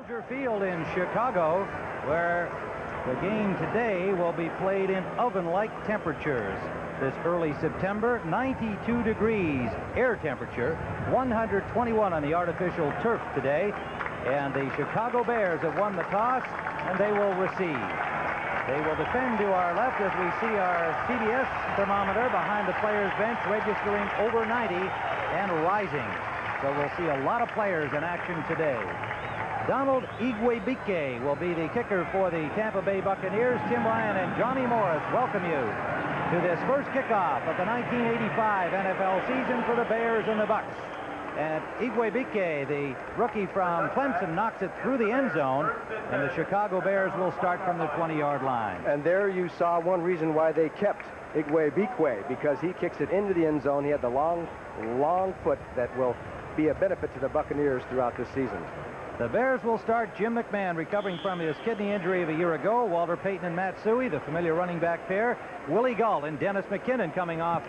Soldier Field in Chicago, where the game today will be played in oven-like temperatures. This early September, 92 degrees air temperature, 121 on the artificial turf today. And the Chicago Bears have won the toss, and they will receive. They will defend to our left as we see our CBS thermometer behind the players' bench registering over 90 and rising. So we'll see a lot of players in action today. Donald Igwebuike will be the kicker for the Tampa Bay Buccaneers. Tim Ryan and Johnny Morris welcome you to this first kickoff of the 1985 NFL season for the Bears and the Bucs. And Igwebuike, the rookie from Clemson, knocks it through the end zone, and the Chicago Bears will start from the 20-yard line. And there you saw one reason why they kept Igwebuike, because he kicks it into the end zone. He had the long foot that will be a benefit to the Buccaneers throughout this season. The Bears will start Jim McMahon, recovering from his kidney injury of a year ago. Walter Payton and Matt Suhey, the familiar running back pair. Willie Gault and Dennis McKinnon coming off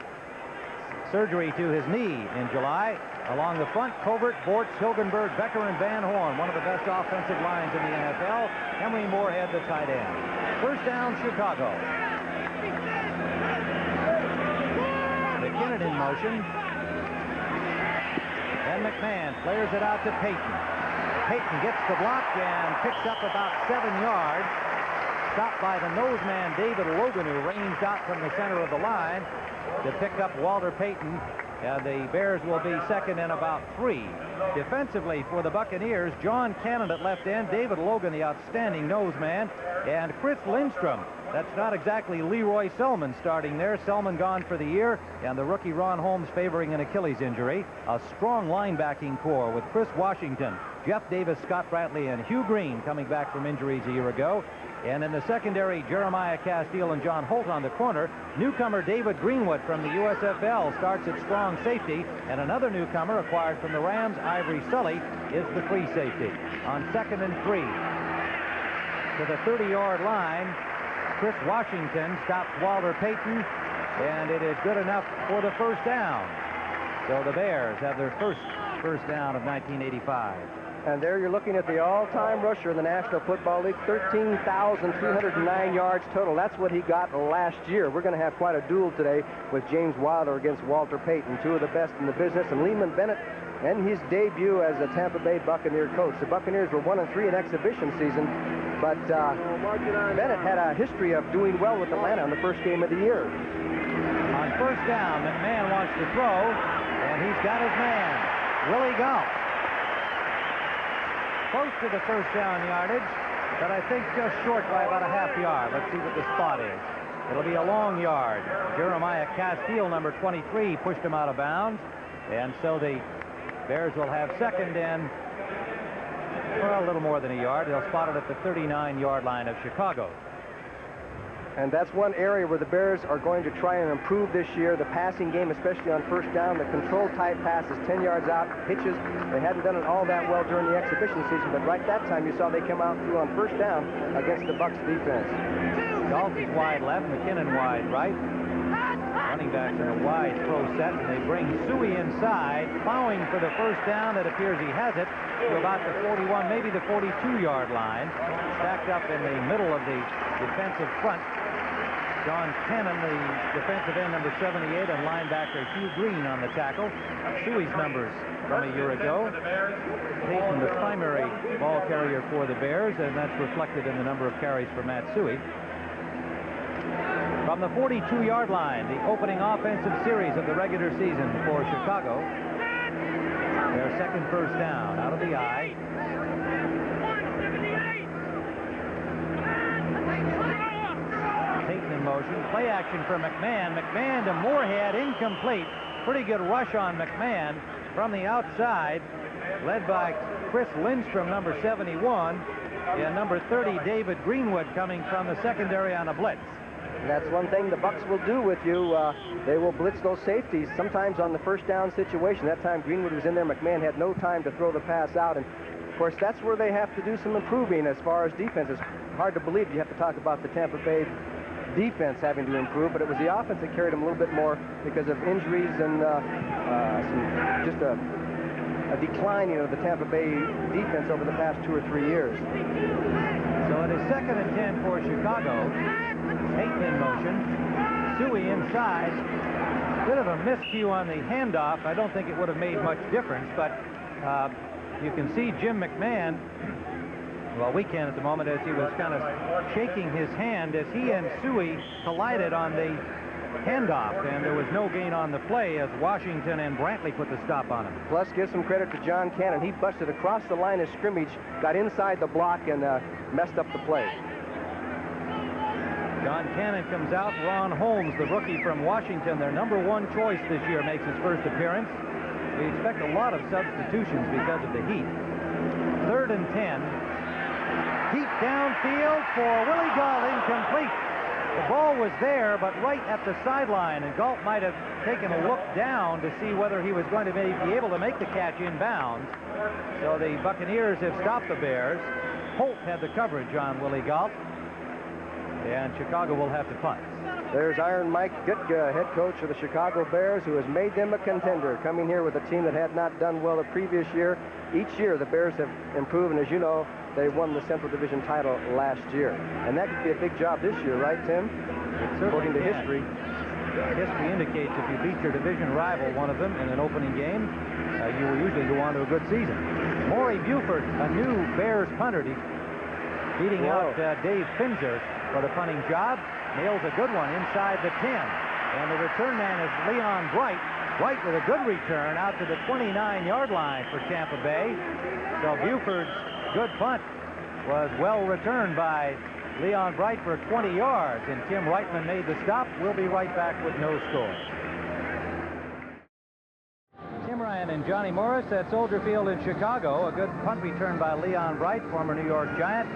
surgery to his knee in July. Along the front, Covert, Bortz, Hilgenberg, Becker, and Van Horn, one of the best offensive lines in the NFL. Henry Moorhead, the tight end. First down, Chicago. McKinnon in motion. And McMahon flares it out to Payton. Payton gets the block and picks up about 7 yards. Stopped by the noseman David Logan, who ranged out from the center of the line to pick up Walter Payton. And the Bears will be second and about 3. Defensively for the Buccaneers, John Cannon at left end, David Logan, the outstanding noseman, and Chris Lindstrom. That's not exactly Leroy Selman starting there. Selman gone for the year, and the rookie Ron Holmes favoring an Achilles injury. A strong linebacking core with Chris Washington, Jeff Davis, Scott Brantley, and Hugh Green coming back from injuries a year ago. And in the secondary, Jeremiah Castile and John Holt on the corner. Newcomer David Greenwood from the USFL starts at strong safety, and another newcomer acquired from the Rams, Ivory Sully, is the free safety. On 2nd and 3, to the 30-yard line, Chris Washington stops Walter Payton, and it is good enough for the first down. So the Bears have their first down of 1985. And there you're looking at the all-time rusher in the National Football League, 13,309 yards total. That's what he got last year. We're going to have quite a duel today with James Wilder against Walter Payton, two of the best in the business, and Lehman Bennett and his debut as a Tampa Bay Buccaneer coach. The Buccaneers were 1-3 in exhibition season, but Bennett had a history of doing well with Atlanta in the first game of the year. On first down, McMahon wants to throw, and he's got his man, Willie Gault. Close to the first down yardage, but I think just short by about a half yard. Let's see what the spot is. It'll be a long yard. Jeremiah Castile, number 23, pushed him out of bounds, and so the Bears will have second and, well, a little more than a yard. They'll spot it at the 39-yard line of Chicago. And that's one area where the Bears are going to try and improve this year. The passing game, especially on first down, the control-type passes, 10 yards out, pitches. They hadn't done it all that well during the exhibition season, but right that time you saw they come out through on first down against the Bucs defense. Gault is wide left, McKinnon wide right. Running backs in a wide throw set, and they bring Suhey inside, plowing for the first down. It appears he has it to about the 41, maybe the 42-yard line. Stacked up in the middle of the defensive front. John Cannon, the defensive end, number 78, and linebacker Hugh Green on the tackle. Suhey's numbers from a year ago. Payton, the primary ball carrier for the Bears, and that's reflected in the number of carries for Matt Suhey. From the 42-yard line, the opening offensive series of the regular season for Chicago. Their second first down out of the eye. Payton in motion. Play action for McMahon. McMahon to Moorhead, incomplete. Pretty good rush on McMahon from the outside, led by Chris Lindstrom, number 71, and number 30, David Greenwood, coming from the secondary on a blitz. And that's one thing the Bucs will do with you. They will blitz those safeties sometimes on the first down situation. That time Greenwood was in there. McMahon had no time to throw the pass out. And, of course, that's where they have to do some improving as far as defense. It's hard to believe you have to talk about the Tampa Bay defense having to improve, but it was the offense that carried them a little bit more because of injuries and just a declining of the Tampa Bay defense over the past 2 or 3 years. So it is 2nd and 10 for Chicago. Payton in motion. Suey inside. Bit of a miscue on the handoff. I don't think it would have made much difference, but you can see Jim McMahon, well, we can at the moment, as he was kind of shaking his hand as he and Suey collided on the handoff, and there was no gain on the play as Washington and Brantley put the stop on him. Plus, give some credit to John Cannon. He busted across the line of scrimmage, got inside the block, and messed up the play. John Cannon comes out. Ron Holmes, the rookie from Washington, their #1 choice this year, makes his first appearance. We expect a lot of substitutions because of the heat. 3rd and 10. Deep downfield for Willie Galt, incomplete. The ball was there, but right at the sideline, and Galt might have taken a look down to see whether he was going to be able to make the catch inbounds. So the Buccaneers have stopped the Bears. Holt had the coverage on Willie Galt, and Chicago will have to punt. There's Iron Mike Ditka, head coach of the Chicago Bears, who has made them a contender, coming here with a team that had not done well the previous year. Each year, the Bears have improved, and as you know, they won the Central Division title last year. And that could be a big job this year, right, Tim? According to history. History indicates if you beat your division rival, one of them, in an opening game, you will usually go on to a good season. Maury Buford, a new Bears punter, beating out Dave Finzer for the punting job. Nails a good one inside the 10. And the return man is Leon Bright. Bright with a good return out to the 29-yard line for Tampa Bay. So Buford's good punt was well returned by Leon Bright for 20 yards. And Tim Reitman made the stop. We'll be right back with no score. Tim Ryan and Johnny Morris at Soldier Field in Chicago. A good punt return by Leon Bright, former New York Giant.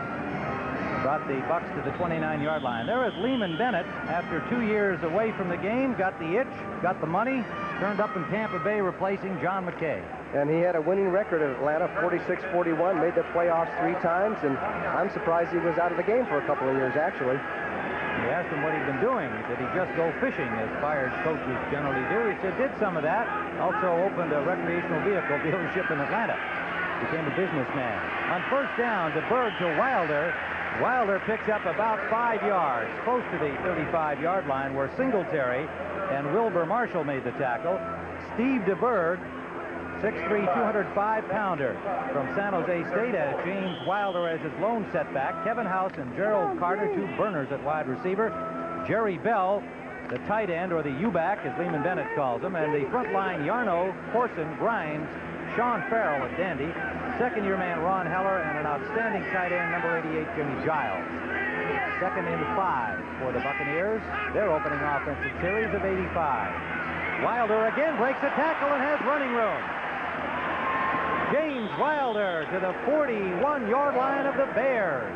Brought the Bucs to the 29-yard line. There is Lehman Bennett, after 2 years away from the game, got the itch, got the money, turned up in Tampa Bay, replacing John McKay. And he had a winning record at Atlanta, 46-41, made the playoffs 3 times, and I'm surprised he was out of the game for a couple of years, actually. We asked him what he'd been doing. Did he just go fishing, as fired coaches generally do? He said, did some of that. Also opened a recreational vehicle dealership in Atlanta. Became a businessman. On 1st down, DeBerg to Wilder. Wilder picks up about 5 yards, close to the 35-yard line, where Singletary and Wilbur Marshall made the tackle. Steve DeBerg, 6'3", 205-pounder from San Jose State, has James Wilder as his lone setback. Kevin House and Gerald Carter, 2 burners at wide receiver. Jerry Bell, the tight end, or the U-back, as Lehman Bennett calls him. And the front line, Yarno, Corson, Grimes, Sean Farrell at dandy. Second-year man Ron Heller, and an outstanding tight end, number 88, Jimmy Giles. 2nd and 5 for the Buccaneers. Their opening offensive series of 85. Wilder again breaks a tackle and has running room. James Wilder to the 41-yard line of the Bears.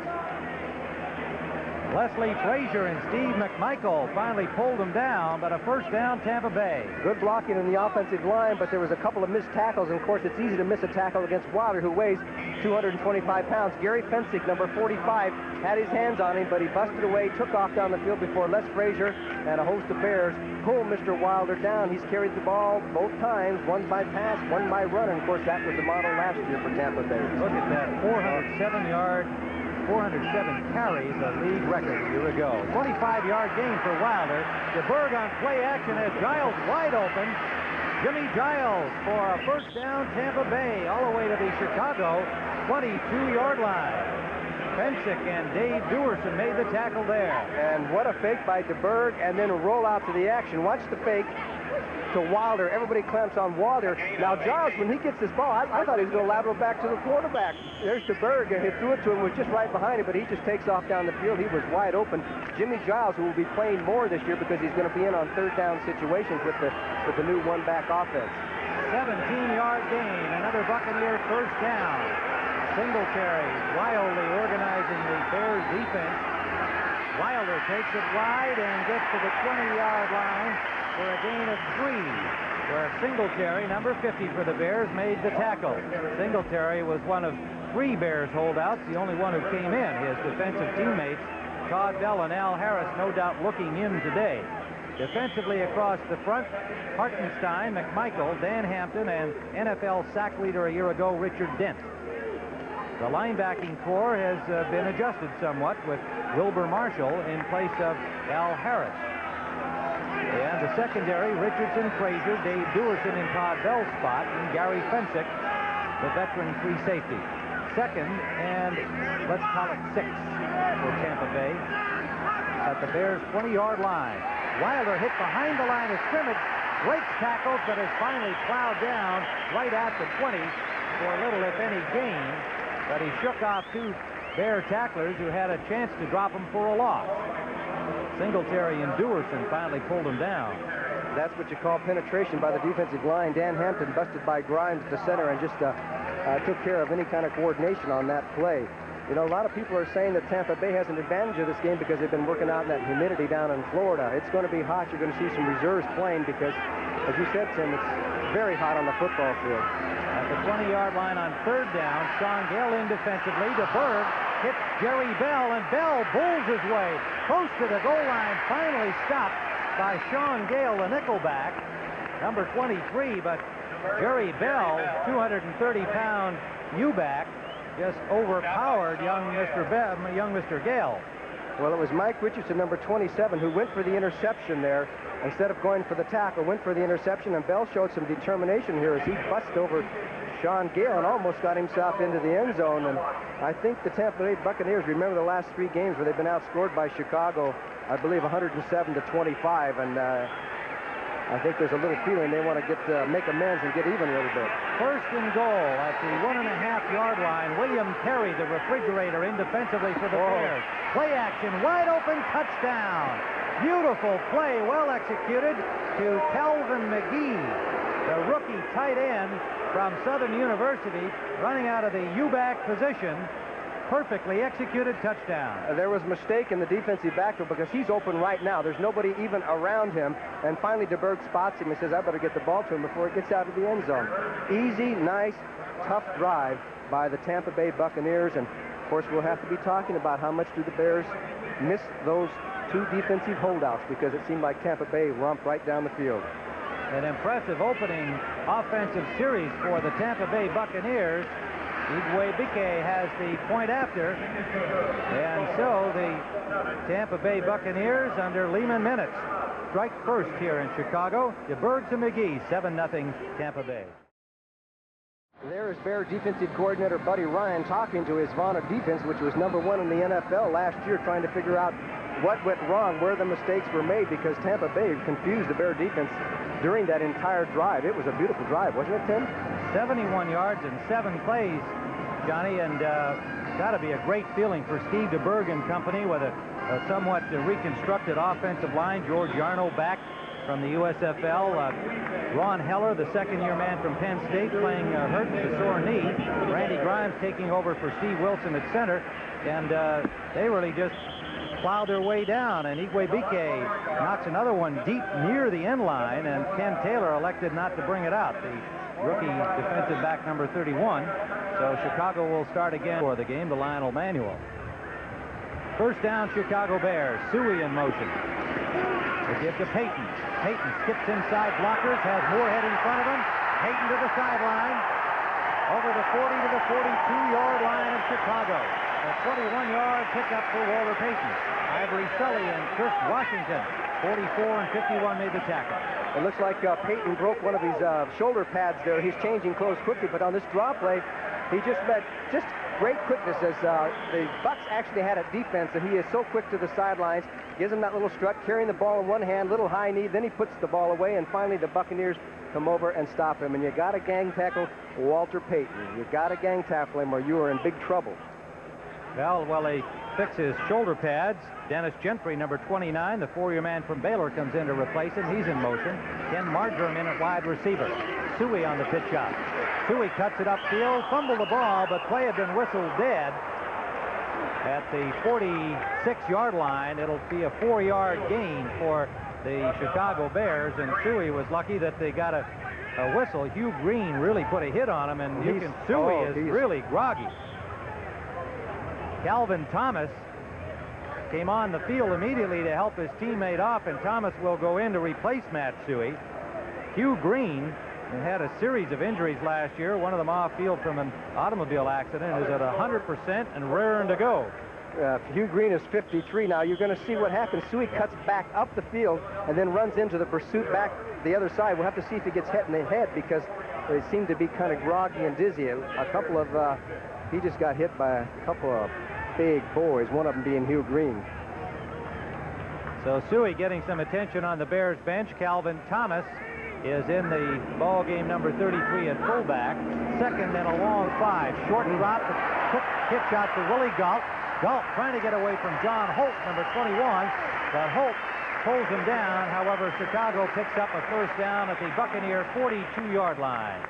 Leslie Frazier and Steve McMichael finally pulled them down, but a 1st down, Tampa Bay. Good blocking in the offensive line, but there was a couple of missed tackles, and of course it's easy to miss a tackle against Wilder, who weighs 225 pounds. Gary Fensick, number 45, had his hands on him, but he busted away, took off down the field before Les Frazier and a host of Bears pulled Mr. Wilder down. He's carried the ball both times, one by pass, one by run, and of course that was the model last year for Tampa Bay. Look at that, 407 carries, a league record a year ago. 25-yard gain for Wilder. DeBerg on play action has Giles wide open. Jimmy Giles for a 1st down, Tampa Bay, all the way to the Chicago 22-yard line. Fensick and Dave Dewerson made the tackle there. And what a fake by DeBerg, and then a roll out to the action. Watch the fake to Wilder. Everybody clamps on Wilder. Now Giles, when he gets this ball, I thought he was going to lateral back to the quarterback. There's DeBerg, and he threw it to him, was just right behind him, but he just takes off down the field. He was wide open. Jimmy Giles, who will be playing more this year because he's going to be in on 3rd down situations with the new one-back offense. 17-yard gain, another Buccaneer 1st down. Singletary wildly organizing the Bears defense. Wilder takes it wide and gets to the 20-yard line for a gain of 3, where Singletary, number 50 for the Bears, made the tackle. Singletary was one of 3 Bears holdouts, the only one who came in. His defensive teammates, Todd Bell and Al Harris, no doubt looking in today. Defensively across the front, Hartenstein, McMichael, Dan Hampton, and NFL sack leader a year ago, Richard Dent. The linebacking core has been adjusted somewhat with Wilbur Marshall in place of Al Harris. And the secondary, Richardson, Frazier, Dave Dewerson in Todd Bell's spot, and Gary Fensick, the veteran free safety. Second, and let's call it 6 for Tampa Bay, at the Bears' 20-yard line. Wilder hit behind the line of scrimmage, breaks tackles, but is finally plowed down right at the 20 for little, if any, gain. But he shook off 2 Bear tacklers who had a chance to drop him for a loss. Singletary and Dewerson finally pulled him down. That's what you call penetration by the defensive line. Dan Hampton busted by Grimes at the center and just took care of any kind of coordination on that play. You know, a lot of people are saying that Tampa Bay has an advantage of this game because they've been working out in that humidity down in Florida. It's going to be hot. You're going to see some reserves playing because, as you said, Tim, it's very hot on the football field. At the 20-yard line on 3rd down, Sean Gale in defensively. DeBerg hits Jerry Bell, and Bell bulls his way close to the goal line. Finally stopped by Sean Gale, the nickelback, number 23. But Jerry Bell, 230-pound U-back, just overpowered young Mr. Gale. Well, it was Mike Richardson, number 27, who went for the interception there. Instead of going for the tackle, went for the interception, and Bell showed some determination here as he bust over Sean Gale and almost got himself into the end zone. And I think the Tampa Bay Buccaneers remember the last 3 games where they've been outscored by Chicago, I believe 107-25, and I think there's a little feeling they want to make amends and get even a little bit. 1st and goal at the 1.5-yard line. William Perry, the refrigerator, in defensively for the Bears. Play action, wide open, touchdown. Beautiful play, well executed to Calvin McGee, the rookie tight end from Southern University, running out of the U-back position. Perfectly executed touchdown. There was a mistake in the defensive backfield because he's open right now. There's nobody even around him. And finally, DeBerg spots him and says, I better get the ball to him before it gets out of the end zone. Easy, nice, tough drive by the Tampa Bay Buccaneers. And, of course, we'll have to be talking about how much do the Bears miss those 2 defensive holdouts, because it seemed like Tampa Bay romped right down the field. An impressive opening offensive series for the Tampa Bay Buccaneers. Igwe Bike has the point after, and so the Tampa Bay Buccaneers under Lehman Minutes strike first here in Chicago. DeBerg to McGee, 7-0 Tampa Bay. There is Bear defensive coordinator Buddy Ryan talking to his Vaughn defense, which was number 1 in the NFL last year, trying to figure out what went wrong, where the mistakes were made, because Tampa Bay confused the Bear defense during that entire drive. It was a beautiful drive, wasn't it, Tim? 71 yards and 7 plays, Johnny, and got to be a great feeling for Steve DeBerg and company with a somewhat reconstructed offensive line. George Yarno back from the USFL. Ron Heller, the 2nd-year man from Penn State, playing hurt with a sore knee. Randy Grimes taking over for Steve Wilson at center, and they really just plowed their way down, and Igwe Bike knocks another one deep near the end line, and Ken Taylor elected not to bring it out, the rookie defensive back number 31. So Chicago will start again for the game, the Lionel Manuel. 1st down, Chicago Bears. Suey in motion. They give to Payton. Payton skips inside blockers, has Moorhead in front of him. Payton to the sideline, over the 40 to the 42-yard line of Chicago. A 21-yard pickup for Walter Payton. Ivory Sully and Chris Washington, 44 and 51, made the tackle. It looks like Payton broke one of his shoulder pads there. He's changing clothes quickly, but on this draw play, he just met great quickness as the Bucs actually had a defense, and he is so quick to the sidelines, gives him that little strut, carrying the ball in one hand, little high knee, then he puts the ball away, and finally the Buccaneers come over and stop him. And you got to gang tackle Walter Payton. You got to gang tackle him or you are in big trouble. Well, while he fixes his shoulder pads, Dennis Gentry, number 29, the 4-year man from Baylor, comes in to replace him. He's in motion. Ken Marjoram in at wide receiver. Suey on the pitch out. Suey cuts it upfield, fumbled the ball, but play had been whistled dead. At the 46-yard line, it'll be a 4-yard gain for the Chicago Bears, and Suey was lucky that they got a whistle. Hugh Green really put a hit on him, and Suey is really groggy. Calvin Thomas came on the field immediately to help his teammate off, and Thomas will go in to replace Matt Suhey. Hugh Green had a series of injuries last year, one of them off field from an automobile accident, is at 100% and raring to go. Hugh Green is 53 now. You're going to see what happens. Suhey cuts back up the field and then runs into the pursuit back the other side. We'll have to see if he gets hit in the head, because they seem to be kind of groggy and dizzy. He just got hit by a couple of big boys, one of them being Hugh Green. So Suhey getting some attention on the Bears bench. Calvin Thomas is in the ball game, number 33 at fullback. Second and a long 5. Short drop, quick pitch out to Willie Galt. Galt trying to get away from John Holt, number 21, but Holt pulls him down. However, Chicago picks up a first down at the Buccaneer 42-yard line.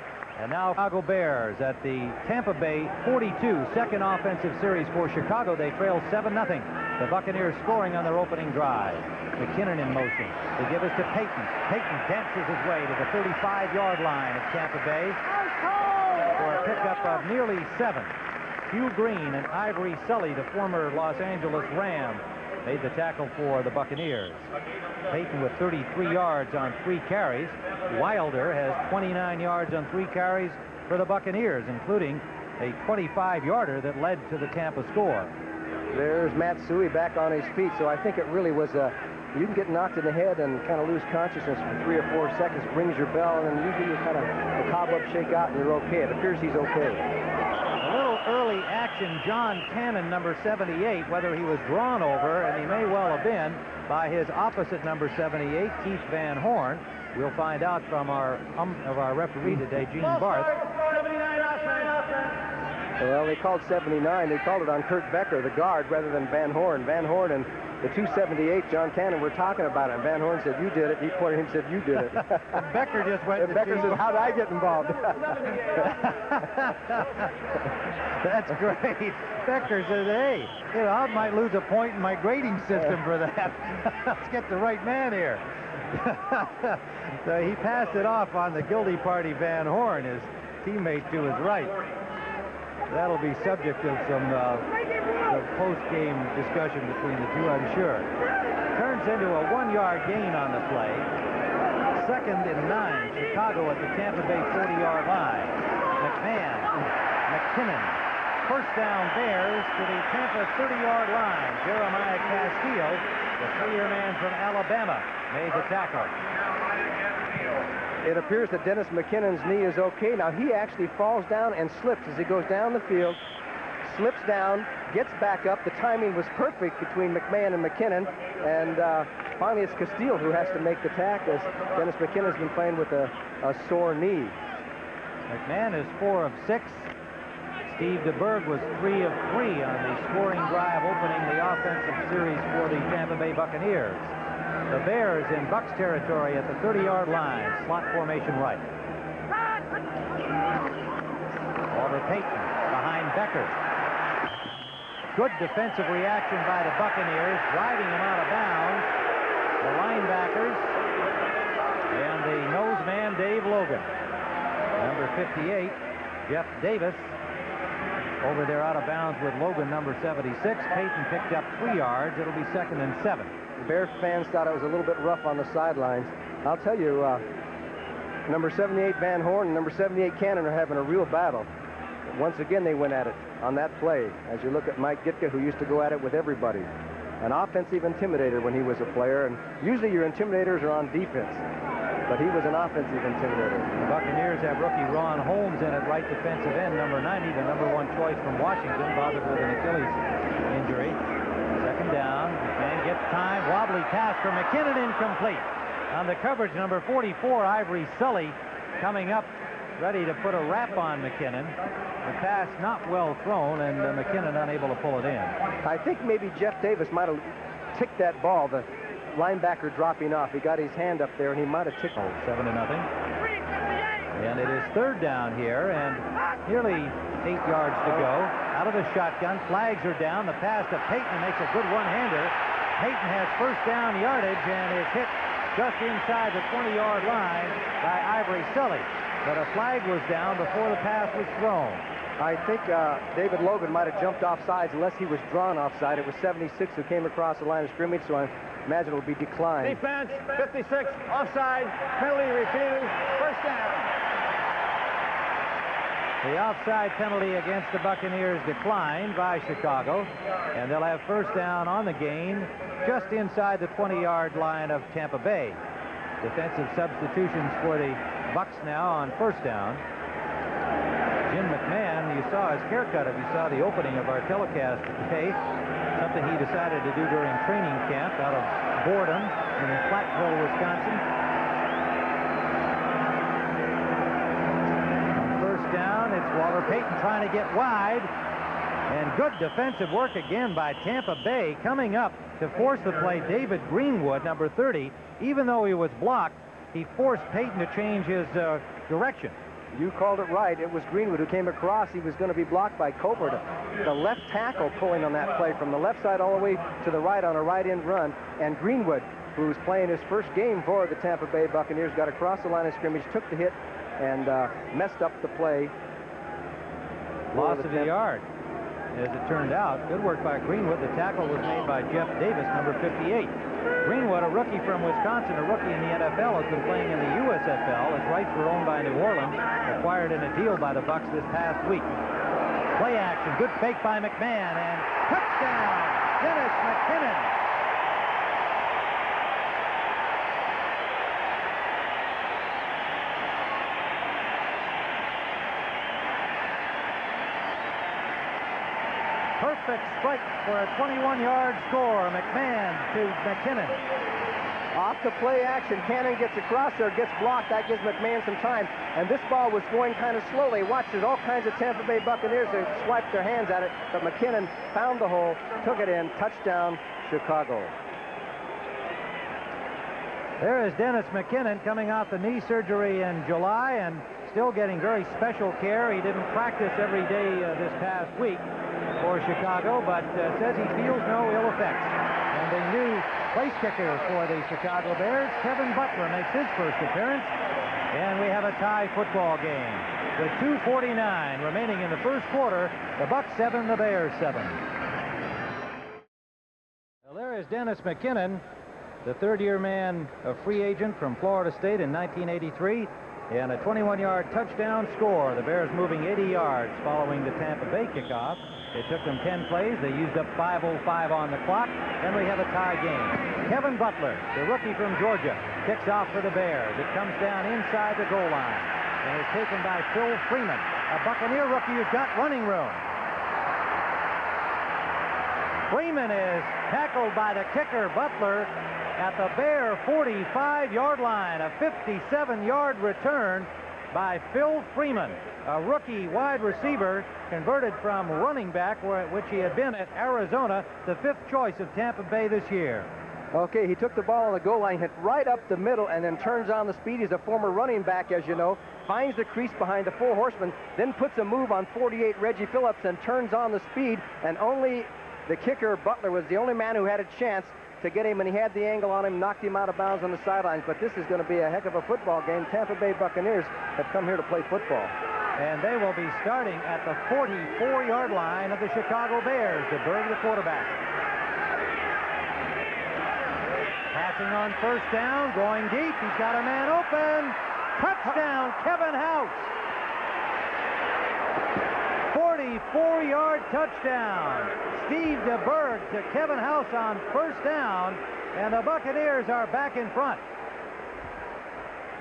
And now Chicago Bears at the Tampa Bay 42. Second offensive series for Chicago. They trail 7-0. The Buccaneers scoring on their opening drive. McKinnon in motion. They give us to Payton. Payton dances his way to the 35-yard line of Tampa Bay for a pickup of nearly 7. Hugh Green and Ivory Sully, the former Los Angeles Ram, made the tackle for the Buccaneers. Payton with 33 yards on 3 carries. Wilder has 29 yards on 3 carries for the Buccaneers, including a 25-yarder that led to the Tampa score. There's Matt Suhey back on his feet, so I think it really was you can get knocked in the head and kind of lose consciousness for 3 or 4 seconds, rings your bell, and then usually you kind of, the cobwebs shake out and you're okay. It appears he's okay. A little early action. John Cannon, number 78, whether he was drawn over, and he may well have been, by his opposite number 78, Keith Van Horn. We'll find out from our referee today, Gene Barth. Well, they called 79. They called it on Kurt Becker, the guard, rather than Van Horn. Van Horn and the 278, John Cannon, were talking about it. And Van Horn said, "You did it." He pointed at him and said, "You did it." Becker just went. And Becker said, "How did I get involved?" That's great. Becker says, "Hey, I might lose a point in my grading system for that. Let's get the right man here." So he passed it off on the guilty party, Van Horn, his teammate to his right. That'll be subject of some post-game discussion between the two, I'm sure. Turns into a 1-yard gain on the play. 2nd and 9. Chicago at the Tampa Bay 40-yard line. McMahon, McKinnon. First down Bears to the Tampa 30-yard line. Jeremiah Castillo, the 3-year man from Alabama, made the tackle. It appears that Dennis McKinnon's knee is okay. Now, he actually falls down and slips as he goes down the field, slips down, gets back up. The timing was perfect between McMahon and McKinnon, and finally it's Castillo who has to make the tackle, as Dennis McKinnon's been playing with a sore knee. McMahon is 4 of 6. Steve DeBerg was 3 of 3 on the scoring drive opening the offensive series for the Tampa Bay Buccaneers. The Bears in Bucs territory at the 30-yard line. Slot formation right. Walter Payton behind Becker. Good defensive reaction by the Buccaneers, driving him out of bounds. The linebackers and the nose man, Dave Logan. Number 58, Jeff Davis, over there out of bounds with Logan, number 76. Payton picked up 3 yards. It'll be 2nd and 7. Bear fans thought it was a little bit rough on the sidelines. I'll tell you, number 78 Van Horn and number 78 Cannon are having a real battle. Once again, they went at it on that play. As you look at Mike Ditka, who used to go at it with everybody. An offensive intimidator when he was a player, and usually your intimidators are on defense. But he was an offensive intimidator. The Buccaneers have rookie Ron Holmes in at right defensive end, number 90, the number 1 choice from Washington, bothered with an Achilles injury. 2nd down. McMahon gets time. Wobbly pass for McKinnon, incomplete. On the coverage, number 44, Ivory Sully, coming up, ready to put a wrap on McKinnon. The pass not well thrown, and McKinnon unable to pull it in. I think maybe Jeff Davis might have ticked that ball. The linebacker dropping off. He got his hand up there, and he might have ticked it. 7-0. And it is 3rd down here, and nearly 8 yards to go. Out of the shotgun, flags are down. The pass to Payton makes a good one-hander. Payton has first down yardage and is hit just inside the 20-yard line by Ivory Sully. But a flag was down before the pass was thrown. I think David Logan might have jumped off sides unless he was drawn offside. It was 76 who came across the line of scrimmage, so I imagine it will be declined. Defense, 56, offside, penalty refused, first down. The offside penalty against the Buccaneers declined by Chicago, and they'll have first down on the game just inside the 20-yard line of Tampa Bay. Defensive substitutions for the Bucs now on first down. Jim McMahon, you saw his haircut if you saw the opening of our telecast today. Something he decided to do during training camp out of boredom in Platteville, Wisconsin. On first down, it's Walter Payton trying to get wide. And good defensive work again by Tampa Bay, coming up to force the play. David Greenwood, number 30, even though he was blocked, he forced Payton to change his direction. You called it right. It was Greenwood who came across. He was going to be blocked by Colbert. The left tackle pulling on that play from the left side all the way to the right on a right-end run. And Greenwood, who was playing his first game for the Tampa Bay Buccaneers, got across the line of scrimmage, took the hit, and messed up the play. Loss of a yard, as it turned out. Good work by Greenwood. The tackle was made by Jeff Davis, number 58. Greenwood, a rookie from Wisconsin, a rookie in the NFL, has been playing in the USFL. His rights were owned by New Orleans, acquired in a deal by the Bucs this past week. Play action, good fake by McMahon, and touchdown, Dennis McKinnon. Perfect strike for a 21-yard score. McMahon to McKinnon. Off the play action, Cannon gets across there, gets blocked. That gives McMahon some time. And this ball was going kind of slowly. Watch, there's all kinds of Tampa Bay Buccaneers that swiped their hands at it. But McKinnon found the hole, took it in, touchdown, Chicago. There is Dennis McKinnon coming off the knee surgery in July and still getting very special care. He didn't practice every day this past week for Chicago, but says he feels no ill effects. And the new place kicker for the Chicago Bears, Kevin Butler, makes his first appearance. And we have a tie football game with 2:49 remaining in the first quarter. The Bucs 7, the Bears 7. Well, there is Dennis McKinnon, the third-year man, a free agent from Florida State in 1983. And a 21-yard touchdown score. The Bears moving 80 yards following the Tampa Bay kickoff. It took them 10 plays. They used up 5:05 on the clock. And we have a tie game. Kevin Butler, the rookie from Georgia, kicks off for the Bears. It comes down inside the goal line and is taken by Phil Freeman, a Buccaneer rookie who's got running room. Freeman is tackled by the kicker, Butler, at the Bear 45-yard line. A 57-yard return by Phil Freeman, a rookie wide receiver converted from running back, which he had been at Arizona, the 5th choice of Tampa Bay this year. Okay, he took the ball on the goal line, hit right up the middle, and then turns on the speed. He's a former running back, as you know. Finds the crease behind the 4 horsemen, then puts a move on 48 Reggie Phillips and turns on the speed, and only the kicker, Butler, was the only man who had a chance to get him, and he had the angle on him, knocked him out of bounds on the sidelines. But this is going to be a heck of a football game. Tampa Bay Buccaneers have come here to play football. And they will be starting at the 44-yard line of the Chicago Bears. DeBerg, the quarterback. Passing on first down, going deep. He's got a man open. Touchdown, Kevin House. 44-yard touchdown. Steve DeBerg to Kevin House on first down, and the Buccaneers are back in front.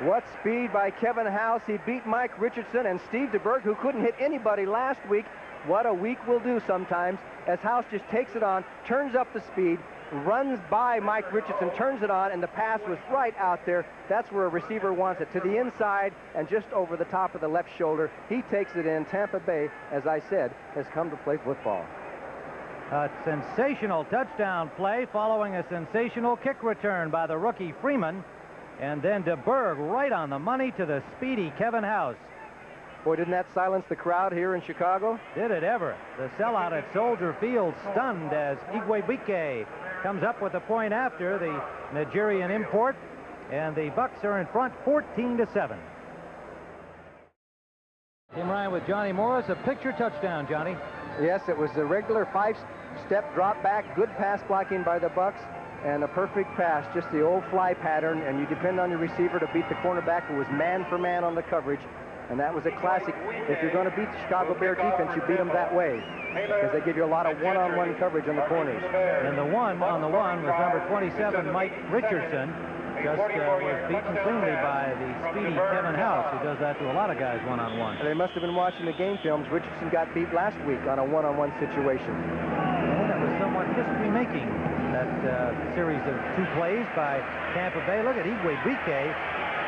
What speed by Kevin House. He beat Mike Richardson and Steve DeBerg, who couldn't hit anybody last week. What a week will do sometimes, as House just takes it on, turns up the speed, runs by Mike Richardson, turns it on, and the pass was right out there. That's where a receiver wants it, to the inside and just over the top of the left shoulder. He takes it in. Tampa Bay, as I said, has come to play football. A sensational touchdown play following a sensational kick return by the rookie Freeman. And then DeBerg right on the money to the speedy Kevin House. Boy, didn't that silence the crowd here in Chicago? Did it ever. The sellout at Soldier Field stunned as Igwebuike comes up with a point after, the Nigerian import. And the Bucs are in front 14-7. Tim Ryan with Johnny Morris, a picture touchdown, Johnny. Yes, it was a regular 5-step drop back, good pass blocking by the Bucks, and a perfect pass, just the old fly pattern, and you depend on your receiver to beat the cornerback who was man for man on the coverage, and that was a classic. If you're going to beat the Chicago Bear defense, you beat them that way, because they give you a lot of one-on-one coverage on the corners. And the one-on-the-one was number 27, Mike Richardson. Just was beaten cleanly by the speedy Kevin House, who does that to a lot of guys one-on-one. They must have been watching the game films. Richardson got beat last week on a one-on-one situation. And that was somewhat history-making, that series of 2 plays by Tampa Bay. Look at Igwe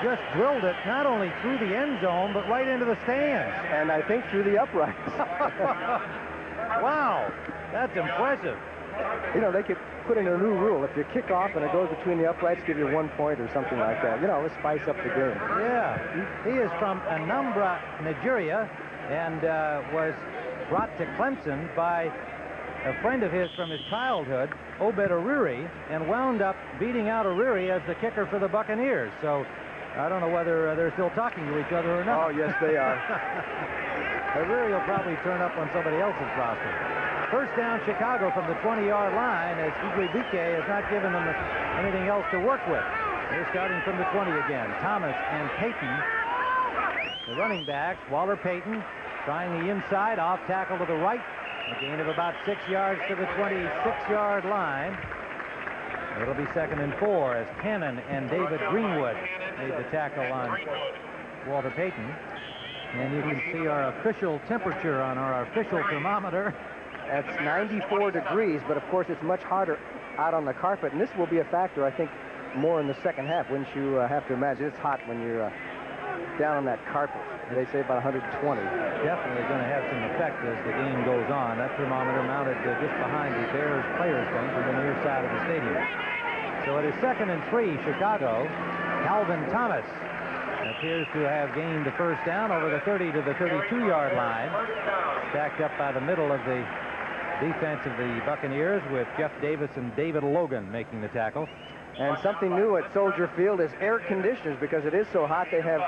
just drilled it not only through the end zone, but right into the stands. And I think through the uprights. Wow, that's impressive. You know, they could put in a new rule. If you kick off and it goes between the uprights, give you 1 point or something like that. You know, let's spice up the game. Yeah, he is from Anambra, Nigeria, and was brought to Clemson by a friend of his from his childhood, Obed Oriri, and wound up beating out Oriri as the kicker for the Buccaneers. So I don't know whether they're still talking to each other or not. Oh, yes, they are. Oriri will probably turn up on somebody else's roster. First down, Chicago from the 20-yard line, as Igwe has not given them anything else to work with. They're starting from the 20 again. Thomas and Payton, the running backs. Walter Payton trying the inside, off tackle to the right. A gain of about 6 yards to the 26-yard line. It'll be 2nd and 4 as Cannon and David Greenwood made the tackle on Walter Payton. And you can see our official temperature on our official thermometer. That's 94 degrees, but of course it's much harder out on the carpet, and this will be a factor, I think, more in the second half. Wouldn't you have to imagine? It's hot when you're down on that carpet. They say about 120. Definitely going to have some effect as the game goes on. That thermometer mounted just behind the Bears players' bench on the near side of the stadium. So it is 2nd and 3, Chicago. Calvin Thomas appears to have gained the first down over the 30 to the 32-yard line. Stacked up by the middle of the defense of the Buccaneers, with Jeff Davis and David Logan making the tackle. And something new at Soldier Field is air conditioners. Because it is so hot, they have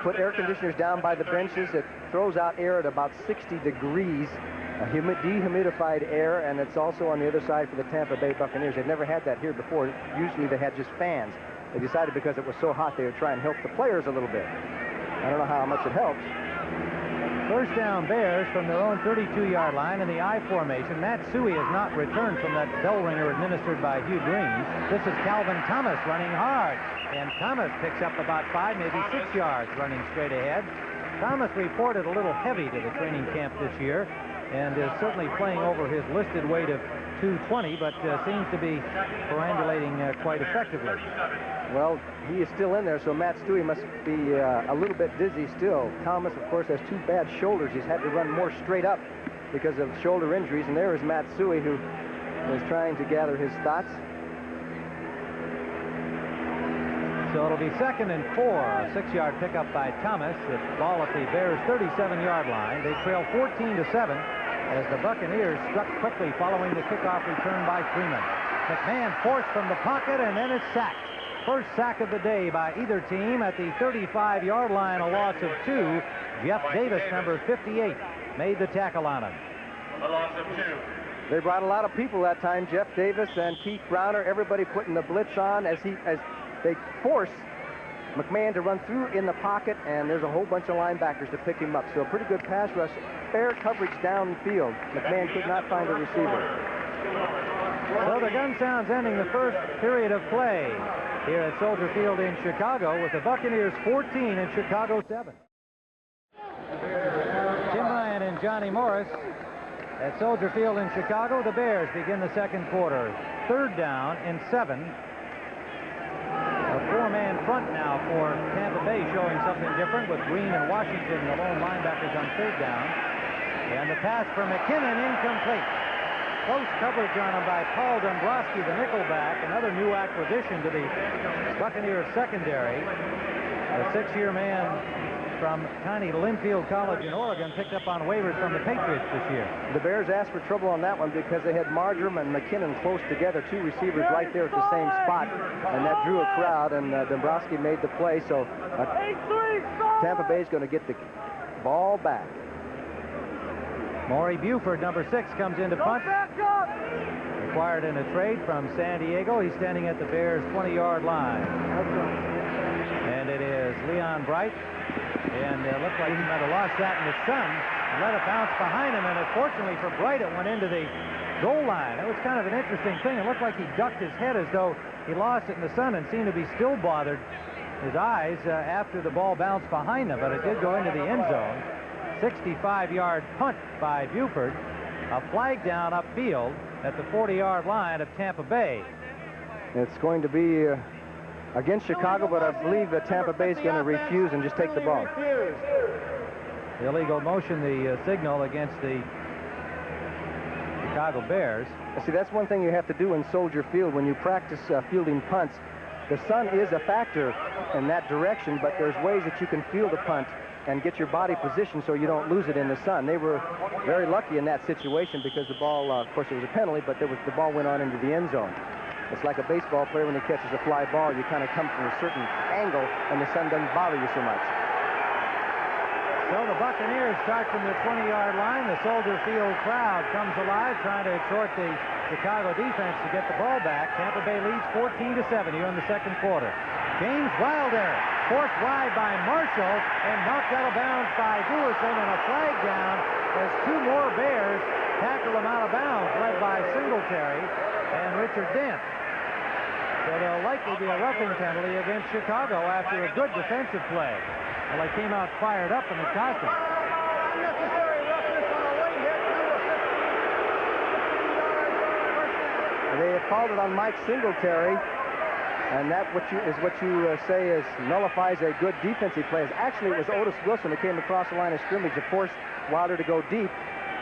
put air conditioners down by the benches. It throws out air at about 60 degrees, dehumidified air, and it's also on the other side for the Tampa Bay Buccaneers. They've never had that here before. Usually they had just fans. They decided because it was so hot, they would try and help the players a little bit. I don't know how much it helps. First down, Bears from their own 32-yard line in the I formation. Matt Suey has not returned from that bell ringer administered by Hugh Green. This is Calvin Thomas running hard. And Thomas picks up about 5, maybe 6 yards running straight ahead. Thomas reported a little heavy to the training camp this year and is certainly playing over his listed weight of 220, but seems to be perambulating quite effectively. Well, he is still in there, so Matt Stewie must be a little bit dizzy still. Thomas, of course, has 2 bad shoulders. He's had to run more straight up because of shoulder injuries, and there is Matt Stewie, who is trying to gather his thoughts. So it'll be 2nd and 4, a 6-yard pickup by Thomas. The ball at the Bears' 37-yard line. They trail 14-7 as the Buccaneers struck quickly following the kickoff return by Freeman. McMahon forced from the pocket, and then it's sacked. First sack of the day by either team at the 35-yard line, a loss of 2. Jeff Davis, number 58, made the tackle on him. A loss of 2. They brought a lot of people that time. Jeff Davis and Keith Browner, everybody putting the blitz on as they force McMahon to run through in the pocket, and there's a whole bunch of linebackers to pick him up. So a pretty good pass rush. Fair coverage downfield. McMahon could not find a receiver. So the gun sounds ending the first period of play here at Soldier Field in Chicago, with the Buccaneers 14 and Chicago 7. Tim Ryan and Johnny Morris at Soldier Field in Chicago. The Bears begin the second quarter. 3rd down and 7. A 4-man front now for Tampa Bay, showing something different with Green and Washington, the lone linebackers, on 3rd down. And the pass from McKinnon incomplete. Close coverage on him by Paul Dombrowski, the nickelback, another new acquisition to the Buccaneers secondary. A 6-year man from tiny Linfield College in Oregon, picked up on waivers from the Patriots this year. The Bears asked for trouble on that one because they had Marjoram and McKinnon close together, 2 receivers right there at the same spot, and that drew a crowd, and Dombrowski made the play. So Tampa Bay is going to get the Ball back. Maury Buford, number 6, comes in to punt. Acquired in a trade from San Diego. He's standing at the Bears' 20-yard line. And it is Leon Bright. And it looked like he might have lost that in the sun. Let it bounce behind him, and unfortunately for Bright, it went into the goal line. That was kind of an interesting thing. It looked like he ducked his head as though he lost it in the sun and seemed to be still bothered his eyes after the ball bounced behind him, but it did go into the end zone. 65-yard punt by Buford. A flag down upfield at the 40-yard line of Tampa Bay. It's going to be against Chicago, but I believe that Tampa Bay is going to refuse and just take the ball. Illegal motion, the signal against the Chicago Bears. See, that's one thing you have to do in Soldier Field when you practice fielding punts. The sun is a factor in that direction, but there's ways that you can field a punt and get your body positioned so you don't lose it in the sun. They were very lucky in that situation because the ball, of course, it was a penalty, but the ball went on into the end zone. It's like a baseball player when he catches a fly ball. You kind of come from a certain angle, and the sun doesn't bother you so much. So the Buccaneers start from the 20-yard line. The Soldier Field crowd comes alive, trying to exhort the Chicago defense to get the ball back. Tampa Bay leads 14-7 here in the second quarter. James Wilder forced wide by Marshall and knocked out of bounds by Duerson, and a flag down as 2 more Bears tackle him out of bounds, led by Singletary and Richard Dent. So there'll likely be a roughing penalty against Chicago after a good defensive play. Well, they came out fired up and it cost them. Unnecessary roughness on a late hit, number 15. They have called it on Mike Singletary, and that is what you say is nullifies a good defensive play. Actually, it was Otis Wilson who came across the line of scrimmage to force Wilder to go deep.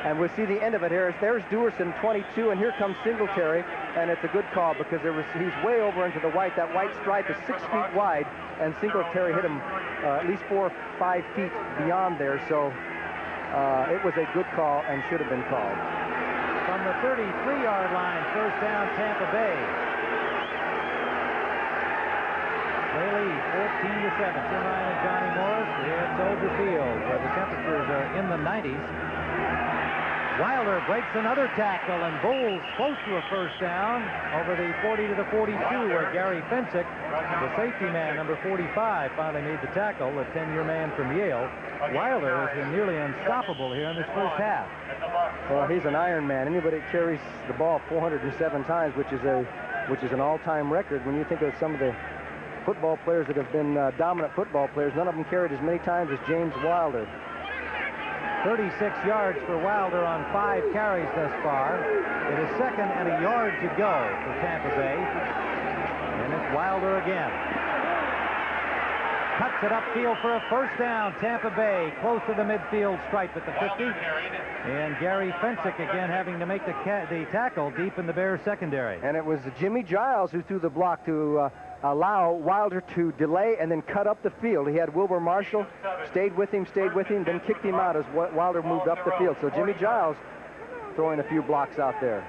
And we'll see the end of it here. There's Duerson, 22, and here comes Singletary, and it's a good call because he's way over into the white. That white stripe is 6 feet wide, and Singletary hit him at least 4 or 5 feet beyond there. So it was a good call and should have been called. From the 33-yard line, first down, Tampa Bay. They lead 14-7. Tim Ryan and Johnny Morris here at Soldier Field, where the temperatures are in the 90s. Wilder breaks another tackle and bowls close to a first down over the 40 to the 42, where Gary Fensick, the safety man, number 45, finally made the tackle, a 10-year man from Yale. Wilder has been nearly unstoppable here in this first half. Well, he's an Iron Man. Anybody that carries the ball 407 times, which is an all-time record. When you think of some of the football players that have been dominant football players, none of them carried as many times as James Wilder. 36 yards for Wilder on 5 carries thus far. It is 2nd and a yard to go for Tampa Bay. And it's Wilder again. Cuts it upfield for a first down. Tampa Bay close to the midfield stripe at the 50. And Gary Fensick again having to make the tackle deep in the Bears secondary. And it was Jimmy Giles who threw the block to allow Wilder to delay and then cut up the field. He had Wilbur Marshall, stayed with him, then kicked him out as Wilder moved up the field. So Jimmy Giles throwing a few blocks out there.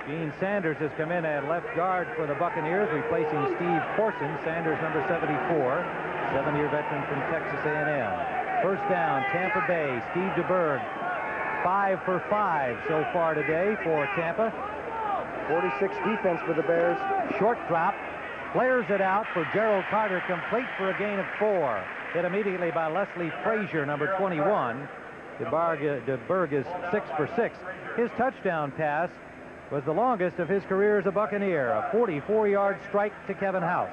Gene Sanders has come in at left guard for the Buccaneers, replacing Steve Corson. Sanders, number 74, 7-year veteran from Texas A&M. First down, Tampa Bay. Steve DeBerg, 5 for 5 so far today for Tampa. 46 defense for the Bears. Short drop. Flares it out for Gerald Carter, complete for a gain of 4. Hit immediately by Leslie Frazier, number 21. DeBerg is 6 for 6. His touchdown pass was the longest of his career as a Buccaneer, a 44-yard strike to Kevin House.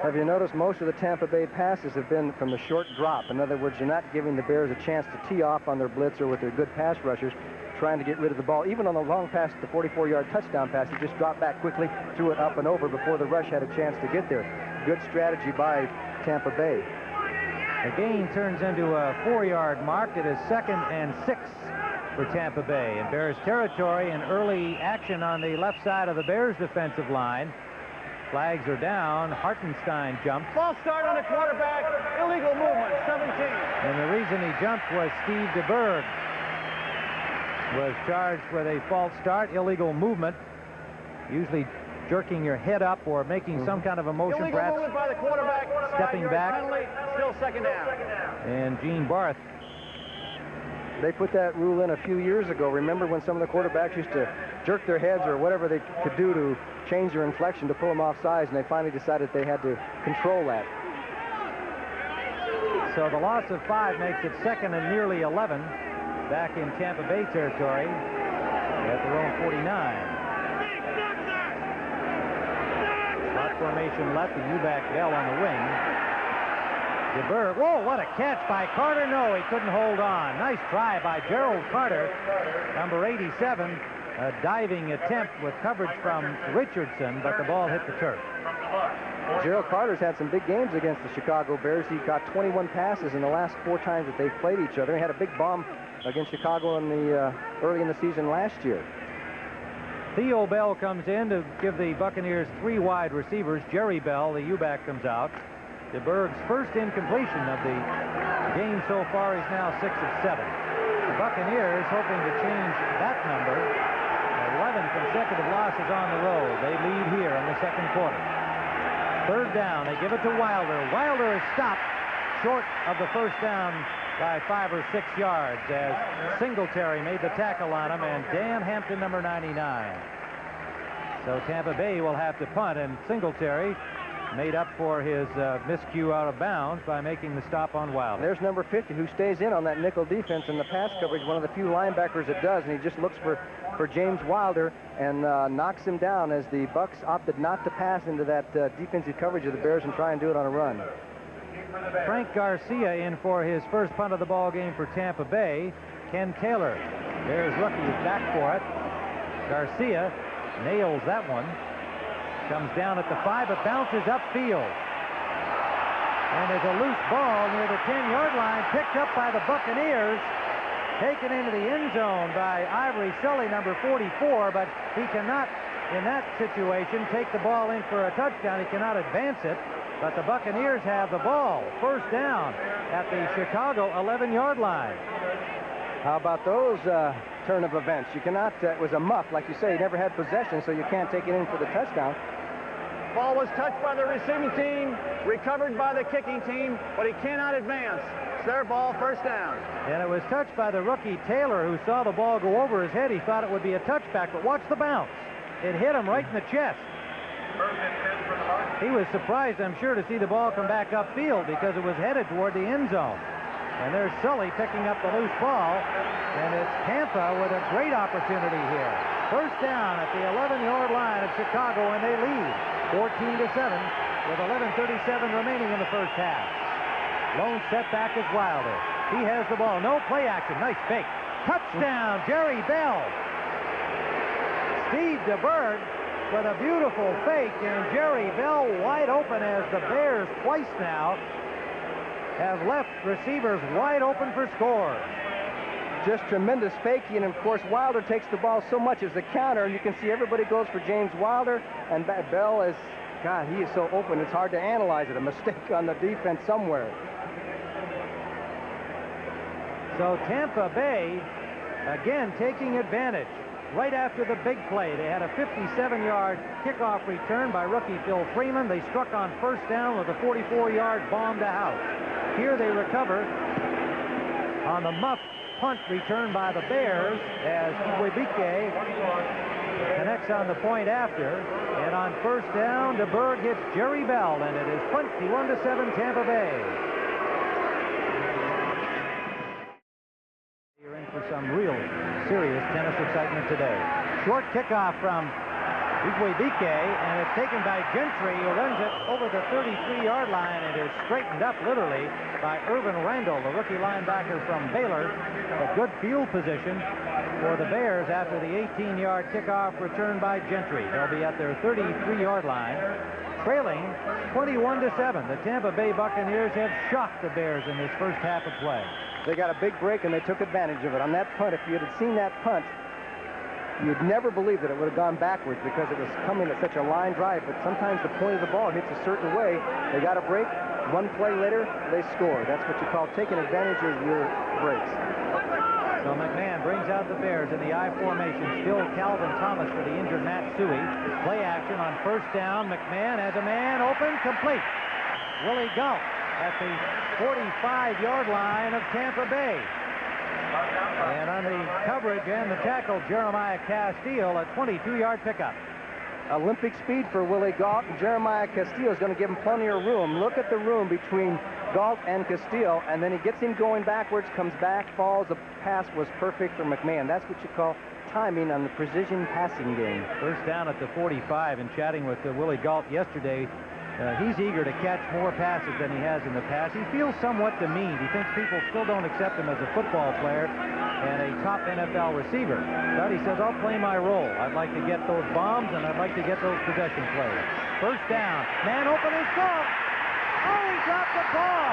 Have you noticed most of the Tampa Bay passes have been from the short drop? In other words, you're not giving the Bears a chance to tee off on their blitz or with their good pass rushers, trying to get rid of the ball. Even on the long pass, the 44-yard touchdown pass, he just dropped back quickly, threw it up and over before the rush had a chance to get there. Good strategy by Tampa Bay. The gain turns into a 4-yard mark. It is 2nd and 6 for Tampa Bay. In Bears territory, and early action on the left side of the Bears defensive line. Flags are down. Hartenstein jumped. False start on the quarterback. Illegal movement, 17. And the reason he jumped was Steve DeBerg was charged with a false start, illegal movement. Usually jerking your head up or making some kind of a motion, Illegal perhaps movement by the quarterback. stepping back. Penalty, still second down. And Gene Barth. They put that rule in a few years ago. Remember when some of the quarterbacks used to jerk their heads or whatever they could do to change their inflection to pull them off sides, and they finally decided they had to control that. So the loss of 5 makes it 2nd and nearly 11 back in Tampa Bay territory at their own 49. Slot formation left, the U-back Bell on the wing. DeBerg, whoa, what a catch by Carter. No, he couldn't hold on. Nice try by Gerald Carter, number 87. A diving attempt with coverage from Richardson, but the ball hit the turf. Gerald Carter's had some big games against the Chicago Bears. He got 21 passes in the last 4 times that they've played each other. He had a big bomb against Chicago in the early in the season last year. Theo Bell comes in to give the Buccaneers 3 wide receivers. Jerry Bell, the U-back, comes out. DeBerg's first incompletion of the game so far is now 6 of 7. The Buccaneers hoping to change that number. 11 consecutive losses on the road. They lead here in the second quarter. 3rd down. They give it to Wilder. Wilder is stopped short of the first down by 5 or 6 yards as Singletary made the tackle on him, and Dan Hampton, number 99. So Tampa Bay will have to punt, and Singletary made up for his miscue out of bounds by making the stop on Wilder. There's number 50 who stays in on that nickel defense in the pass coverage, one of the few linebackers that does, and he just looks for James Wilder and knocks him down as the Bucs opted not to pass into that defensive coverage of the Bears and try and do it on a run. Frank Garcia in for his first punt of the ball game for Tampa Bay. Ken Taylor, Bears rookie, is back for it. Garcia nails that one. Comes down at the 5, but bounces upfield. And there's a loose ball near the 10-yard line, picked up by the Buccaneers, taken into the end zone by Ivory Sully, number 44, but he cannot, in that situation, take the ball in for a touchdown. He cannot advance it, but the Buccaneers have the ball. First down at the Chicago 11-yard line. How about those turn of events? You cannot, it was a muff, like you say, he never had possession, so you can't take it in for the touchdown. Ball was touched by the receiving team, recovered by the kicking team, but he cannot advance. It's their ball, first down. And it was touched by the rookie Taylor, who saw the ball go over his head. He thought it would be a touchback, but watch the bounce. It hit him right in the chest. He was surprised, I'm sure, to see the ball come back upfield because it was headed toward the end zone. And there's Sully picking up the loose ball, and it's Tampa with a great opportunity here. First down at the 11-yard line of Chicago, and they lead 14-7 with 11:37 remaining in the first half. Lone setback is Wilder. He has the ball. No play action. Nice fake. Touchdown, Jerry Bell. Steve DeBerg with a beautiful fake, and Jerry Bell wide open as the Bears twice now have left receivers wide open for scores. Just tremendous faking, and of course Wilder takes the ball so much as a counter, and you can see everybody goes for James Wilder, and Bell is, God, he is so open, it's hard to analyze it. A mistake on the defense somewhere. So Tampa Bay again taking advantage. Right after the big play, they had a 57-yard kickoff return by rookie Phil Freeman. They struck on first down with a 44-yard bomb to house. Here they recover on the muff punt return by the Bears as Iwebike connects on the point after. And on first down, DeBerg hits Jerry Bell, and it is 21-7 Tampa Bay. You're in for some real serious tennis excitement today. Short kickoff from Iwebike, and it's taken by Gentry, who runs it over the 33-yard line and is straightened up literally by Irvin Randall, the rookie linebacker from Baylor. A good field position for the Bears after the 18-yard kickoff return by Gentry. They'll be at their 33-yard line, trailing 21-7. The Tampa Bay Buccaneers have shocked the Bears in this first half of play. They got a big break, and they took advantage of it. On that punt, if you had seen that punt, you'd never believe that it would have gone backwards because it was coming at such a line drive, but sometimes the point of the ball hits a certain way. They got a break. One play later, they score. That's what you call taking advantage of your breaks. So McMahon brings out the Bears in the I formation. Still Calvin Thomas for the injured Matt Suhey. Play action on first down. McMahon has a man open, complete. Willie Galt at the 45-yard line of Tampa Bay. And on the coverage and the tackle, Jeremiah Castile, a 22-yard pickup. Olympic speed for Willie Galt, and Jeremiah Castile is going to give him plenty of room. Look at the room between Galt and Castile, and then he gets him going backwards, comes back, falls. The pass was perfect for McMahon. That's what you call timing on the precision passing game. First down at the 45, and chatting with Willie Galt yesterday, he's eager to catch more passes than he has in the past. He feels somewhat demeaned. He thinks people still don't accept him as a football player and a top NFL receiver. But he says, I'll play my role. I'd like to get those bombs, and I'd like to get those possession plays. First down. Man open is Galt. Oh, he dropped the ball.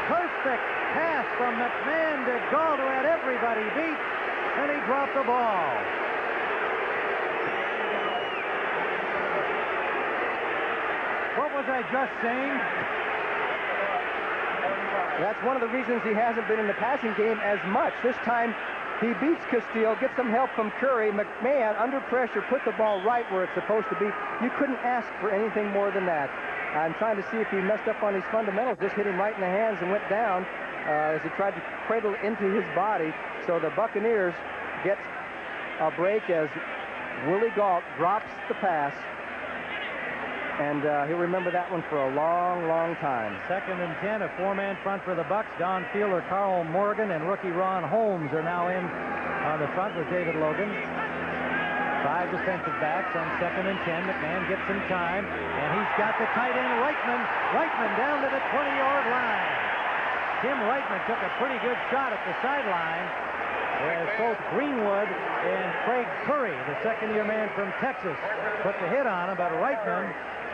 Perfect pass from McMahon to Galt, who had everybody beat, and he dropped the ball. What was I just saying? That's one of the reasons he hasn't been in the passing game as much. This time, he beats Castile, gets some help from Curry. McMahon, under pressure, put the ball right where it's supposed to be. You couldn't ask for anything more than that. I'm trying to see if he messed up on his fundamentals. Just hit him right in the hands and went down as he tried to cradle it into his body. So the Buccaneers get a break as Willie Galt drops the pass. And he'll remember that one for a long, long time. Second and 10, a four-man front for the Bucs. Don Fielder, Carl Morgan, and rookie Ron Holmes are now in on the front with David Logan. 5 defensive backs on second and 10. McMahon gets some time, and he's got the tight end Reitman. Reitman down to the 20-yard line. Tim Reitman took a pretty good shot at the sideline, as both Greenwood and Craig Curry, the second-year man from Texas, put the hit on him, but Reitman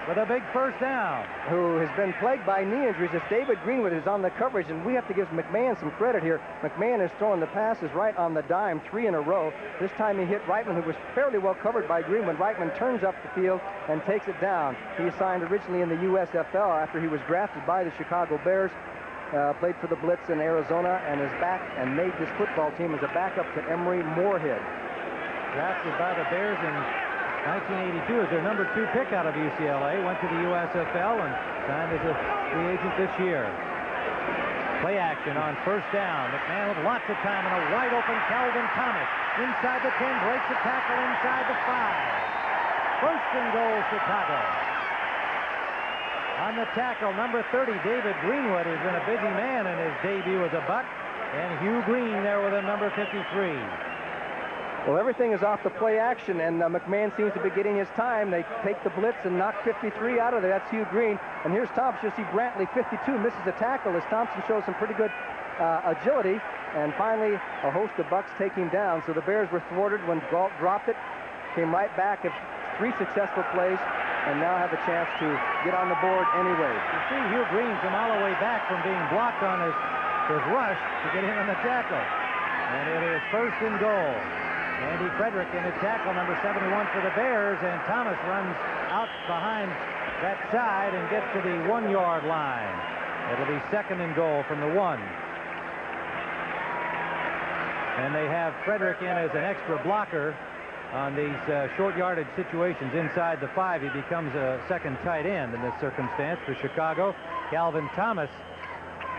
with a big first down. Who has been plagued by knee injuries. It's David Greenwood is on the coverage, and we have to give McMahon some credit here. McMahon is throwing the passes right on the dime, 3 in a row. This time he hit Reitman, who was fairly well covered by Greenwood. Reitman turns up the field and takes it down. He signed originally in the USFL after he was drafted by the Chicago Bears. Played for the Blitz in Arizona and is back and made this football team as a backup to Emory Moorhead. Drafted by the Bears in 1982 as their number 2 pick out of UCLA. Went to the USFL and signed as a free agent this year. Play action on first down. McMahon with lots of time and a wide open Calvin Thomas. Inside the 10, breaks the tackle inside the 5. First and goal, Chicago. On the tackle, number 30, David Greenwood, has been a busy man in his debut as a Buck. And Hugh Green there with him, number 53. Well, everything is off the play action, and McMahon seems to be getting his time. They take the blitz and knock 53 out of there. That's Hugh Green. And here's Thompson. You'll see Brantley, 52, misses a tackle as Thompson shows some pretty good agility. And finally, a host of Bucks take him down. So the Bears were thwarted when Galt dropped it. Came right back at 3 successful plays, and now have a chance to get on the board anyway. You see Hugh Green come all the way back from being blocked on his rush to get in on the tackle. And it is first and goal. Andy Frederick in a tackle, number 71 for the Bears, and Thomas runs out behind that side and gets to the 1-yard line. It'll be second and goal from the 1. And they have Frederick in as an extra blocker on these short yardage situations inside the 5. He becomes a second tight end in this circumstance for Chicago. Calvin Thomas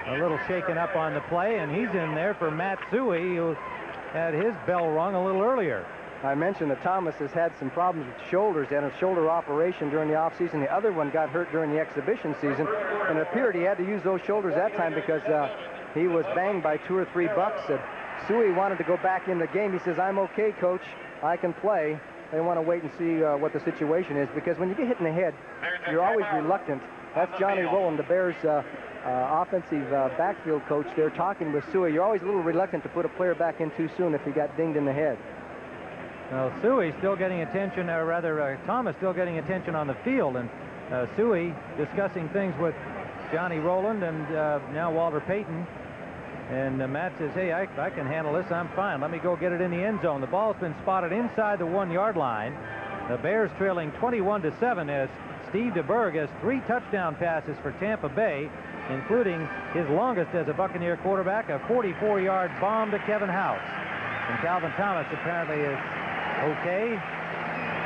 a little shaken up on the play, and he's in there for Matt Suhey, who had his bell rung a little earlier. I mentioned that Thomas has had some problems with shoulders and a shoulder operation during the offseason. The other one got hurt during the exhibition season, and it appeared he had to use those shoulders that time because he was banged by 2 or 3 Bucks. And Suhey wanted to go back in the game. He says, "I'm okay, coach. I can play." They want to wait and see what the situation is, because when you get hit in the head, you're always reluctant. That's Johnny Rowland, the Bears' offensive backfield coach. They're talking with Suhey. You're always a little reluctant to put a player back in too soon if he got dinged in the head. Well, Suhey still getting attention, or rather Thomas still getting attention on the field, and Suhey discussing things with Johnny Rowland and now Walter Payton. And Matt says, "Hey, I can handle this. I'm fine. Let me go get it in the end zone." The ball's been spotted inside the 1-yard line. The Bears trailing 21-7 as Steve DeBerg has 3 touchdown passes for Tampa Bay. including his longest as a Buccaneer quarterback, a 44-yard bomb to Kevin House. And Calvin Thomas apparently is okay.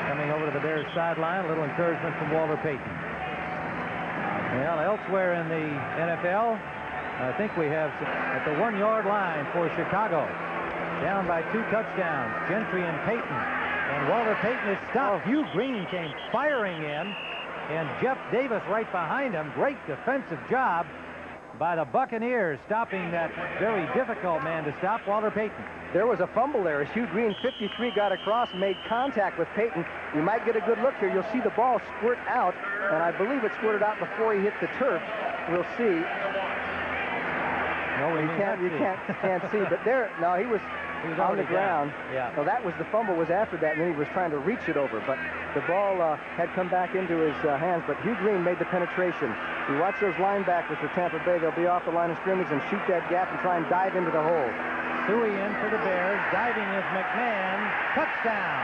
Coming over to the Bears sideline, a little encouragement from Walter Payton. Well, elsewhere in the NFL, I think we have at the 1-yard line for Chicago. Down by 2 touchdowns, Gentry and Payton. And Walter Payton is stopped. Hugh Green came firing in, and Jeff Davis right behind him. Great defensive job by the Buccaneers, stopping that very difficult man to stop, Walter Payton. There was a fumble there as Hugh Green, 53, got across, made contact with Payton. You might get a good look here. You'll see the ball squirt out, and I believe it squirted out before he hit the turf. We'll see. No, you can't see, but there, no, he was on the ground. Yeah. So that was the fumble was after that, and then he was trying to reach it over, but the ball had come back into his hands, but Hugh Green made the penetration. You watch those linebackers for Tampa Bay. They'll be off the line of scrimmage and shoot that gap and try and dive into the hole. Suey in for the Bears. Diving is McMahon. Touchdown.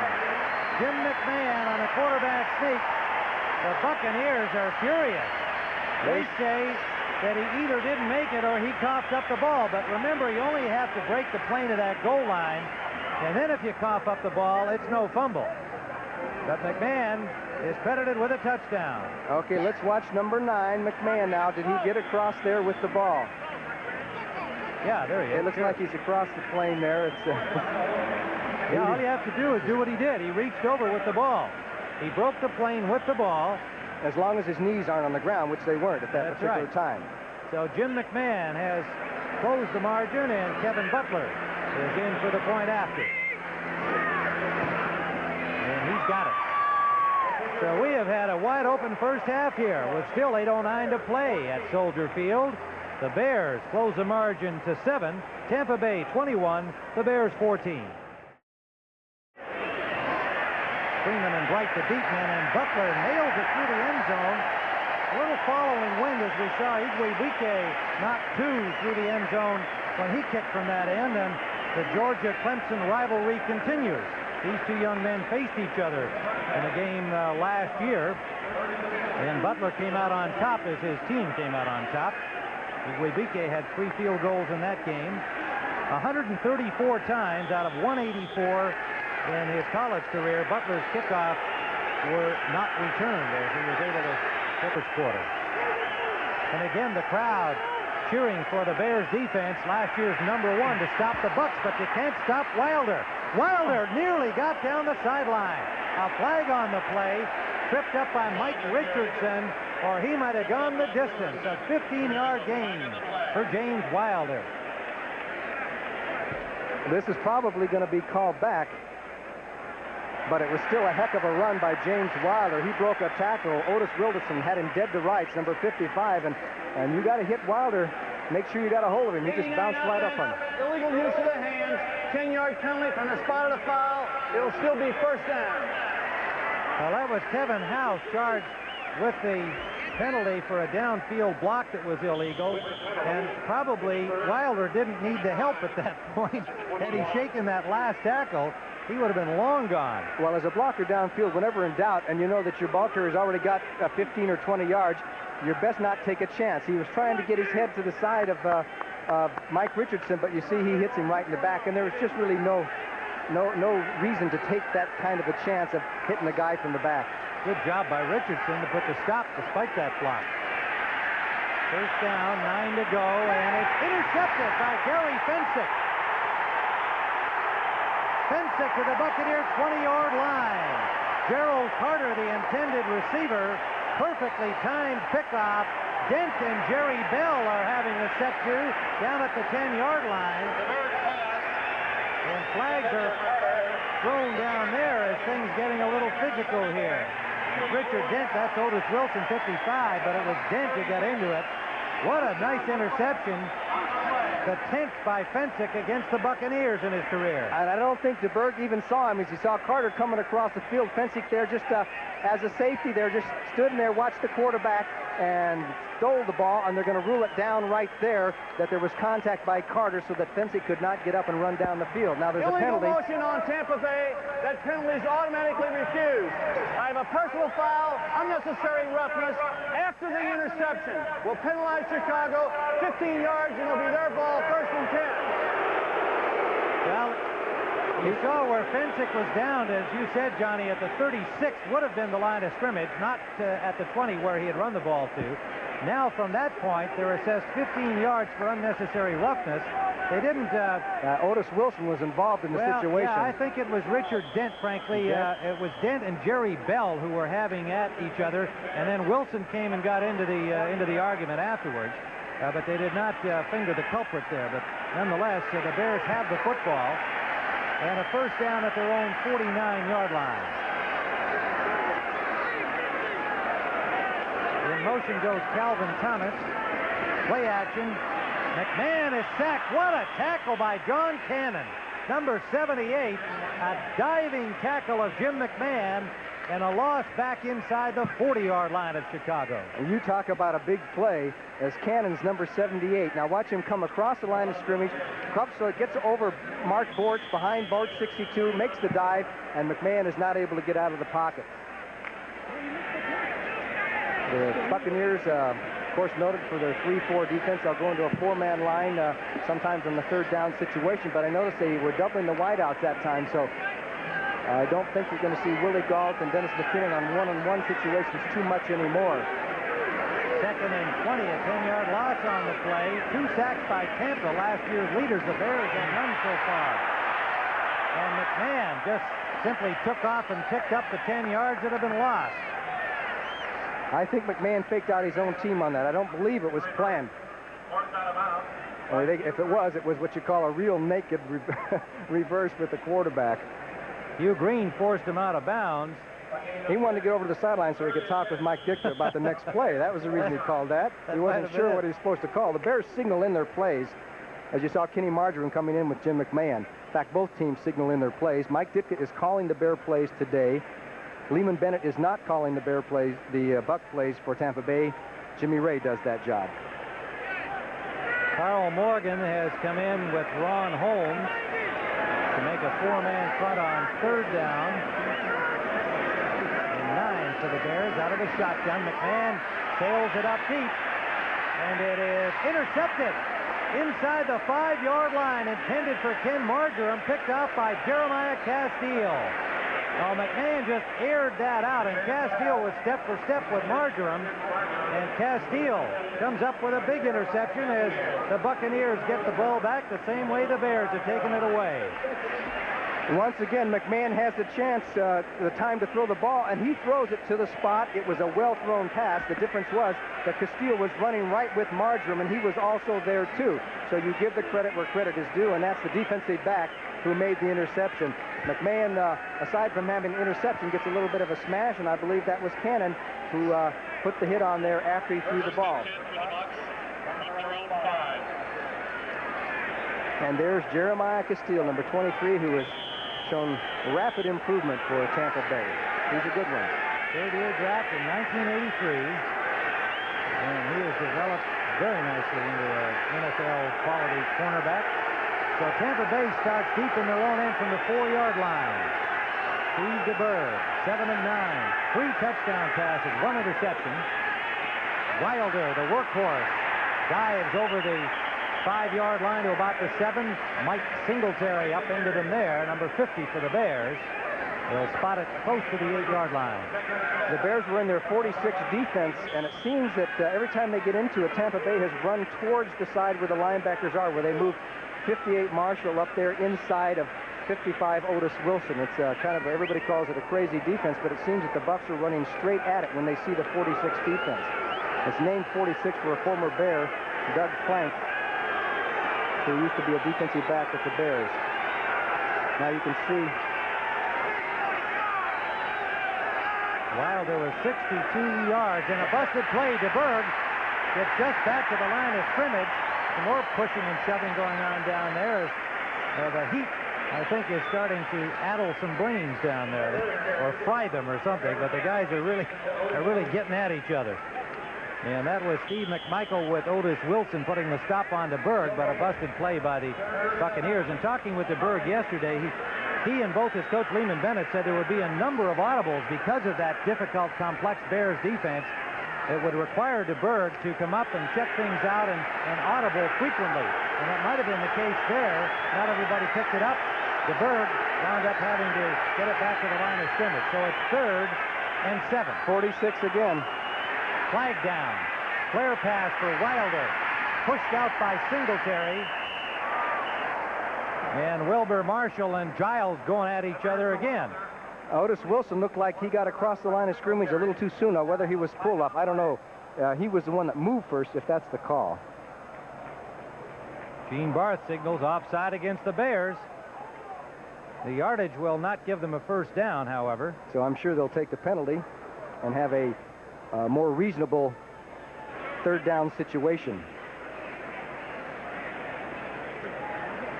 Jim McMahon on a quarterback sneak. The Buccaneers are furious. They say that he either didn't make it or he coughed up the ball. But remember, you only have to break the plane of that goal line. And then if you cough up the ball, it's no fumble. But McMahon is credited with a touchdown. Okay, let's watch number 9, McMahon now. Did he get across there with the ball? Yeah, there he is. It looks like he's across the plane there. It's yeah, all you have to do is do what he did. He reached over with the ball. He broke the plane with the ball. As long as his knees aren't on the ground, which they weren't at that particular time. So Jim McMahon has closed the margin, and Kevin Butler is in for the point after. And he's got it. So we have had a wide open first half here with still 8:09 to play at Soldier Field. The Bears close the margin to 7. Tampa Bay 21, the Bears 14. Freeman and Bright the beat man, and Butler nails it through the end zone. A little following wind as we saw Igwebuike knock 2 through the end zone when he kicked from that end, and the Georgia-Clemson rivalry continues. These two young men faced each other in a game last year, and Butler came out on top as his team came out on top. Igwebuike had 3 field goals in that game. 134 times out of 184 in his college career, Butler's kickoffs were not returned as he was able to hit this quarter. And again, the crowd cheering for the Bears defense, last year's #1 to stop the Bucs, but you can't stop Wilder. Wilder nearly got down the sideline. A flag on the play, tripped up by Mike Richardson, or he might have gone the distance. A 15-yard gain for James Wilder. This is probably going to be called back, but it was still a heck of a run by James Wilder. He broke a tackle. Otis Wilderson had him dead to rights, number 55, and you got to hit Wilder. Make sure you got a hold of him. He just bounced right up on him. Illegal use of the hands, 10-yard penalty from the spot of the foul. It'll still be first down. Well, that was Kevin House charged with the penalty for a downfield block that was illegal, and probably Wilder didn't need the help at that point. Had he shaken that last tackle, he would have been long gone. Well, as a blocker downfield, whenever in doubt, and you know that your ball carrier's already got 15 or 20 yards, you're best not take a chance. He was trying to get his head to the side of Mike Richardson, but you see he hits him right in the back, and there was just really no reason to take that kind of a chance of hitting the guy from the back. Good job by Richardson to put the stop despite that block. First down, 9 to go, and it's intercepted by Gary Fensick. Fensick to the Buccaneers 20-yard line. Gerald Carter, the intended receiver, perfectly timed pickoff. Dent and Jerry Bell are having a set to down at the 10-yard line. And flags are thrown down there as things getting a little physical here. Richard Dent, that's Otis Wilson, 55, but it was Dent who got into it. What a nice interception the 10th by Fensick against the Buccaneers in his career. And I don't think DeBerg even saw him as he saw Carter coming across the field. Fensick there just as a safety there, just stood in there, watched the quarterback, and stole the ball, and they're going to rule it down right there that there was contact by Carter so that Fensick could not get up and run down the field. Now there's a Illegal penalty. motion on Tampa Bay. That penalty is automatically refused. I have a personal foul, unnecessary roughness after the interception. Will penalize Chicago 15 yards, and it'll be their ball, 1st and 10. Well, you saw where Fensick was down, as you said, Johnny, at the 36 would have been the line of scrimmage, not at the 20 where he had run the ball to. Now, from that point, they're assessed 15 yards for unnecessary roughness. They didn't... Otis Wilson was involved in the situation. Yeah, I think it was Richard Dent, frankly. It was Dent and Jerry Bell who were having at each other, and then Wilson came and got into the argument afterwards. But they did not finger the culprit there. But nonetheless, the Bears have the football, and a 1st down at their own 49-yard line. In motion goes Calvin Thomas. Play action. McMahon is sacked. What a tackle by John Cannon. Number 78, a diving tackle of Jim McMahon, and a loss back inside the 40-yard line of Chicago. And you talk about a big play as Cannon's number 78. Now watch him come across the line of scrimmage. So it gets over Mark Bortz behind Bortz 62, makes the dive, and McMahon is not able to get out of the pocket. The Buccaneers, of course, noted for their 3-4 defense. They'll go into a 4-man line sometimes in the 3rd down situation, but I noticed they were doubling the wideouts that time, so I don't think you're going to see Willie Gault and Dennis McKinnon on one-on-one situations too much anymore. 2nd and 20, a 10-yard loss on the play. 2 sacks by Tampa, last year's leaders. The Bears have none so far. And McMahon just simply took off and picked up the 10 yards that have been lost. I think McMahon faked out his own team on that. I don't believe it was planned. If it was what you call a real naked reverse with the quarterback. Hugh Green forced him out of bounds. He wanted to get over to the sideline so he could talk with Mike Dichter about the next play. That was the reason he called that. He wasn't sure what he was supposed to call. The Bears signal in their plays, as you saw Kenny Marjoram coming in with Jim McMahon. In fact, both teams signal in their plays. Mike Ditka is calling the Bear plays today. Lehman Bennett is not calling the Bear plays, the Buck plays for Tampa Bay. Jimmy Ray does that job. Carl Morgan has come in with Ron Holmes to make a 4-man front on 3rd down. And 9 for the Bears out of the shotgun. McMahon sails it up deep, and it is intercepted inside the 5-yard line, intended for Ken Marjoram, picked off by Jeremiah Castile. Well, McMahon just aired that out, and Castile was step for step with Marjoram, and Castile comes up with a big interception as the Buccaneers get the ball back the same way the Bears have taken it away. Once again, McMahon has the chance, the time to throw the ball, and he throws it to the spot. It was a well-thrown pass. The difference was that Castile was running right with Marjoram, and he was also there, too. So you give the credit where credit is due, and that's the defensive back who made the interception. McMahon, aside from having an interception, gets a little bit of a smash, and I believe that was Cannon who put the hit on there after he threw the ball. And there's Jeremiah Castile, number 23, who has shown rapid improvement for Tampa Bay. He's a good one. 3rd-year draft in 1983, and he has developed very nicely into an NFL quality cornerback. So Tampa Bay starts deep in their own end from the 4-yard line. Steve DeBerg, 7 and 9, 3 touchdown passes, 1 interception. Wilder, the workhorse, dives over the 5-yard line to about the 7. Mike Singletary up into them there, number 50 for the Bears. They'll spot it close to the 8-yard line. The Bears were in their 46 defense, and it seems that every time they get into it, Tampa Bay has run towards the side where the linebackers are, where they move 58 Marshall up there inside of 55 Otis Wilson. It's kind of, everybody calls it a crazy defense, but it seems that the Bucs are running straight at it when they see the 46 defense. It's named 46 for a former Bear, Doug Plank, who used to be a defensive back with the Bears. Now you can see Wilder was 62 yards and a busted play. DeBerg gets just back to the line of scrimmage, some more pushing and shoving going on down there. The heat, I think, is starting to addle some brains down there, or fry them or something. But the guys are really getting at each other. And that was Steve McMichael with Otis Wilson putting the stop on to Berg, but a busted play by the Buccaneers. And talking with the Berg yesterday, he and both his coach Lehman Bennett said there would be a number of audibles because of that difficult, complex Bears defense. It would require DeBerg to come up and check things out and audible frequently. And that might have been the case there. Not everybody picked it up. DeBerg wound up having to get it back to the line of scrimmage. So it's 3rd and 7. 46 again. Flag down. Flare pass for Wilder. Pushed out by Singletary. And Wilbur Marshall and Giles going at each other again. Otis Wilson looked like he got across the line of scrimmage a little too soon. Now, whether he was pulled up, I don't know. He was the one that moved first, if that's the call. Gene Barth signals offside against the Bears. The yardage will not give them a first down, however. So I'm sure they'll take the penalty and have a more reasonable 3rd down situation.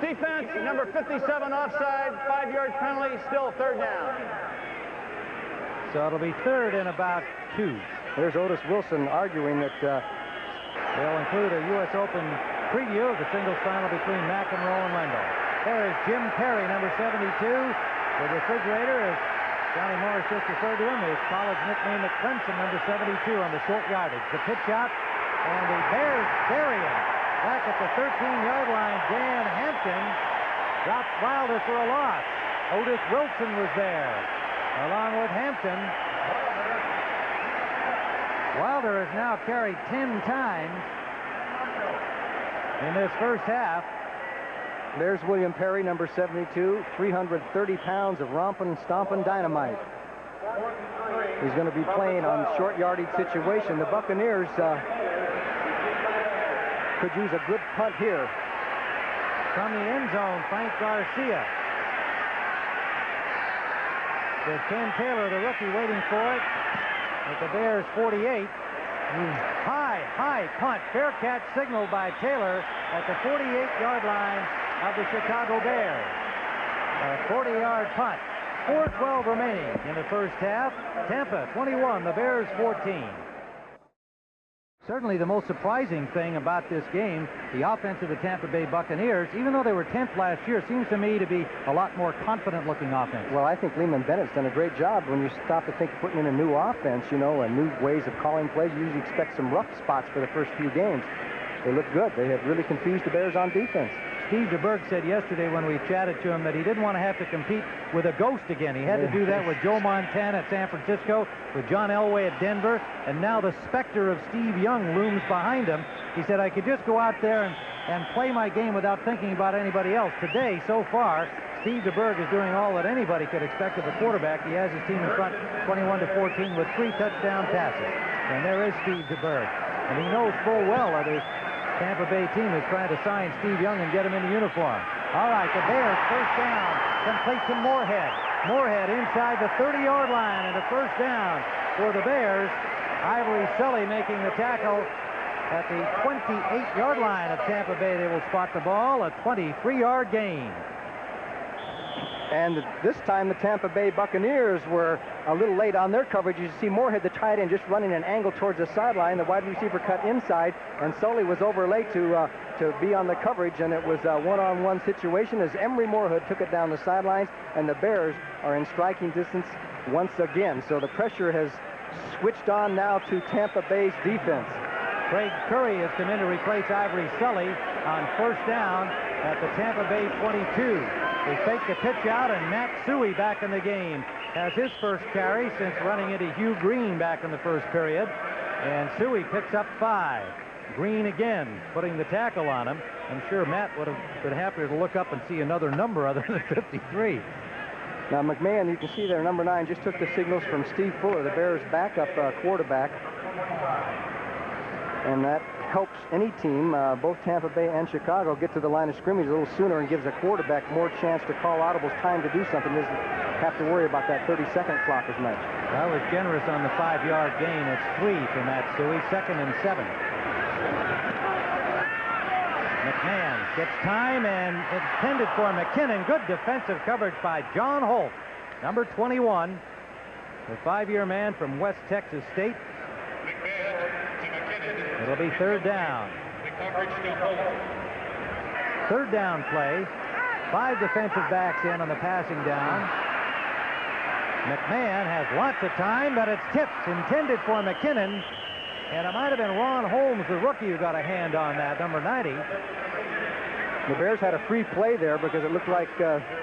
Defense, number 57 offside, 5-yard penalty, still 3rd down. So it'll be 3rd and about 2. There's Otis Wilson arguing that they'll include a U.S. Open preview of the singles final between McEnroe and Wendell. There is Jim Perry, number 72. The refrigerator, as Johnny Morris just referred to him, his college nickname at Clemson, number 72 on the short yardage. The pitch out, and the Bears bury him. Back at the 13-yard line, Dan Hampton drops Wilder for a loss. Otis Wilson was there, along with Hampton. Wilder has now carried 10 times in this first half. There's William Perry, number 72, 330 pounds of romping, stomping dynamite. He's going to be playing on short yardage situation. The Buccaneers could use a good punt here. From the end zone, Frank Garcia. There's Ken Taylor, the rookie, waiting for it at the Bears 48. High punt. Fair catch signaled by Taylor at the 48-yard line of the Chicago Bears. A 40-yard punt. 4:12 remaining in the first half. Tampa 21, the Bears 14. Certainly the most surprising thing about this game, the offense of the Tampa Bay Buccaneers, even though they were 10th last year, seems to me to be a lot more confident-looking offense. Well, I think Lehman Bennett's done a great job when you stop to think of putting in a new offense, you know, and new ways of calling plays. You usually expect some rough spots for the first few games. They look good. They have really confused the Bears on defense. Steve DeBerg said yesterday when we chatted to him that he didn't want to have to compete with a ghost again. He had to do that with Joe Montana at San Francisco, with John Elway at Denver, and now the specter of Steve Young looms behind him. He said, I could just go out there and play my game without thinking about anybody else. Today, so far, Steve DeBerg is doing all that anybody could expect of a quarterback. He has his team in front 21-14 with 3 touchdown passes. And there is Steve DeBerg. And he knows full well that his Tampa Bay team is trying to sign Steve Young and get him into uniform. All right, the Bears first down, complete to Moorhead. Moorhead inside the 30-yard line, and a first down for the Bears. Ivory Sully making the tackle at the 28-yard line of Tampa Bay. They will spot the ball, a 23-yard gain. And this time the Tampa Bay Buccaneers were a little late on their coverage. You see Moorhead, the tight end, just running an angle towards the sideline. The wide receiver cut inside, and Sully was over late to be on the coverage, and it was a one-on-one situation as Emery Moorhead took it down the sidelines, and the Bears are in striking distance once again. So the pressure has switched on now to Tampa Bay's defense. Craig Curry has come in to replace Ivory Sully on first down at the Tampa Bay 22. They fake the pitch out, and Matt Suey back in the game has his first carry since running into Hugh Green back in the first period. And Suey picks up 5. Green again putting the tackle on him. I'm sure Matt would have been happier to look up and see another number other than 53. Now McMahon, you can see there, number 9, just took the signals from Steve Fuller, the Bears' backup quarterback. And that helps any team, both Tampa Bay and Chicago, get to the line of scrimmage a little sooner and gives a quarterback more chance to call audibles, time to do something. Doesn't have to worry about that 30-second clock as much. That was generous on the 5-yard gain. It's 3 for Matt Suey, 2nd and 7. McMahon gets time and intended for McKinnon. Good defensive coverage by John Holt, number 21, the 5-year man from West Texas State. It'll be third down. Third down play. 5 defensive backs in on the passing down. McMahon has lots of time, but it's tipped, intended for McKinnon. And it might have been Ron Holmes, the rookie, who got a hand on that, number 90. The Bears had a free play there because it looked like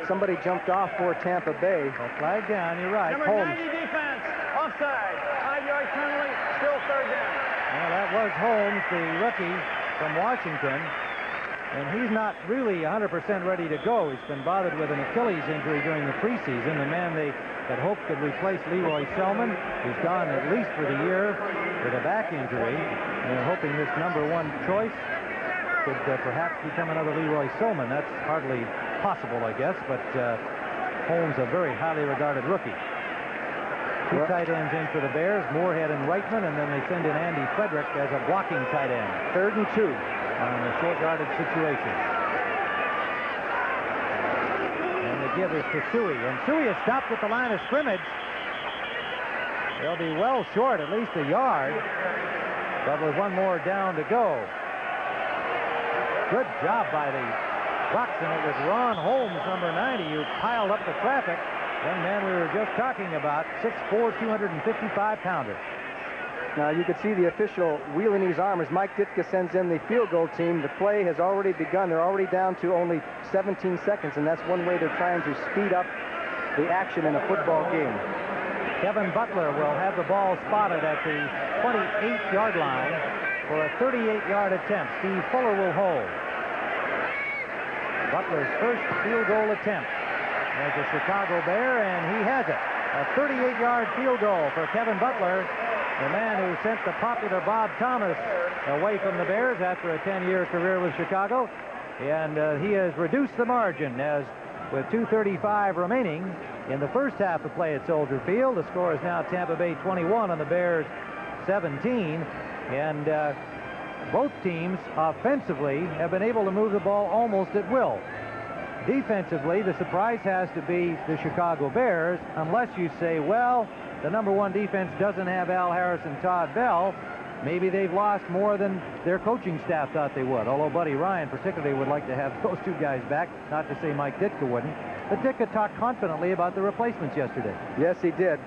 somebody jumped off for Tampa Bay. Well, flag down, you're right. Number Holmes. 90 defense, offside, 5-yard penalty, still third down. Well, that was Holmes, the rookie from Washington. And he's not really 100% ready to go. He's been bothered with an Achilles injury during the preseason. The man they had hoped could replace Leroy Selman, who's gone at least for the year with a back injury. And they're hoping this number 1 choice could perhaps become another Leroy Selman. That's hardly possible, I guess, but Holmes, a very highly regarded rookie. 2 tight ends in for the Bears, Moorhead and Reitman, and then they send in Andy Frederick as a blocking tight end. 3rd and 2 on a short yardage situation. And the give is to Suey, and Suey is stopped at the line of scrimmage. They'll be well short, at least a yard, but with 1 more down to go. Good job by the Bucs, and it was Ron Holmes, number 90, who piled up the traffic. Young man we were just talking about, 6'4", 255-pounder. Now you can see the official wheeling his arm as Mike Ditka sends in the field goal team. The play has already begun. They're already down to only 17 seconds, and that's one way they're trying to speed up the action in a football game. Kevin Butler will have the ball spotted at the 28-yard line for a 38-yard attempt. Steve Fuller will hold. Butler's first field goal attempt as a Chicago Bear, and he has it. A 38-yard field goal for Kevin Butler, the man who sent the popular Bob Thomas away from the Bears after a 10-year career with Chicago. And he has reduced the margin, as with 2:35 remaining in the first half of play at Soldier Field. The score is now Tampa Bay 21 and the Bears 17. And both teams offensively have been able to move the ball almost at will. Defensively, the surprise has to be the Chicago Bears, unless you say, well, the number 1 defense doesn't have Al Harris and Todd Bell. Maybe they've lost more than their coaching staff thought they would, although Buddy Ryan particularly would like to have those 2 guys back, not to say Mike Ditka wouldn't. But Ditka talked confidently about the replacements yesterday. Yes, he did.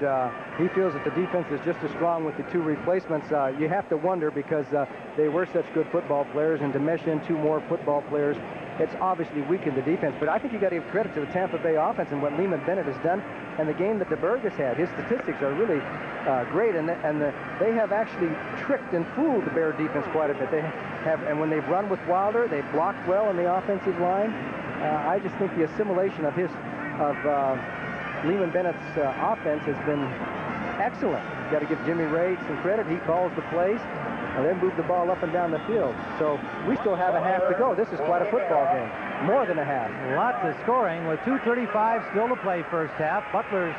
He feels that the defense is just as strong with the 2 replacements. You have to wonder, because they were such good football players, and to mesh in 2 more football players, it's obviously weakened the defense. But I think you got to give credit to the Tampa Bay offense and what Lehman Bennett has done, and the game that DeBerg has had. His statistics are really great, and they have actually tricked and fooled the Bear defense quite a bit. They have, and when they've run with Wilder, they've blocked well on the offensive line. I just think the assimilation of Lehman Bennett's offense has been excellent. You got to give Jimmy Ray some credit. He calls the plays, and they move the ball up and down the field. So we still have a half to go. This is quite a football game. More than a half. Lots of scoring with 2:35 still to play first half. Butler's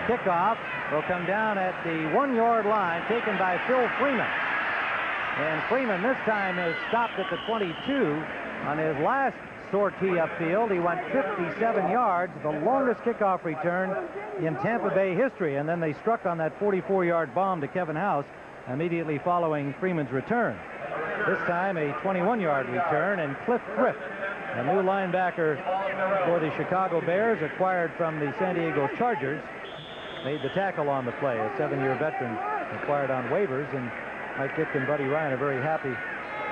kickoff will come down at the 1-yard line, taken by Phil Freeman. And Freeman this time is stopped at the 22. On his last sortie upfield, he went 57 yards, the longest kickoff return in Tampa Bay history. And then they struck on that 44-yard bomb to Kevin House immediately following Freeman's return. This time a 21-yard return, and Cliff Thrift, a new linebacker for the Chicago Bears, acquired from the San Diego Chargers, made the tackle on the play. A 7-year veteran acquired on waivers, and Mike Dick and Buddy Ryan are very happy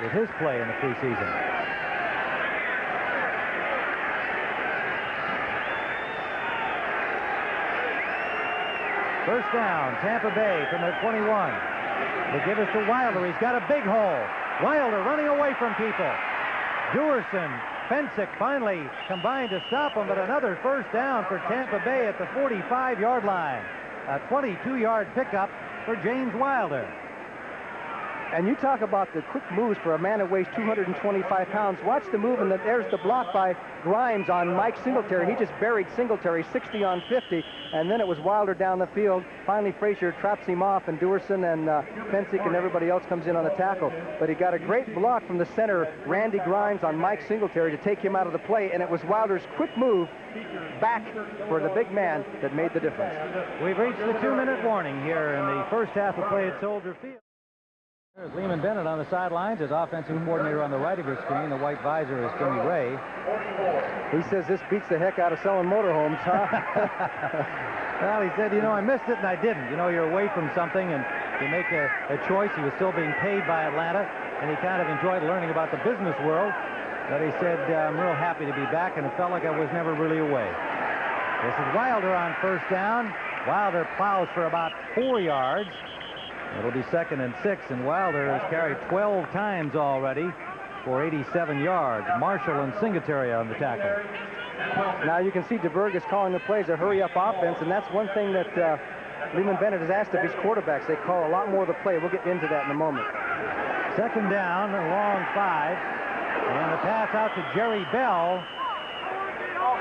with his play in the preseason. First down, Tampa Bay from their 21. They give us to Wilder. He's got a big hole. Wilder running away from people. Dewerson, Fensick finally combined to stop him, but another first down for Tampa Bay at the 45-yard line. A 22-yard pickup for James Wilder. And you talk about the quick moves for a man who weighs 225 pounds. Watch the move, and there's the block by Grimes on Mike Singletary. He just buried Singletary 60 on 50, and then it was Wilder down the field. Finally, Frazier traps him off, and Duerson and Pensick and everybody else comes in on the tackle. But he got a great block from the center, Randy Grimes, on Mike Singletary to take him out of the play, and it was Wilder's quick move back for the big man that made the difference. We've reached the 2-minute warning here in the first half of play at Soldier Field. There's Lehman Bennett on the sidelines as offensive coordinator on the right of your screen. The white visor is Jimmy Ray. He says this beats the heck out of selling motorhomes, huh? Well, he said, you know, I missed it and I didn't. You know, you're away from something and you make a choice. He was still being paid by Atlanta, and he kind of enjoyed learning about the business world. But he said, I'm real happy to be back, and it felt like I was never really away. This is Wilder on first down. Wilder plows for about 4 yards. It'll be 2nd and 6, and Wilder has carried 12 times already for 87 yards. Marshall and Singletary on the tackle. Now you can see DeBerg is calling the plays a hurry-up offense, and that's one thing that Lehman Bennett has asked of his quarterbacks. They call a lot more of the play. We'll get into that in a moment. 2nd down, a long 5, and the pass out to Jerry Bell,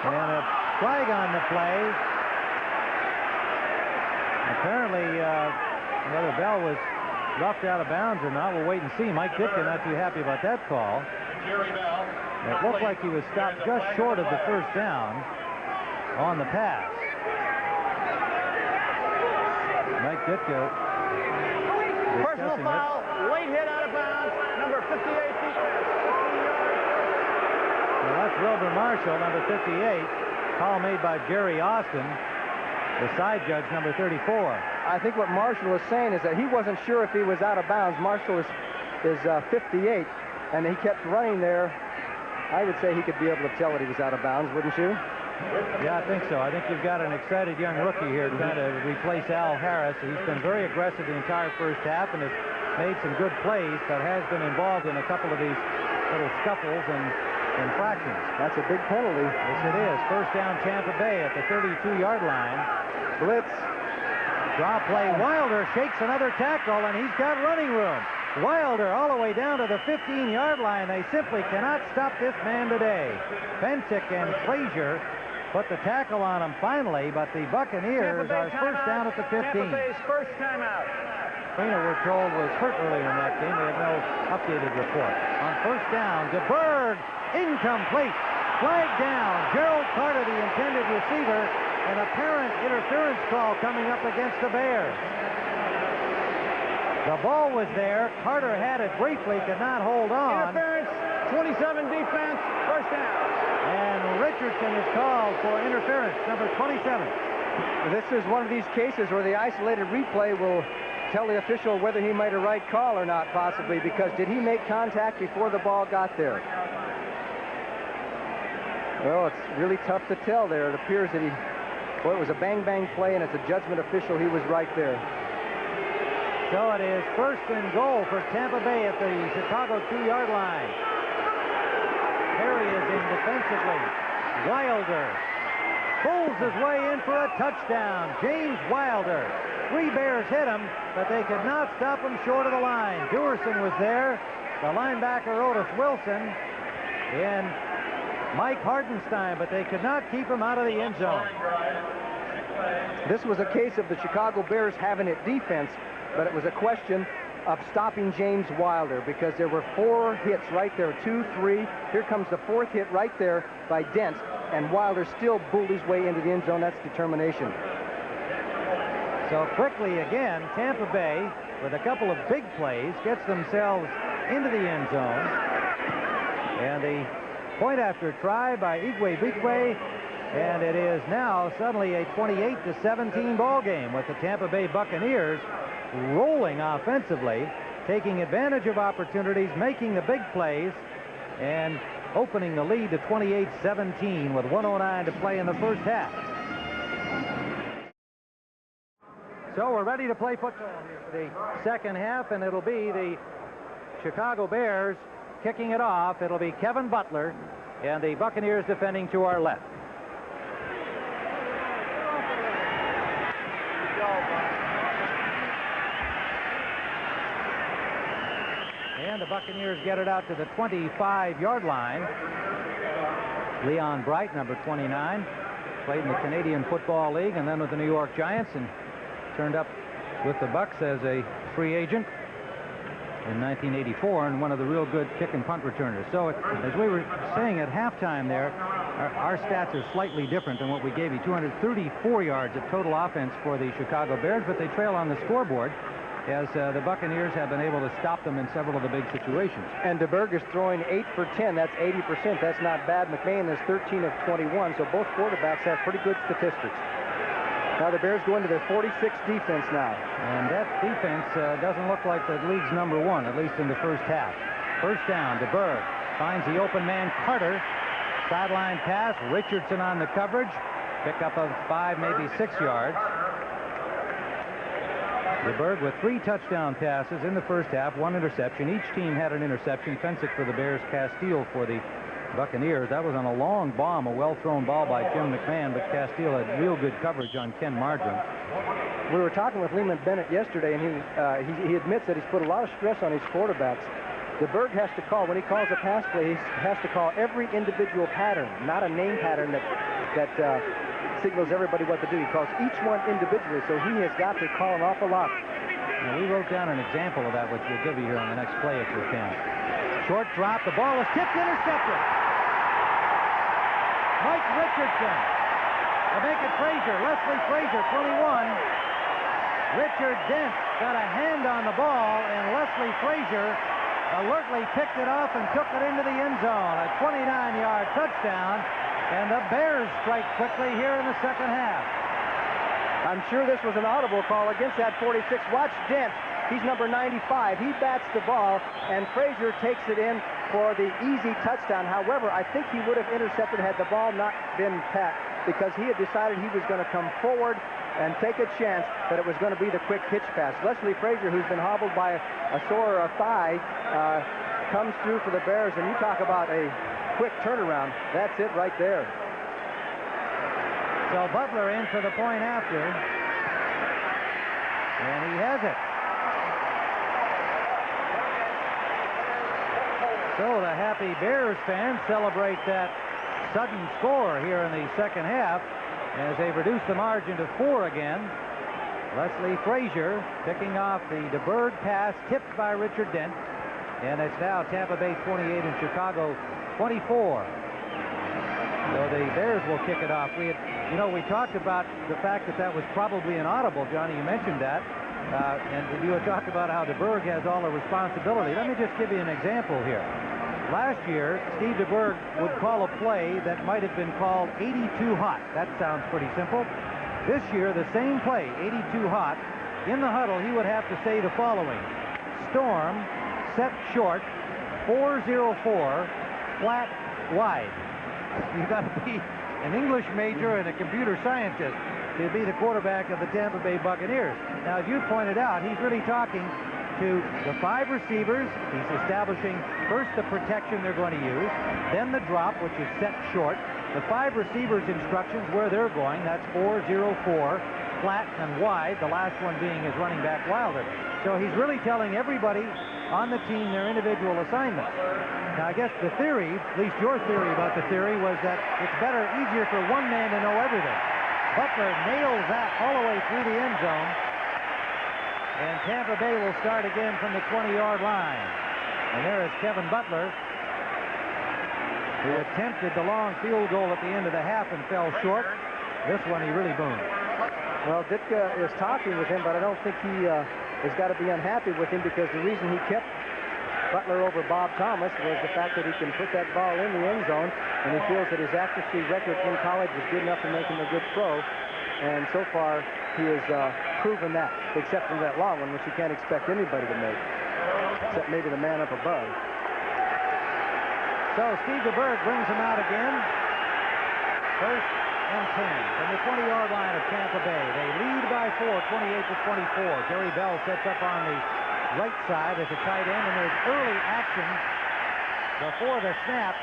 and a flag on the play. Apparently, whether Bell was roughed out of bounds or not, we'll wait and see. Mike Ditka not too happy about that call. It looked like he was stopped just short of the first down on the pass. Mike Ditka. Personal foul, late hit out of bounds, number 58 defense, 15 yards. Well, that's Wilbur Marshall, number 58. Call made by Jerry Austin, the side judge, number 34. I think what Marshall is saying is that he wasn't sure if he was out of bounds. Marshall is 58, and he kept running there. I would say he could be able to tell that he was out of bounds, wouldn't you? Yeah, I think so. I think you've got an excited young rookie here trying to replace Al Harris. He's been very aggressive the entire first half and has made some good plays, but has been involved in a couple of these little scuffles and infractions. That's a big penalty. Yes, it is. First down, Tampa Bay at the 32-yard line. Blitz. Draw play. Wilder shakes another tackle, and he's got running room. Wilder all the way down to the 15-yard line. They simply cannot stop this man today. Pensick and Frazier put the tackle on him finally, but the Buccaneers are first down at the 15. Tampa Bay's first timeout. Trina, we're told, was hurt earlier in that game. We have no updated report. On first down, DeBerg, incomplete. Flag down. Gerald Carter, the intended receiver. An apparent interference call coming up against the Bears. The ball was there. Carter had it briefly, could not hold on. Interference, 27 defense, first down. And Richardson is called for interference, number 27. This is one of these cases where the isolated replay will tell the official whether he made a right call or not, possibly, because did he make contact before the ball got there? Well, it's really tough to tell there. It appears that it was a bang-bang play, and it's a judgment official. He was right there. So it is first and goal for Tampa Bay at the Chicago 2-yard line. Perry is in defensively. Wilder pulls his way in for a touchdown. James Wilder. 3 Bears hit him, but they could not stop him short of the line. Duerson was there. The linebacker Otis Wilson and Mike Hardenstein, but they could not keep him out of the end zone. This was a case of the Chicago Bears having it defense, but it was a question of stopping James Wilder because there were 4 hits right there, 2, 3. Here comes the 4th hit right there by Dent, and Wilder still bulled his way into the end zone. That's determination. So quickly again, Tampa Bay, with a couple of big plays, gets themselves into the end zone. And the point after try by Igwe Bigwe, and it is now suddenly a 28-17 ball game with the Tampa Bay Buccaneers rolling offensively, taking advantage of opportunities, making the big plays, and opening the lead to 28-17 with 1:09 to play in the first half. So we're ready to play football here for the second half, and it'll be the Chicago Bears kicking it off. It'll be Kevin Butler, and the Buccaneers defending to our left. and the Buccaneers get it out to the 25-yard line. Leon Bright, number 29, played in the Canadian Football League and then with the New York Giants and turned up with the Bucs as a free agent in 1984 and one of the real good kick and punt returners. So as we were saying at halftime there, our stats are slightly different than what we gave you. 234 yards of total offense for the Chicago Bears, but they trail on the scoreboard as the Buccaneers have been able to stop them in several of the big situations. And DeBerg is throwing 8 for 10. That's 80%. That's not bad. McMahon is 13 of 21, so both quarterbacks have pretty good statistics. Now the Bears go into their 46th defense now. And that defense doesn't look like the league's number one, at least in the first half. First down, DeBerg finds the open man, Carter. Sideline pass, Richardson on the coverage. Pickup of 5, maybe 6 yards. DeBerg with 3 touchdown passes in the first half, 1 interception. Each team had an interception. Fensick for the Bears, Castile for the Buccaneers. That was on a long bomb, a well-thrown ball by Jim McMahon, but Castile had real good coverage on Ken Marjoram. We were talking with Lehman Bennett yesterday, and he admits that he's put a lot of stress on his quarterbacks. DeBerg has to call, when he calls a pass play, he has to call every individual pattern, not a name pattern that signals everybody what to do. He calls each one individually, so he has got to call an awful lot. Now, we wrote down an example of that, which we'll give you here on the next play if we can. Short drop, the ball is tipped, intercepted. Mike Richardson. To make it Frazier, Leslie Frazier, 21. Richard Dent got a hand on the ball, and Leslie Frazier alertly picked it off and took it into the end zone. A 29-yard touchdown, and the Bears strike quickly here in the second half. I'm sure this was an audible call against that 46. Watch Dent. He's number 95. He bats the ball, and Frazier takes it in for the easy touchdown. However, I think he would have intercepted had the ball not been tapped, because he had decided he was going to come forward and take a chance that it was going to be the quick hitch pass. Leslie Frazier, who's been hobbled by a sore thigh, comes through for the Bears, and you talk about a quick turnaround. That's it right there. So Butler in for the point after, and he has it. So the happy Bears fans celebrate that sudden score here in the second half as they've reduced the margin to 4 again. Leslie Frazier picking off the DeBerg pass tipped by Richard Dent, and it's now Tampa Bay 28 and Chicago 24. So the Bears will kick it off. We talked about the fact that was probably an audible, Johnny. You mentioned that. And you had talked about how DeBerg has all the responsibility. Let me just give you an example here. Last year, Steve DeBerg would call a play that might have been called 82 hot. That sounds pretty simple. This year, the same play, 82 hot, in the huddle, he would have to say the following: storm, set short, 404, flat, wide. You've got to be an English major and a computer scientist to be the quarterback of the Tampa Bay Buccaneers. Now, as you pointed out, he's really talking to the 5 receivers. He's establishing first the protection they're going to use, then the drop, which is set short. The 5 receivers' instructions where they're going, that's 4-0-4, flat and wide, the last one being his running back Wilder. So he's really telling everybody on the team their individual assignments. Now, I guess the theory, at least your theory about the theory, was that it's easier for one man to know everything. Butler nails that all the way through the end zone. And Tampa Bay will start again from the 20-yard line. And there is Kevin Butler, who attempted the long field goal at the end of the half and fell short. This one he really boomed. Well, Ditka is talking with him, but I don't think he has got to be unhappy with him, because the reason he kept Butler over Bob Thomas was the fact that he can put that ball in the end zone, and he feels that his accuracy record in college was good enough to make him a good pro. And so far, he has proven that, except in that long one, which you can't expect anybody to make, except maybe the man up above. So Steve DeBerg brings him out again. First and 10 from the 20-yard line of Tampa Bay. They lead by 4, 28-24. Gary Bell sets up on the right side as a tight end, and there's early action before the snap.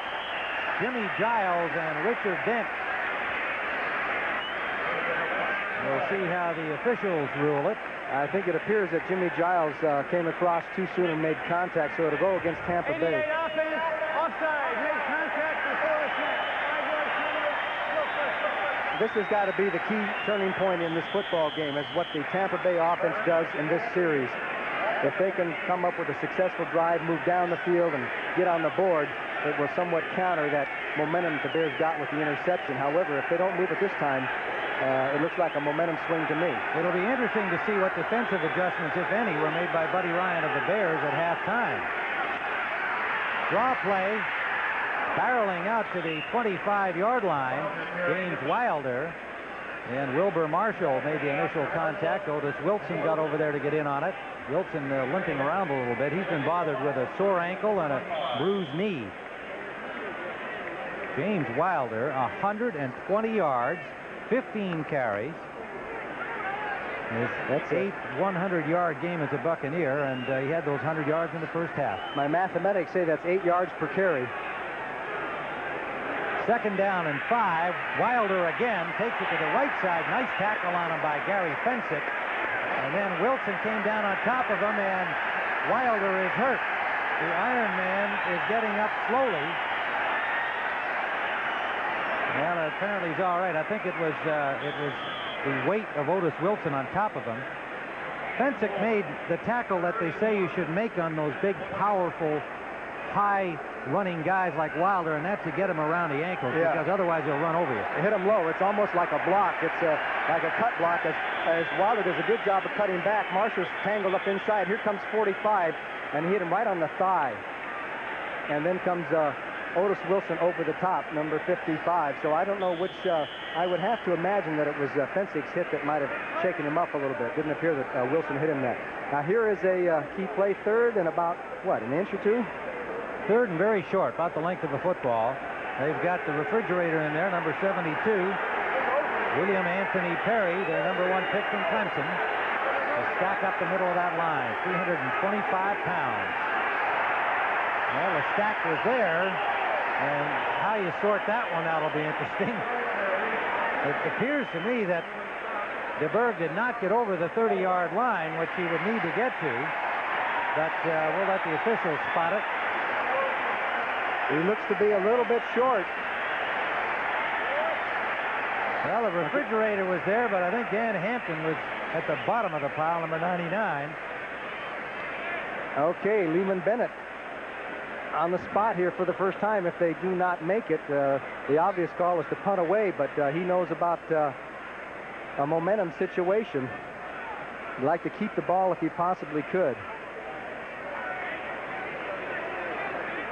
Jimmy Giles and Richard Dent. We'll see how the officials rule it. I think it appears that Jimmy Giles came across too soon and made contact, so it'll go against Tampa Bay. 88 offense, offside, made contact before the snap. 5-yard penalty, no first down. This has got to be the key turning point in this football game, is what the Tampa Bay offense does in this series. If they can come up with a successful drive, move down the field, and get on the board, it will somewhat counter that momentum the Bears got with the interception. However, if they don't move it this time, it looks like a momentum swing to me. It'll be interesting to see what defensive adjustments, if any, were made by Buddy Ryan of the Bears at halftime. Draw play, barreling out to the 25-yard line. James Wilder and Wilbur Marshall made the initial contact. Otis Wilson got over there to get in on it. Wilson limping around a little bit. He's been bothered with a sore ankle and a bruised knee. James Wilder, 120 yards, 15 carries. That's 8th 100-yard game as a Buccaneer, and he had those 100 yards in the first half. My mathematics say that's 8 yards per carry. 2nd down and 5. Wilder again takes it to the right side. Nice tackle on him by Gary Fensick. And then Wilson came down on top of him, and Wilder is hurt. The Iron Man is getting up slowly. Well, apparently he's all right. I think it was the weight of Otis Wilson on top of him. Fensick made the tackle that they say you should make on those big, powerful, high-running guys like Wilder, and that's to get him around the ankles, because otherwise he'll run over you. They hit him low. It's almost like a block. It's like a cut block. As Wilder does a good job of cutting back, Marshall's tangled up inside. Here comes 45, and he hit him right on the thigh. And then comes Otis Wilson over the top, number 55. So I don't know which. I would have to imagine that it was Fensick's hit that might have shaken him up a little bit. Didn't appear that Wilson hit him that. Now here is a key play, 3rd and about, what, an inch or 2? 3rd and very short, about the length of a football. They've got the refrigerator in there, number 72. William Anthony Perry, their number 1 pick from Clemson. They stack up the middle of that line, 325 pounds. Well, the stack was there, and how you sort that one out will be interesting. It appears to me that DeBerg did not get over the 30-yard line, which he would need to get to, but we'll let the officials spot it. He looks to be a little bit short. Well, the refrigerator was there, but I think Dan Hampton was at the bottom of the pile, number 99. Okay, Lehman Bennett on the spot here for the first time. If they do not make it, the obvious call is to punt away, but he knows about a momentum situation. He'd like to keep the ball if he possibly could.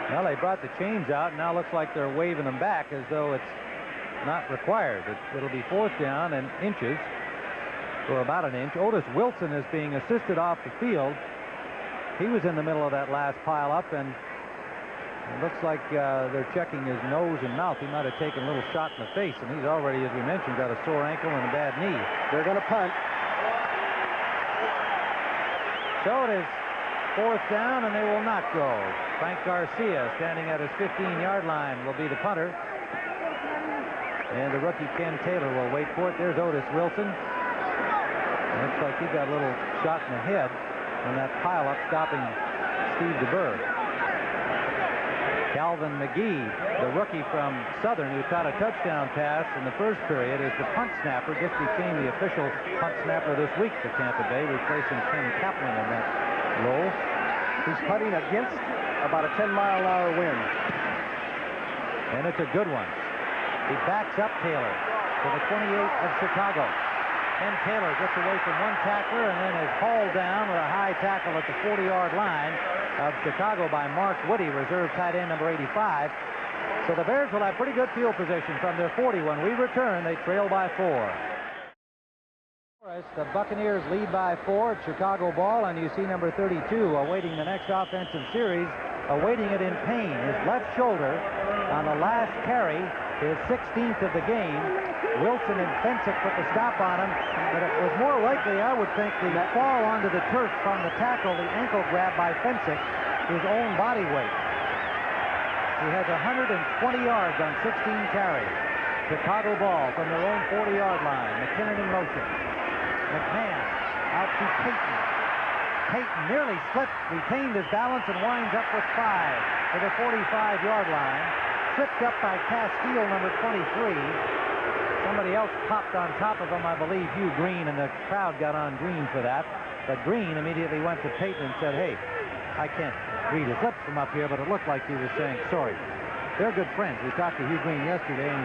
Well, they brought the chains out, and now looks like they're waving them back as though it's not required. It'll be 4th down and inches, or about an inch. Otis Wilson is being assisted off the field. He was in the middle of that last pile up, and it looks like they're checking his nose and mouth. He might have taken a little shot in the face, and he's already, as we mentioned, got a sore ankle and a bad knee. They're going to punt. So it is 4th down, and they will not go. Frank Garcia, standing at his 15-yard line, will be the punter. And the rookie Ken Taylor will wait for it. There's Otis Wilson. Looks like he got a little shot in the head on that pile-up, stopping Steve DeBerg. Calvin McGee, the rookie from Southern, who caught a touchdown pass in the first period, is the punt snapper. Just became the official punt snapper this week for Tampa Bay, replacing Ken Kaplan in that role. He's putting against about a 10-mile-an-hour wind. And it's a good one. He backs up Taylor to the 28 of Chicago. Ken Taylor gets away from one tackler and then is hauled down with a high tackle at the 40-yard line of Chicago by Mark Woody, reserve tight end number 85. So the Bears will have pretty good field position from their 40. When we return, they trail by 4. The Buccaneers lead by 4 at Chicago ball, and you see number 32 awaiting the next offensive series, awaiting it in pain. His left shoulder on the last carry, his 16th of the game. Wilson and Fensick put the stop on him, but it was more likely, I would think, the fall onto the turf from the tackle, the ankle grab by Fensick, his own body weight. He has 120 yards on 16 carries. Chicago ball from their own 40-yard line. McKinnon in motion. McMahon out to Payton. Payton nearly slipped, retained his balance, and winds up with 5 to the 45-yard line. Tripped up by Castile, number 23. Somebody else popped on top of him, I believe Hugh Green, and the crowd got on Green for that. But Green immediately went to Payton and said, hey, I can't read his lips from up here, but it looked like he was saying sorry. They're good friends. We talked to Hugh Green yesterday, and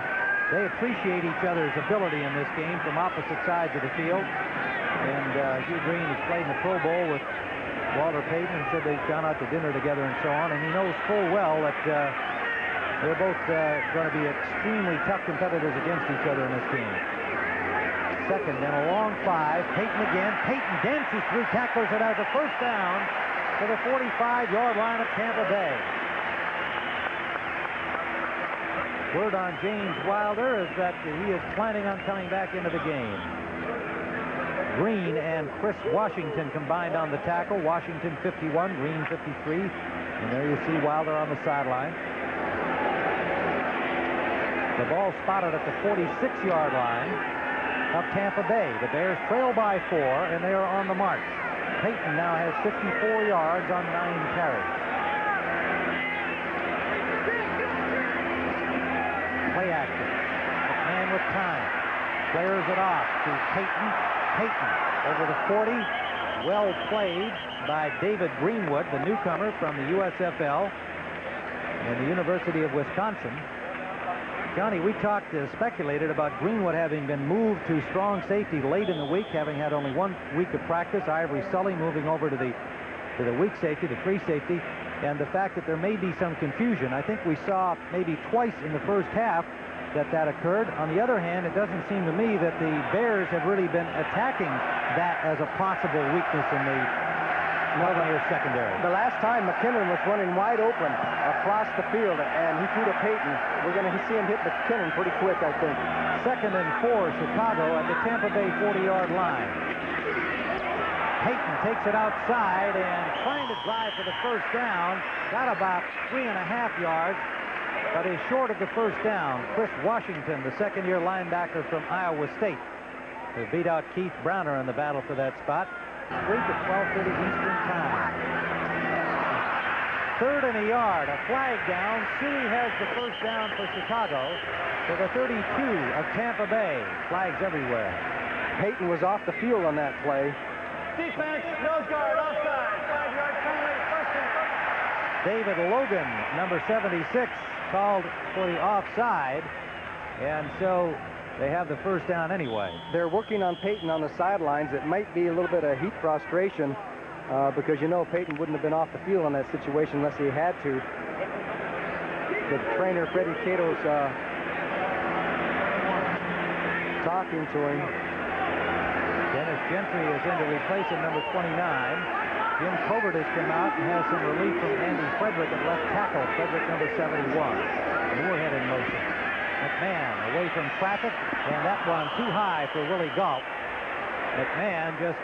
they appreciate each other's ability in this game from opposite sides of the field. And Hugh Green has played in the Pro Bowl with Walter Payton and said they've gone out to dinner together and so on. And he knows full well that they're both going to be extremely tough competitors against each other in this game. Second and a long 5. Payton again. Payton dances through tacklers and has a first down to the 45-yard line of Tampa Bay. Word on James Wilder is that he is planning on coming back into the game. Green and Chris Washington combined on the tackle. Washington 51, Green 53. And there you see Wilder on the sideline. The ball spotted at the 46-yard line of Tampa Bay. The Bears trail by 4, and they are on the march. Payton now has 54 yards on 9 carries. Play action. McMahon with time. Flares it off to Payton. Payton over the 40. Well played by David Greenwood, the newcomer from the USFL and the University of Wisconsin. Johnny, we speculated about Greenwood having been moved to strong safety late in the week, having had only 1 week of practice. Ivory Sully moving over to the weak safety, the free safety, and the fact that there may be some confusion. I think we saw maybe twice in the first half that occurred. On the other hand, it doesn't seem to me that the Bears have really been attacking that as a possible weakness in the Buccaneers secondary. The last time McKinnon was running wide open across the field and he threw to Payton, we're going to see him hit McKinnon pretty quick, I think. Second and 4, Chicago at the Tampa Bay 40-yard line. Payton takes it outside and trying to drive for the first down. Got about 3.5 yards, but is short of the first down. Chris Washington, the second-year linebacker from Iowa State, who beat out Keith Browner in the battle for that spot. Week at 12:30 Eastern Time. Third and a yard, a flag down. Suey has the first down for Chicago to the 32 of Tampa Bay. Flags everywhere. Payton was off the field on that play. Defense, nose guard, offside. 5-yard penalty, first down. David Logan, number 76, called for the offside, and so they have the first down anyway. They're working on Payton on the sidelines. It might be a little bit of heat frustration because you know Payton wouldn't have been off the field on that situation unless he had to. The trainer, Freddie Cato's talking to him. Dennis Gentry is in to replace him, number 29. Jim Covert has come out and has some relief from Andy Frederick at left tackle. Frederick, number 71. Moorhead in motion. McMahon away from traffic, and that one too high for Willie Gault. McMahon just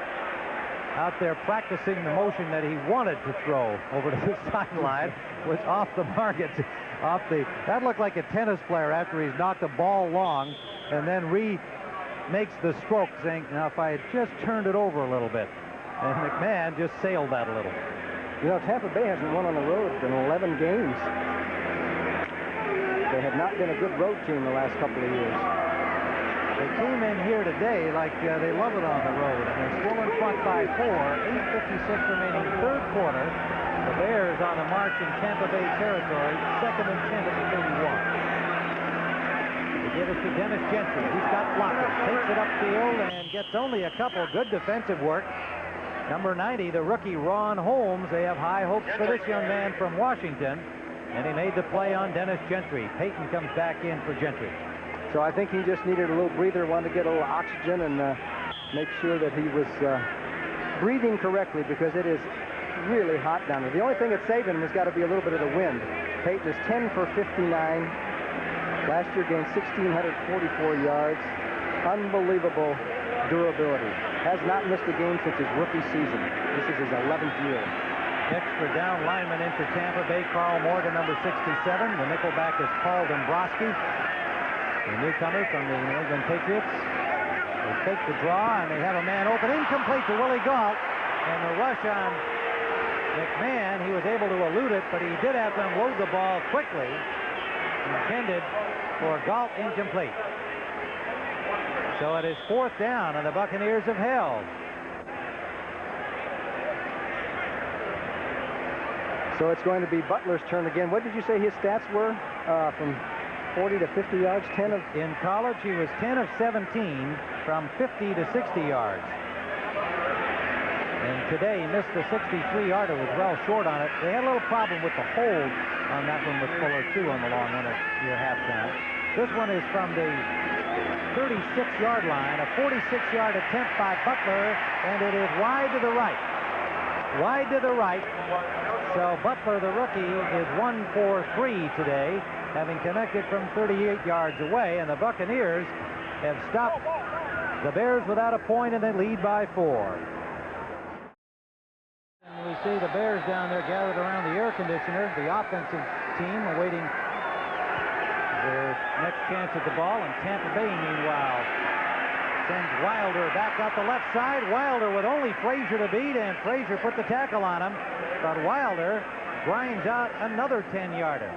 out there practicing the motion that he wanted to throw over to the sideline, was off the market. That looked like a tennis player after he's knocked the ball long and then makes the stroke, saying, now if I had just turned it over a little bit. And McMahon just sailed that a little. You know, Tampa Bay hasn't won on the road in 11 games. They have not been a good road team the last couple of years. They came in here today like they love it on the road, and they're still in front by 4. 8:56 remaining, third quarter. The Bears on the march in Tampa Bay territory, second and 10 at the 31. They give it to Dennis Gentry. He's got blockers. Takes it upfield and gets only a couple good defensive work. Number 90, the rookie Ron Holmes. They have high hopes for this young man from Washington. And he made the play on Dennis Gentry. Payton comes back in for Gentry. So I think he just needed a little breather, wanted to get a little oxygen and make sure that he was breathing correctly because it is really hot down there. The only thing that saved him has got to be a little bit of the wind. Payton is 10 for 59. Last year gained 1,644 yards. Unbelievable durability. Has not missed a game since his rookie season. This is his 11th year. Extra down lineman in for Tampa Bay, Carl Morgan, number 67. The nickelback is Paul Dombrowski. The newcomer from the New England Patriots. They fake the draw, and they have a man open, incomplete to Willie Gault. And the rush on McMahon, he was able to elude it, but he did have to unload the ball quickly. Intended for Gault, incomplete. So it is 4th down, and the Buccaneers have held. So it's going to be Butler's turn again. What did you say his stats were from 40 to 50 yards? 10 of... In college, he was 10 of 17 from 50 to 60 yards. And today, he missed the 63-yarder, was well short on it. They had a little problem with the hold on that one with Fuller, too, on the long one at near halftime. This one is from the 36-yard line, a 46-yard attempt by Butler, and it is wide to the right. Wide to the right. So Butler, the rookie, is 1 for 3 today, having connected from 38 yards away, and the Buccaneers have stopped the Bears without a point, and they lead by 4. And we see the Bears down there gathered around the air conditioner, the offensive team awaiting their next chance at the ball, and Tampa Bay, meanwhile, sends Wilder back out the left side. Wilder with only Frazier to beat, and Frazier put the tackle on him, but Wilder grinds out another 10-yarder.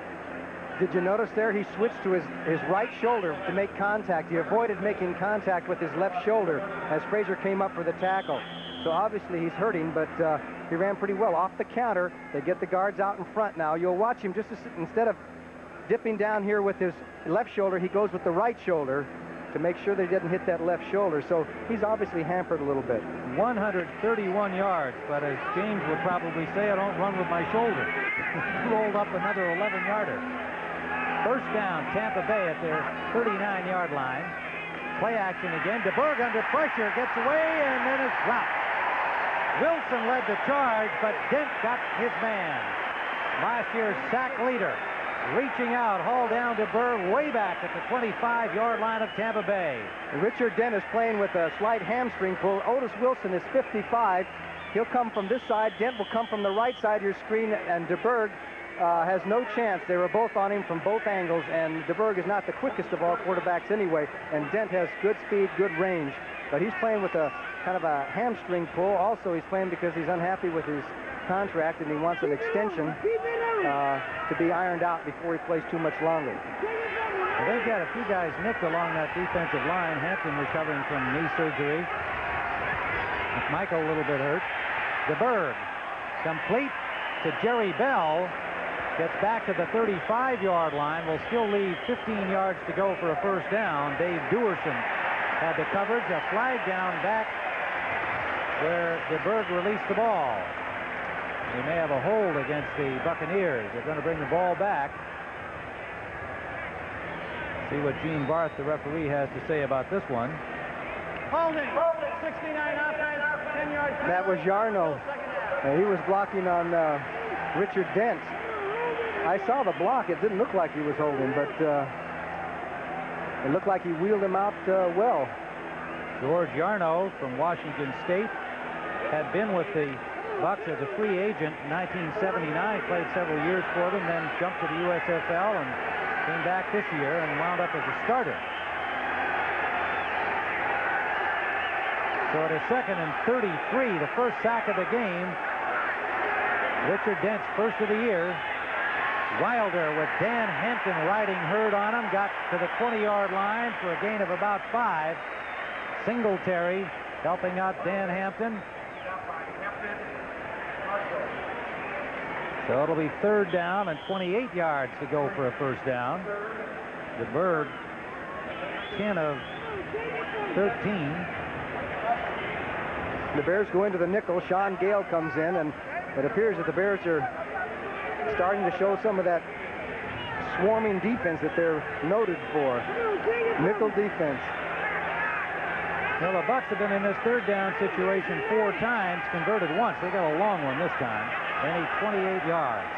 Did you notice there he switched to his right shoulder to make contact? He avoided making contact with his left shoulder as Frazier came up for the tackle. So obviously he's hurting, but he ran pretty well. Off the counter, they get the guards out in front now. You'll watch him just instead of dipping down here with his left shoulder, he goes with the right shoulder to make sure that he doesn't hit that left shoulder. So he's obviously hampered a little bit. 131 yards, but as James would probably say, I don't run with my shoulder. Rolled up another 11-yarder. First down, Tampa Bay at their 39-yard line. Play action again. DeBerg under pressure, gets away, and then it's dropped. Wilson led the charge, but Dent got his man. Last year's sack leader. Reaching out, hauled down DeBerg way back at the 25-yard line of Tampa Bay. Richard Dent is playing with a slight hamstring pull. Otis Wilson is 55. He'll come from this side. Dent will come from the right side of your screen, and DeBerg has no chance. They were both on him from both angles, and DeBerg is not the quickest of all quarterbacks anyway, and Dent has good speed, good range. But he's playing with a kind of a hamstring pull. Also, he's playing because he's unhappy with his contract, and he wants an extension to be ironed out before he plays too much longer. Well, they've got a few guys nicked along that defensive line. Hampton recovering from knee surgery. McMichael a little bit hurt. DeBerg complete to Jerry Bell. Gets back to the 35-yard line. Will still leave 15 yards to go for a first down. Dave Duerson had the coverage. A flag down back where DeBerg released the ball. He may have a hold against the Buccaneers. They're going to bring the ball back. See what Gene Barth, the referee, has to say about this one. Holding. 69 offense, 10 yards. That was Yarno. He was blocking on Richard Dent. I saw the block. It didn't look like he was holding, but it looked like he wheeled him out well. George Yarno from Washington State had been with the Bucs as a free agent in 1979, played several years for them, then jumped to the USFL and came back this year and wound up as a starter. So it is 2nd and 33, the first sack of the game. Richard Dent's first of the year. Wilder with Dan Hampton riding herd on him, got to the 20-yard line for a gain of about 5. Singletary helping out Dan Hampton. So it'll be 3rd down and 28 yards to go for a first down. DeBerg, 10 of 13. The Bears go into the nickel. Sean Gale comes in, and it appears that the Bears are starting to show some of that swarming defense that they're noted for. Nickel defense. Well, the Bucs have been in this 3rd down situation 4 times, converted once. They got a long one this time. Then he's 28 yards.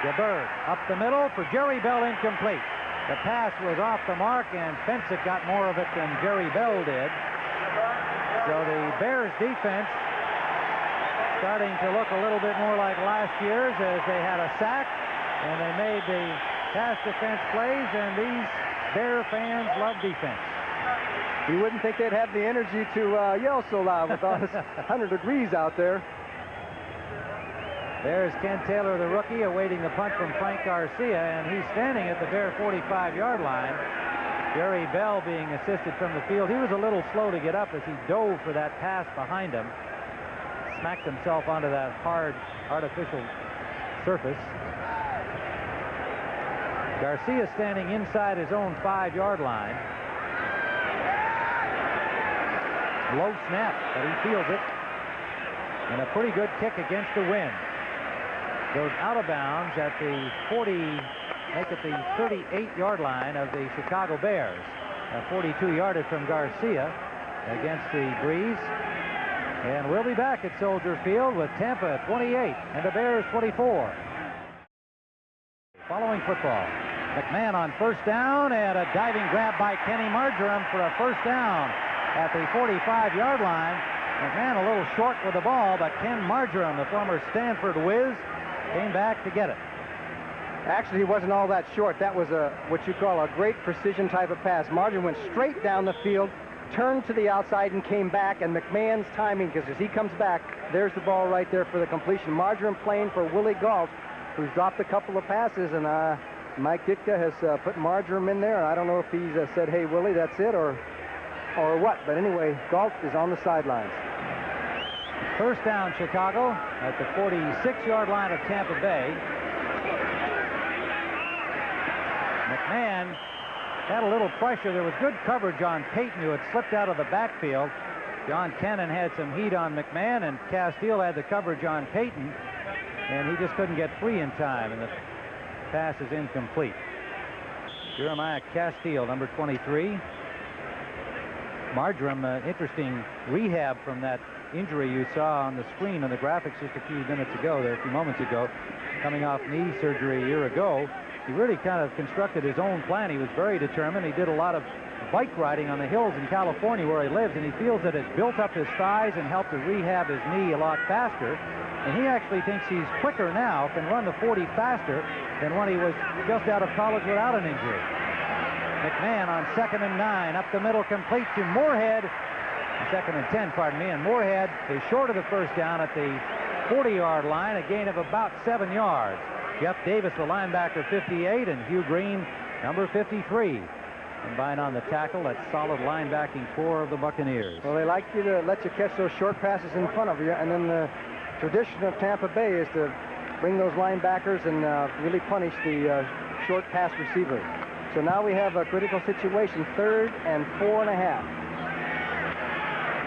DeBerg up the middle for Jerry Bell, incomplete. The pass was off the mark, and Fensick got more of it than Jerry Bell did. So the Bears defense starting to look a little bit more like last year's, as they had a sack and they made the pass defense plays, and these Bear fans love defense. You wouldn't think they'd have the energy to yell so loud with all this 100 degrees out there. There's Ken Taylor, the rookie, awaiting the punt from Frank Garcia, and he's standing at the Bear 45-yard line. Jerry Bell being assisted from the field. He was a little slow to get up as he dove for that pass behind him. Smacked himself onto that hard, artificial surface. Garcia standing inside his own 5-yard line. Low snap, but he feels it. And a pretty good kick against the wind. Goes out of bounds at the 38-yard line of the Chicago Bears. A 42-yarder from Garcia against the breeze. And we'll be back at Soldier Field with Tampa 28 and the Bears 24. Following football, McMahon on first down, and a diving grab by Kenny Marjoram for a first down at the 45-yard line. McMahon a little short with the ball, but Ken Marjoram, the former Stanford whiz, came back to get it. Actually, he wasn't all that short. That was what you call a great precision type of pass. Marjoram went straight down the field, turned to the outside, and came back. And McMahon's timing, because as he comes back, there's the ball right there for the completion. Marjoram playing for Willie Gault, who's dropped a couple of passes, and Mike Ditka has put Marjoram in there. I don't know if he's said, "Hey, Willie, that's it," or what. But anyway, Gault is on the sidelines. First down, Chicago at the 46-yard line of Tampa Bay. McMahon had a little pressure. There was good coverage on Payton, who had slipped out of the backfield. John Cannon had some heat on McMahon, and Castile had the coverage on Payton, and he just couldn't get free in time, and the pass is incomplete. Jeremiah Castile, number 23. Marjoram, interesting rehab from that injury you saw on the screen on the graphics just a few moments ago, coming off knee surgery a year ago. He really kind of constructed his own plan. He was very determined. He did a lot of bike riding on the hills in California where he lives, and he feels that it's built up his thighs and helped to rehab his knee a lot faster. And he actually thinks he's quicker now, can run the 40 faster than when he was just out of college without an injury. McMahon on 2nd and 9, up the middle, complete to Moorhead. 2nd and 10, pardon me, and Moorhead is short of the first down at the 40-yard line, a gain of about 7 yards. Jeff Davis, the linebacker, 58, and Hugh Green, number 53. Combined on the tackle, that solid linebacking core of the Buccaneers. Well, they like you to let you catch those short passes in front of you, and then the tradition of Tampa Bay is to bring those linebackers and really punish the short pass receiver. So now we have a critical situation, 3rd and 4.5.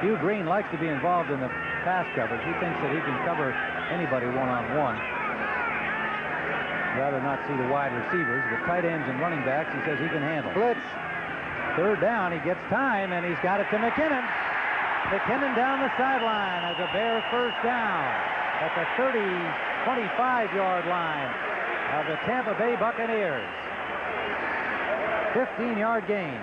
Hugh Green likes to be involved in the pass coverage. He thinks that he can cover anybody one-on-one. Rather not see the wide receivers, but tight ends and running backs he says he can handle. Blitz. 3rd down, he gets time, and he's got it to McKinnon. McKinnon down the sideline as a Bear first down at the 25-yard line of the Tampa Bay Buccaneers. 15-yard gain.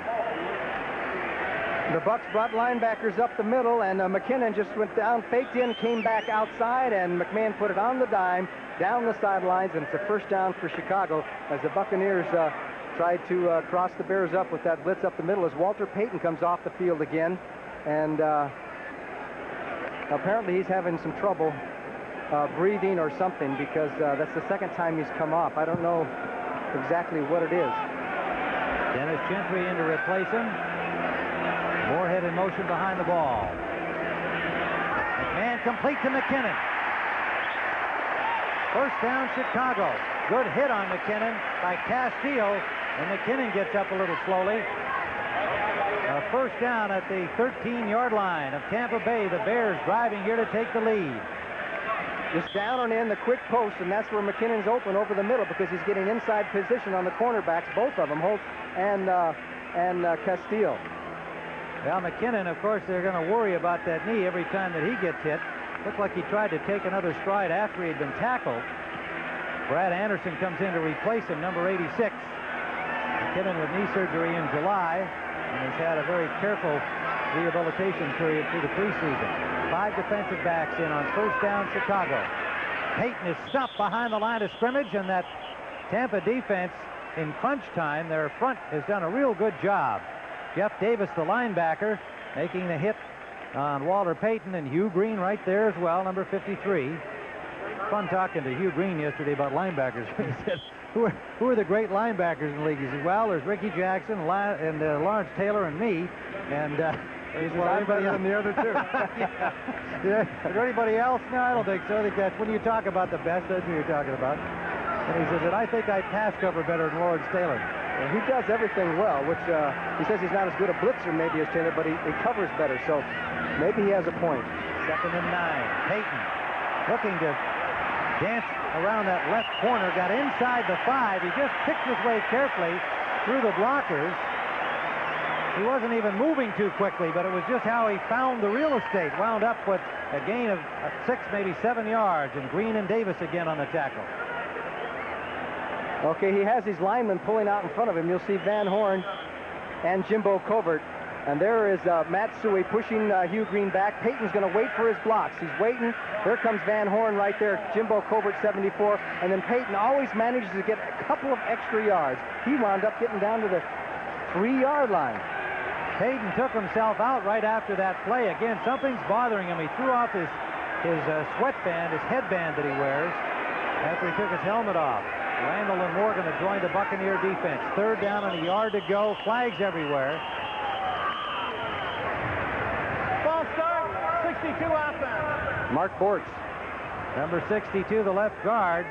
The Bucs brought linebackers up the middle, and McKinnon just went down, faked in, came back outside, and McMahon put it on the dime, down the sidelines, and it's a first down for Chicago as the Buccaneers tried to cross the Bears up with that blitz up the middle as Walter Payton comes off the field again, and apparently he's having some trouble breathing or something, because that's the second time he's come off. I don't know exactly what it is. Dennis Gentry in to replace him. Moorhead in motion behind the ball. McMahon complete to McKinnon. First down, Chicago. Good hit on McKinnon by Castillo, and McKinnon gets up a little slowly. A first down at the 13-yard line of Tampa Bay. The Bears driving here to take the lead. Just down and in the quick post, and that's where McKinnon's open over the middle because he's getting inside position on the cornerbacks, both of them, Holt and Castillo. Well, McKinnon, of course, they're going to worry about that knee every time that he gets hit. Looked like he tried to take another stride after he had been tackled. Brad Anderson comes in to replace him, number 86. McKinnon with knee surgery in July and has had a very careful rehabilitation period through the preseason. 5 defensive backs in on first down, Chicago. Payton is stopped behind the line of scrimmage, and that Tampa defense in crunch time, their front has done a real good job. Jeff Davis, the linebacker, making the hit on Walter Payton, and Hugh Green right there as well, number 53. Fun talking to Hugh Green yesterday about linebackers. He said, who are the great linebackers in the league? He said, well, there's Ricky Jackson and Lawrence Taylor and me, and well, anybody else? And the other two. Yeah. Is there anybody else? No, I don't think so. I think that's when you talk about the best, that's who you're talking about. And he says that I think I pass cover better than Lawrence Taylor. Well, he does everything well, which he says he's not as good a blitzer maybe as Taylor, but he covers better, so maybe he has a point. 2nd and 9. Payton looking to dance around that left corner, got inside the 5. He just picked his way carefully through the blockers. He wasn't even moving too quickly, but it was just how he found the real estate. Wound up with a gain of 6, maybe 7 yards, and Green and Davis again on the tackle. Okay, he has his linemen pulling out in front of him. You'll see Van Horn and Jimbo Covert. And there is Matt Suey pushing Hugh Green back. Payton's going to wait for his blocks. He's waiting. There comes Van Horn right there. Jimbo Covert, 74. And then Payton always manages to get a couple of extra yards. He wound up getting down to the 3-yard line. Payton took himself out right after that play. Again, something's bothering him. He threw off his sweatband, his headband that he wears, after he took his helmet off. Randall and Morgan have joined the Buccaneer defense. 3rd down and a yard to go. Flags everywhere. Ball start, 62 offense. Mark Bortz. Number 62, the left guard.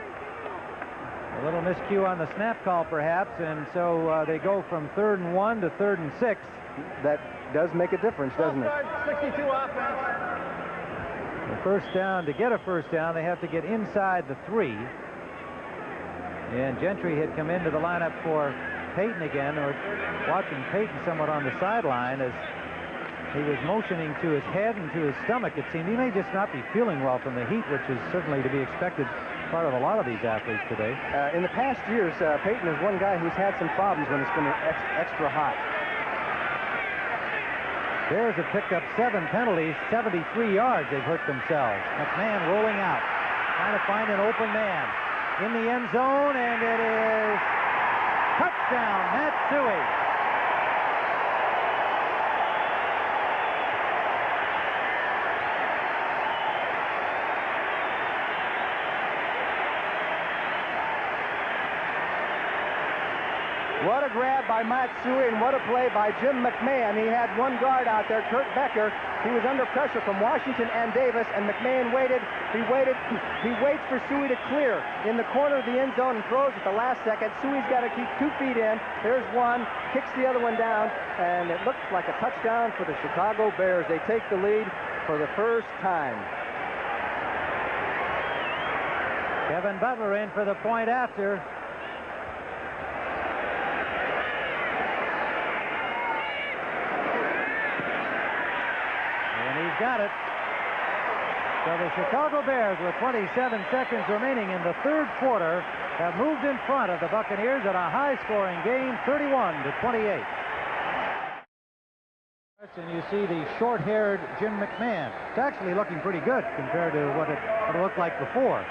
A little miscue on the snap call, perhaps, and so they go from 3rd and 1 to 3rd and 6. That does make a difference, doesn't it? Ball start, 62 offense. The first down, to get a first down, they have to get inside the 3. And Gentry had come into the lineup for Payton again, or watching Payton somewhat on the sideline as he was motioning to his head and to his stomach. It seemed he may just not be feeling well from the heat, which is certainly to be expected part of a lot of these athletes today. In the past years, Payton is one guy who's had some problems when it's been extra hot. Bears have picked up 7 penalties, 73 yards they've hurt themselves. McMahon rolling out, trying to find an open man in the end zone, and it is touchdown, Matt Suey. What a grab by Matt Suey, and what a play by Jim McMahon. He had one guard out there, Kurt Becker. He was under pressure from Washington and Davis, and McMahon waited. He waits for Suey to clear in the corner of the end zone and throws at the last second. Suey's got to keep 2 feet in. There's one, kicks the other one down, and it looks like a touchdown for the Chicago Bears. They take the lead for the first time. Kevin Butler in for the point after. Got it. So the Chicago Bears, with 27 seconds remaining in the 3rd quarter, have moved in front of the Buccaneers in a high-scoring game, 31-28. And you see the short-haired Jim McMahon. It's actually looking pretty good compared to what it looked like before.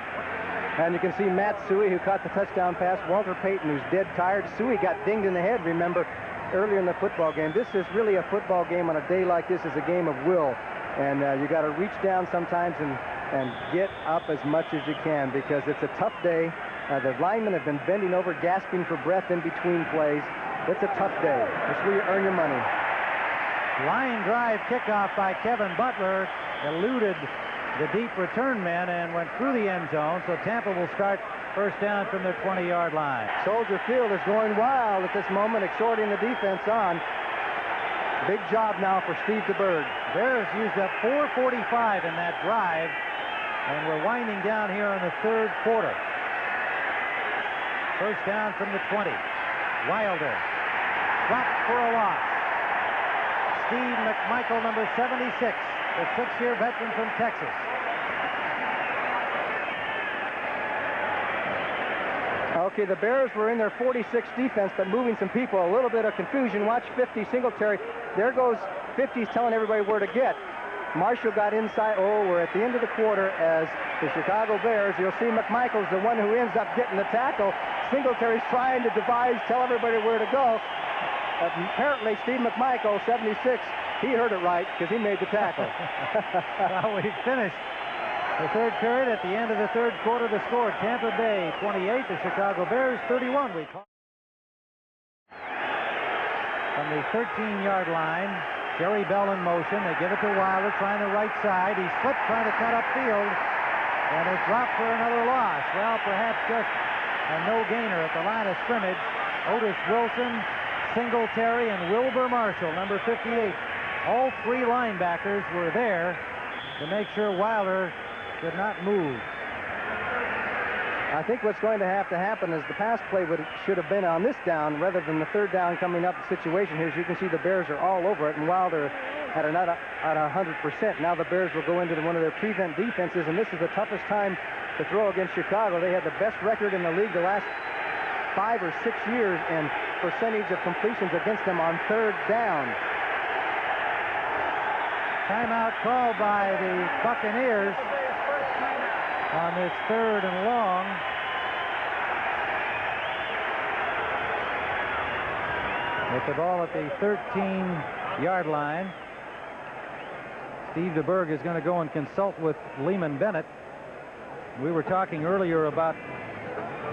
And you can see Matt Suey, who caught the touchdown pass. Walter Payton, who's dead tired. Suey got dinged in the head, remember, earlier in the football game. This is really a football game on a day like this. Is a game of will. And you got to reach down sometimes and get up as much as you can, because it's a tough day. The linemen have been bending over, gasping for breath in between plays. It's a tough day. It's where you earn your money. Line drive kickoff by Kevin Butler eluded the deep return man and went through the end zone. So Tampa will start first down from their 20-yard line. Soldier Field is going wild at this moment, exhorting the defense on. Big job now for Steve DeBerg. Bears used up 4:45 in that drive, and we're winding down here in the 3rd quarter. First down from the 20. Wilder dropped for a loss. Steve McMichael, number 76, the 6-year veteran from Texas. Okay, the Bears were in their 46 defense, but moving some people. A little bit of confusion. Watch 50 Singletary. There goes 50's telling everybody where to get. Marshall got inside. Oh, we're at the end of the quarter as the Chicago Bears. You'll see McMichael's the one who ends up getting the tackle. Singletary's trying to tell everybody where to go. Apparently, Steve McMichael, 76, he heard it right because he made the tackle. Well, we finished the third period. At the end of the third quarter, the score, Tampa Bay 28, the Chicago Bears 31. We call from the 13-yard line. Jerry Bell in motion. They give it to Wilder, trying the right side. He slipped, trying to cut upfield, and it dropped for another loss. Well, perhaps just a no-gainer at the line of scrimmage. Otis Wilson, Singletary, and Wilbur Marshall, number 58. All three linebackers were there to make sure Wilder could not move. I think what's going to happen is the pass play should have been on this down rather than the third down coming up. The situation here, as you can see, the Bears are all over it, and Wilder at 100%. Now the Bears will go into one of their prevent defenses, and this is the toughest time to throw against Chicago. They had the best record in the league the last 5 or 6 years in percentage of completions against them on third down. Timeout called by the Buccaneers on this third and long. With the ball at the 13-yard line, Steve DeBerg is going to go and consult with Lehman Bennett. We were talking earlier about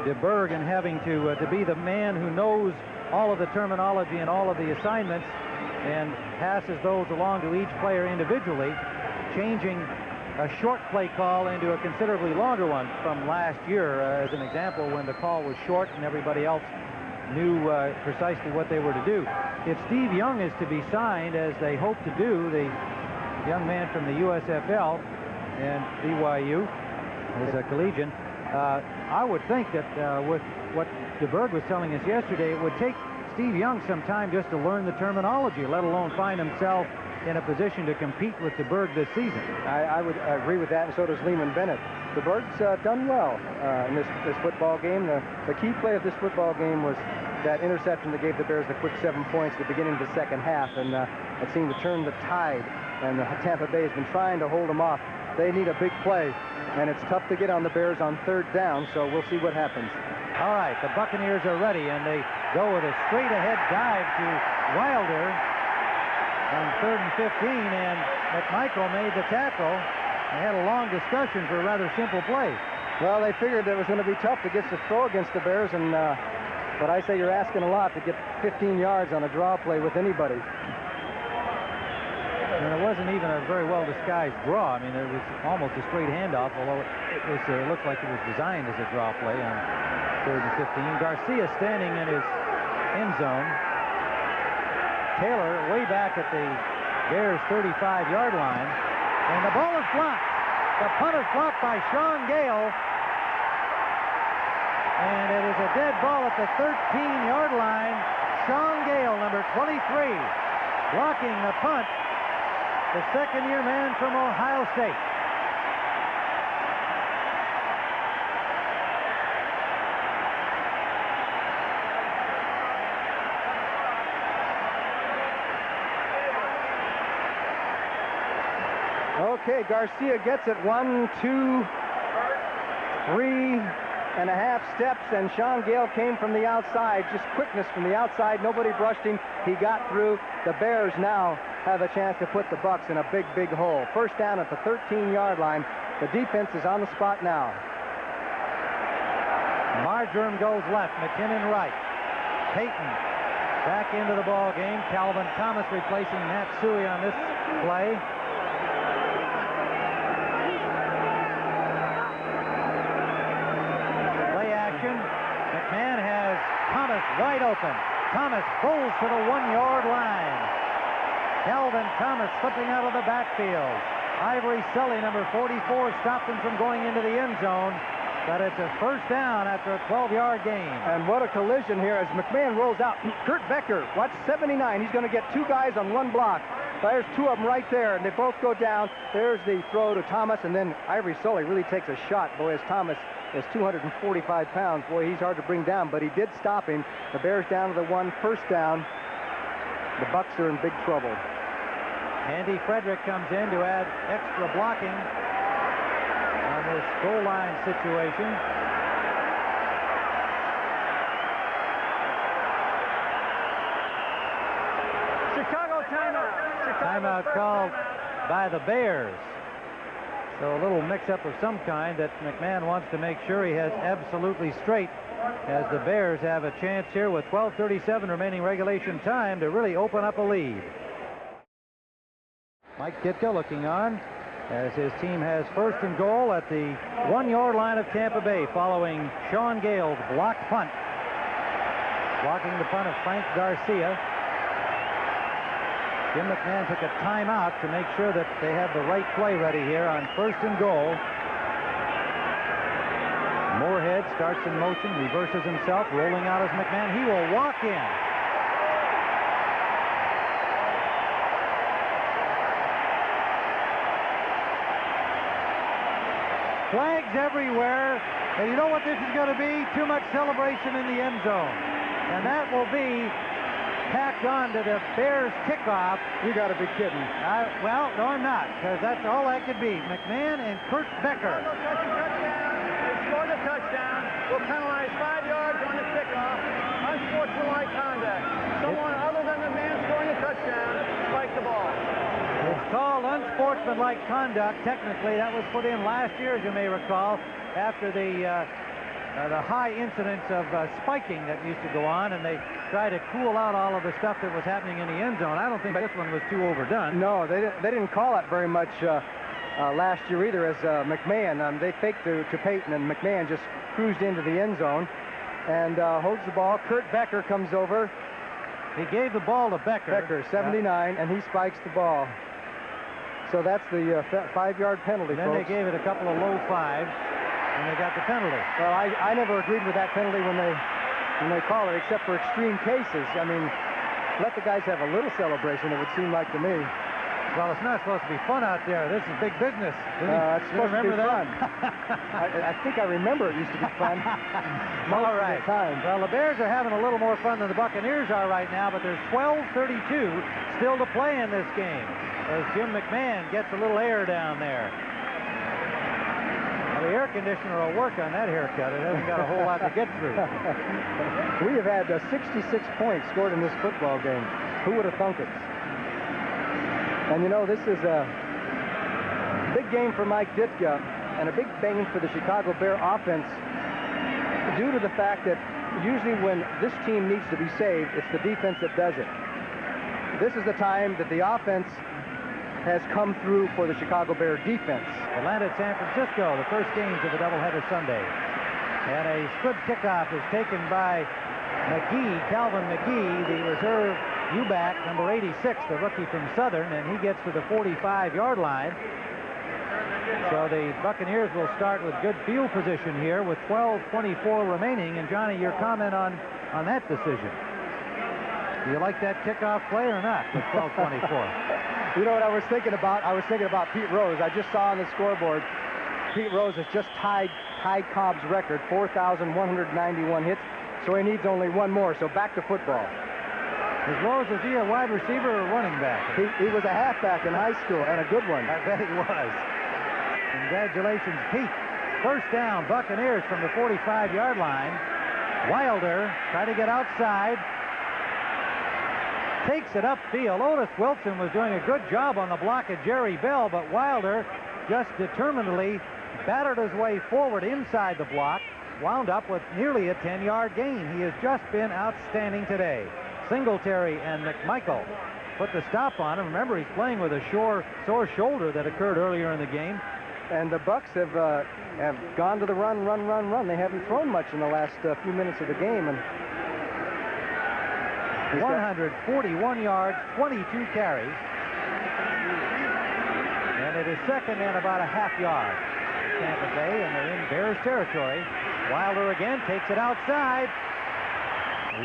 DeBerg and having to be the man who knows all of the terminology and all of the assignments and passes those along to each player individually, changing a short play call into a considerably longer one from last year, as an example, when the call was short and everybody else knew precisely what they were to do. If Steve Young is to be signed, as they hope to do, the young man from the USFL and BYU is a collegian, I would think that with what DeBerg was telling us yesterday, it would take Steve Young some time just to learn the terminology, let alone find himself in a position to compete with DeBerg this season. I would agree with that, and so does Lehman Bennett. DeBerg's done well in this football game. The key play of this football game was that interception that gave the Bears the quick 7 points at the beginning of the second half, and it seemed to turn the tide, and Tampa Bay has been trying to hold them off. They need a big play, and it's tough to get on the Bears on third down, so we'll see what happens. All right, the Buccaneers are ready, and they go with a straight-ahead dive to Wilder on 3rd and 15, and McMichael made the tackle. They had a long discussion for a rather simple play. Well, they figured it was going to be tough to get the throw against the Bears, and but I say you're asking a lot to get 15 yards on a draw play with anybody. And it wasn't even a very well-disguised draw. I mean, it was almost a straight handoff, although it looked like it was designed as a draw play on 3rd and 15. Garcia standing in his end zone. Taylor way back at the Bears' 35-yard line. And the ball is blocked. The punt is blocked by Sean Gale. And it is a dead ball at the 13-yard line. Sean Gale, number 23, blocking the punt. The second-year man from Ohio State. Okay, Garcia gets it 1, 2, 3 and a half steps, and Sean Gale came from the outside. Just quickness from the outside. Nobody brushed him. He got through. The Bears now have a chance to put the Bucs in a big, big hole. First down at the 13-yard line. The defense is on the spot now. Marjoram goes left, McKinnon right. Payton back into the ball game. Calvin Thomas replacing Matt Suey on this play. Play action. McMahon has Thomas wide open. Thomas goes to the 1-yard line. Calvin Thomas slipping out of the backfield. Ivory Sully, number 44, stopped him from going into the end zone. But it's a first down after a 12-yard gain. And what a collision here as McMahon rolls out. Kurt Becker, watch 79. He's going to get two guys on one block. There's two of them right there, and they both go down. There's the throw to Thomas, and then Ivory Sully really takes a shot. Boy, as Thomas is 245 pounds. Boy, he's hard to bring down, but he did stop him. The Bears down to the 1, first down. The Bucs are in big trouble. Andy Frederick comes in to add extra blocking on this goal line situation. Timeout called by the Bears. So a little mix-up of some kind that McMahon wants to make sure he has absolutely straight, as the Bears have a chance here with 12:37 remaining regulation time to really open up a lead. Mike Ditka looking on as his team has first and goal at the 1-yard line of Tampa Bay following Sean Gale's blocked punt. Blocking the punt of Frank Garcia. Jim McMahon took a timeout to make sure that they have the right play ready here on first and goal. Moorhead starts in motion, reverses himself, rolling out as McMahon. He will walk in. Flags everywhere, and you know what this is going to be? Too much celebration in the end zone. And that will be tacked on to the Bears kickoff. You got to be kidding. Well, no, I'm not, because that's all that could be. McMahon and Kurt Becker. They scored a touchdown. Will penalize 5 yards on the kickoff. Unsportsmanlike conduct. Someone other than the man scoring a touchdown spiked the ball. It's called unsportsmanlike conduct. Technically, that was put in last year, as you may recall, after the high incidence of spiking that used to go on, and they tried to cool out all of the stuff that was happening in the end zone. I don't think this one was too overdone. No, they didn't call it very much last year either, as McMahon. They faked to Payton, and McMahon just cruised into the end zone and holds the ball. Kurt Becker comes over. He gave the ball to Becker. Becker, 79, and he spikes the ball. So that's the 5-yard penalty, then folks. They gave it a couple of low fives, and they got the penalty. Well, I never agreed with that penalty when they call it, except for extreme cases. I mean, let the guys have a little celebration, it would seem like to me. Well, it's not supposed to be fun out there. This is big business. It's supposed to be fun. That? I think I remember it used to be fun. All right. Well, the Bears are having a little more fun than the Buccaneers are right now, but there's 12:32 still to play in this game as Jim McMahon gets a little air down there. Well, the air conditioner will work on that haircut. It hasn't got a whole lot to get through. We have had 66 points scored in this football game. Who would have thunk it? And you know, this is a big game for Mike Ditka and a big game for the Chicago Bear offense, due to the fact that usually when this team needs to be saved, it's the defense that does it. This is the time that the offense has come through for the Chicago Bear defense. Atlanta at San Francisco, the first games of the doubleheader Sunday. And a good kickoff is taken by McGee, Calvin McGee, the reserve U-back, number 86, the rookie from Southern, and he gets to the 45-yard line. So the Buccaneers will start with good field position here with 12:24 remaining. And Johnny, your comment on that decision? Do you like that kickoff play or not with 12:24? You know what I was thinking about? I was thinking about Pete Rose. I just saw on the scoreboard, Pete Rose has just tied Ty Cobb's record, 4,191 hits, so he needs only one more. So back to football. Is Rose, is he a wide receiver or running back? He was a halfback in high school, and a good one. I bet he was. Congratulations, Pete. First down, Buccaneers from the 45-yard line. Wilder trying to get outside. Takes it upfield. Otis Wilson was doing a good job on the block of Jerry Bell, but Wilder just determinedly battered his way forward inside the block, wound up with nearly a 10-yard gain. He has just been outstanding today. Singletary and McMichael put the stop on him. Remember, he's playing with a sore shoulder that occurred earlier in the game. And the Bucks have gone to the run. They haven't thrown much in the last few minutes of the game. And 141 yards, 22 carries. And it is second and about a half yard. Tampa Bay, and they're in Bears territory. Wilder again takes it outside.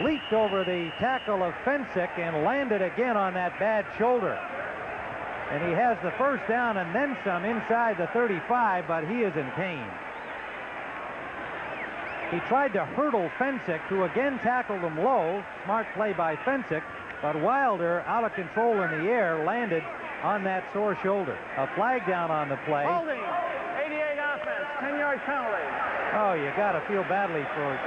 Leaped over the tackle of Fensick and landed again on that bad shoulder. And he has the first down and then some inside the 35, but he is in pain. He tried to hurdle Fensick, who again tackled him low. Smart play by Fensick, but Wilder, out of control in the air, landed on that sore shoulder. A flag down on the play. Holding, 88 offense, 10-yard penalty. Oh, you got to feel badly for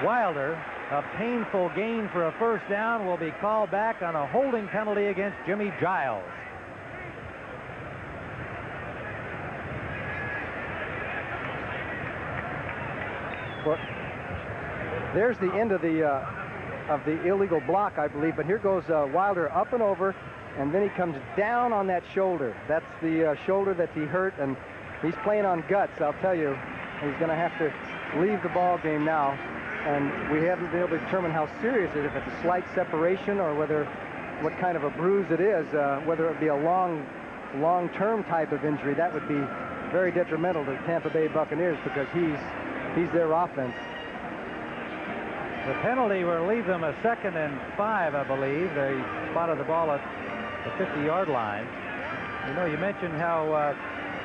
Wilder. A painful gain for a first down will be called back on a holding penalty against Jimmy Giles. Well, there's the end of the illegal block, I believe. But here goes Wilder up and over, and then he comes down on that shoulder. That's the shoulder that he hurt, and he's playing on guts, I'll tell you. He's going to have to leave the ball game now, and we haven't been able to determine how serious it is, if it's a slight separation or what kind of a bruise it is, whether it be a long-term type of injury. That would be very detrimental to the Tampa Bay Buccaneers because he's their offense. The penalty will leave them a 2nd and 5, I believe. They spotted the ball at the 50-yard line. You know, you mentioned how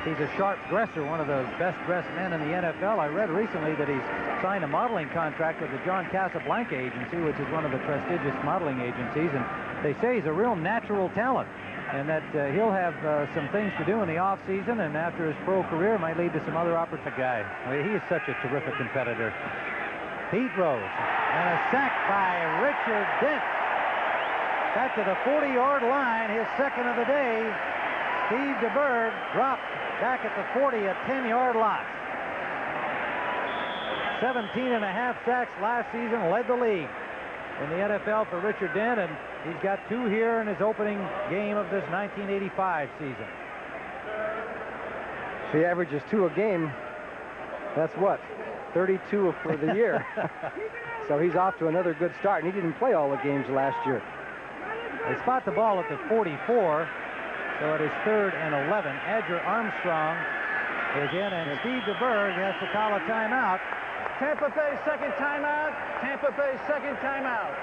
he's a sharp dresser, one of the best-dressed men in the NFL. I read recently that he's signed a modeling contract with the John Casablanca Agency, which is one of the prestigious modeling agencies, and they say he's a real natural talent, and that he'll have some things to do in the off-season, and after his pro career might lead to some other opportunities. Guy, he is such a terrific competitor. Pete Rose, and a sack by Richard Dent. Back to the 40-yard line, his 2nd of the day. Steve DeBerg dropped back at the 40, a 10-yard loss. 17.5 sacks last season, led the league in the NFL for Richard Dent, and he's got 2 here in his opening game of this 1985 season. If he averages 2 a game, that's what? 32 for the year. So he's off to another good start, and he didn't play all the games last year. They spot the ball at the 44. So it is 3rd and 11. Edgar Armstrong is in, and Steve DeBerg has to call a timeout. Tampa Bay 2nd timeout. Tampa Bay 2nd timeout.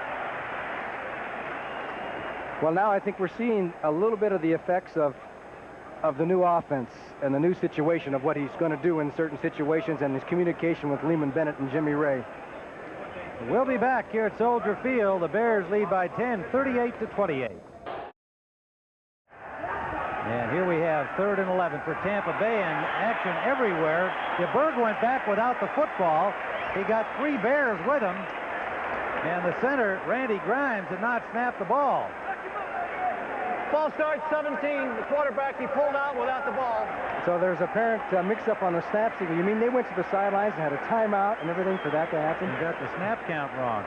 Well, now I think we're seeing a little bit of the effects of the new offense and the new situation of what he's going to do in certain situations and his communication with Lehman Bennett and Jimmy Ray. We'll be back here at Soldier Field. The Bears lead by 10, 38-28. And here we have 3rd and 11 for Tampa Bay, and action everywhere. DeBerg went back without the football. He got 3 Bears with him, and the center, Randy Grimes, did not snap the ball. Ball starts 17. The quarterback, he pulled out without the ball. So there's apparent mix-up on the snap signal. You mean they went to the sidelines and had a timeout and everything for that to happen? You got the snap count wrong.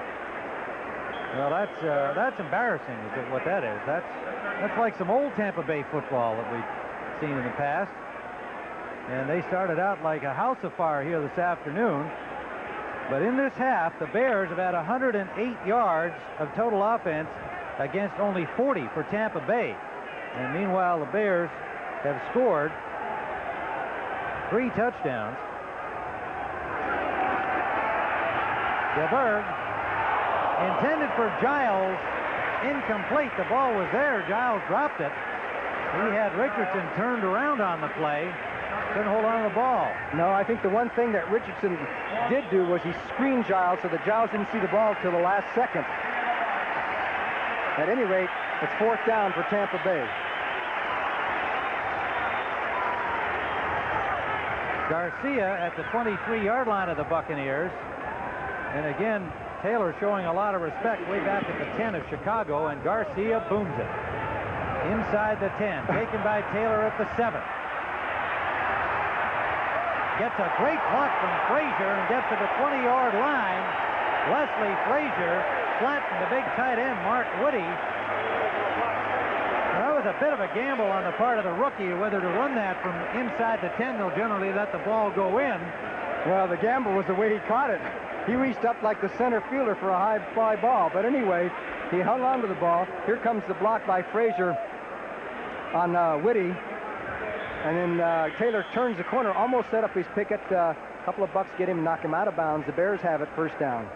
Well, that's embarrassing, is what that is. That's like some old Tampa Bay football that we've seen in the past. And they started out like a house afire here this afternoon. But in this half, the Bears have had 108 yards of total offense against only 40 for Tampa Bay. And meanwhile, the Bears have scored 3 touchdowns. DeBerg, intended for Giles, incomplete. The ball was there. Giles dropped it. He had Richardson turned around on the play. Couldn't hold on to the ball. No, I think the one thing that Richardson did do was he screened Giles so that Giles didn't see the ball till the last second. At any rate, it's 4th down for Tampa Bay. Garcia at the 23-yard line of the Buccaneers. And again, Taylor showing a lot of respect way back at the 10 of Chicago, and Garcia booms it. Inside the 10, taken by Taylor at the 7. Gets a great block from Frazier and gets to the 20-yard line. Leslie Frazier flattened the big tight end, Mark Woody. That was a bit of a gamble on the part of the rookie whether to run that from inside the 10. They'll generally let the ball go in. Well, the gamble was the way he caught it. He reached up like the center fielder for a high fly ball. But anyway, he hung on to the ball. Here comes the block by Frazier on Whitty. And then Taylor turns the corner, almost set up his picket. A couple of bucks get him, knock him out of bounds. The Bears have it, 1st down.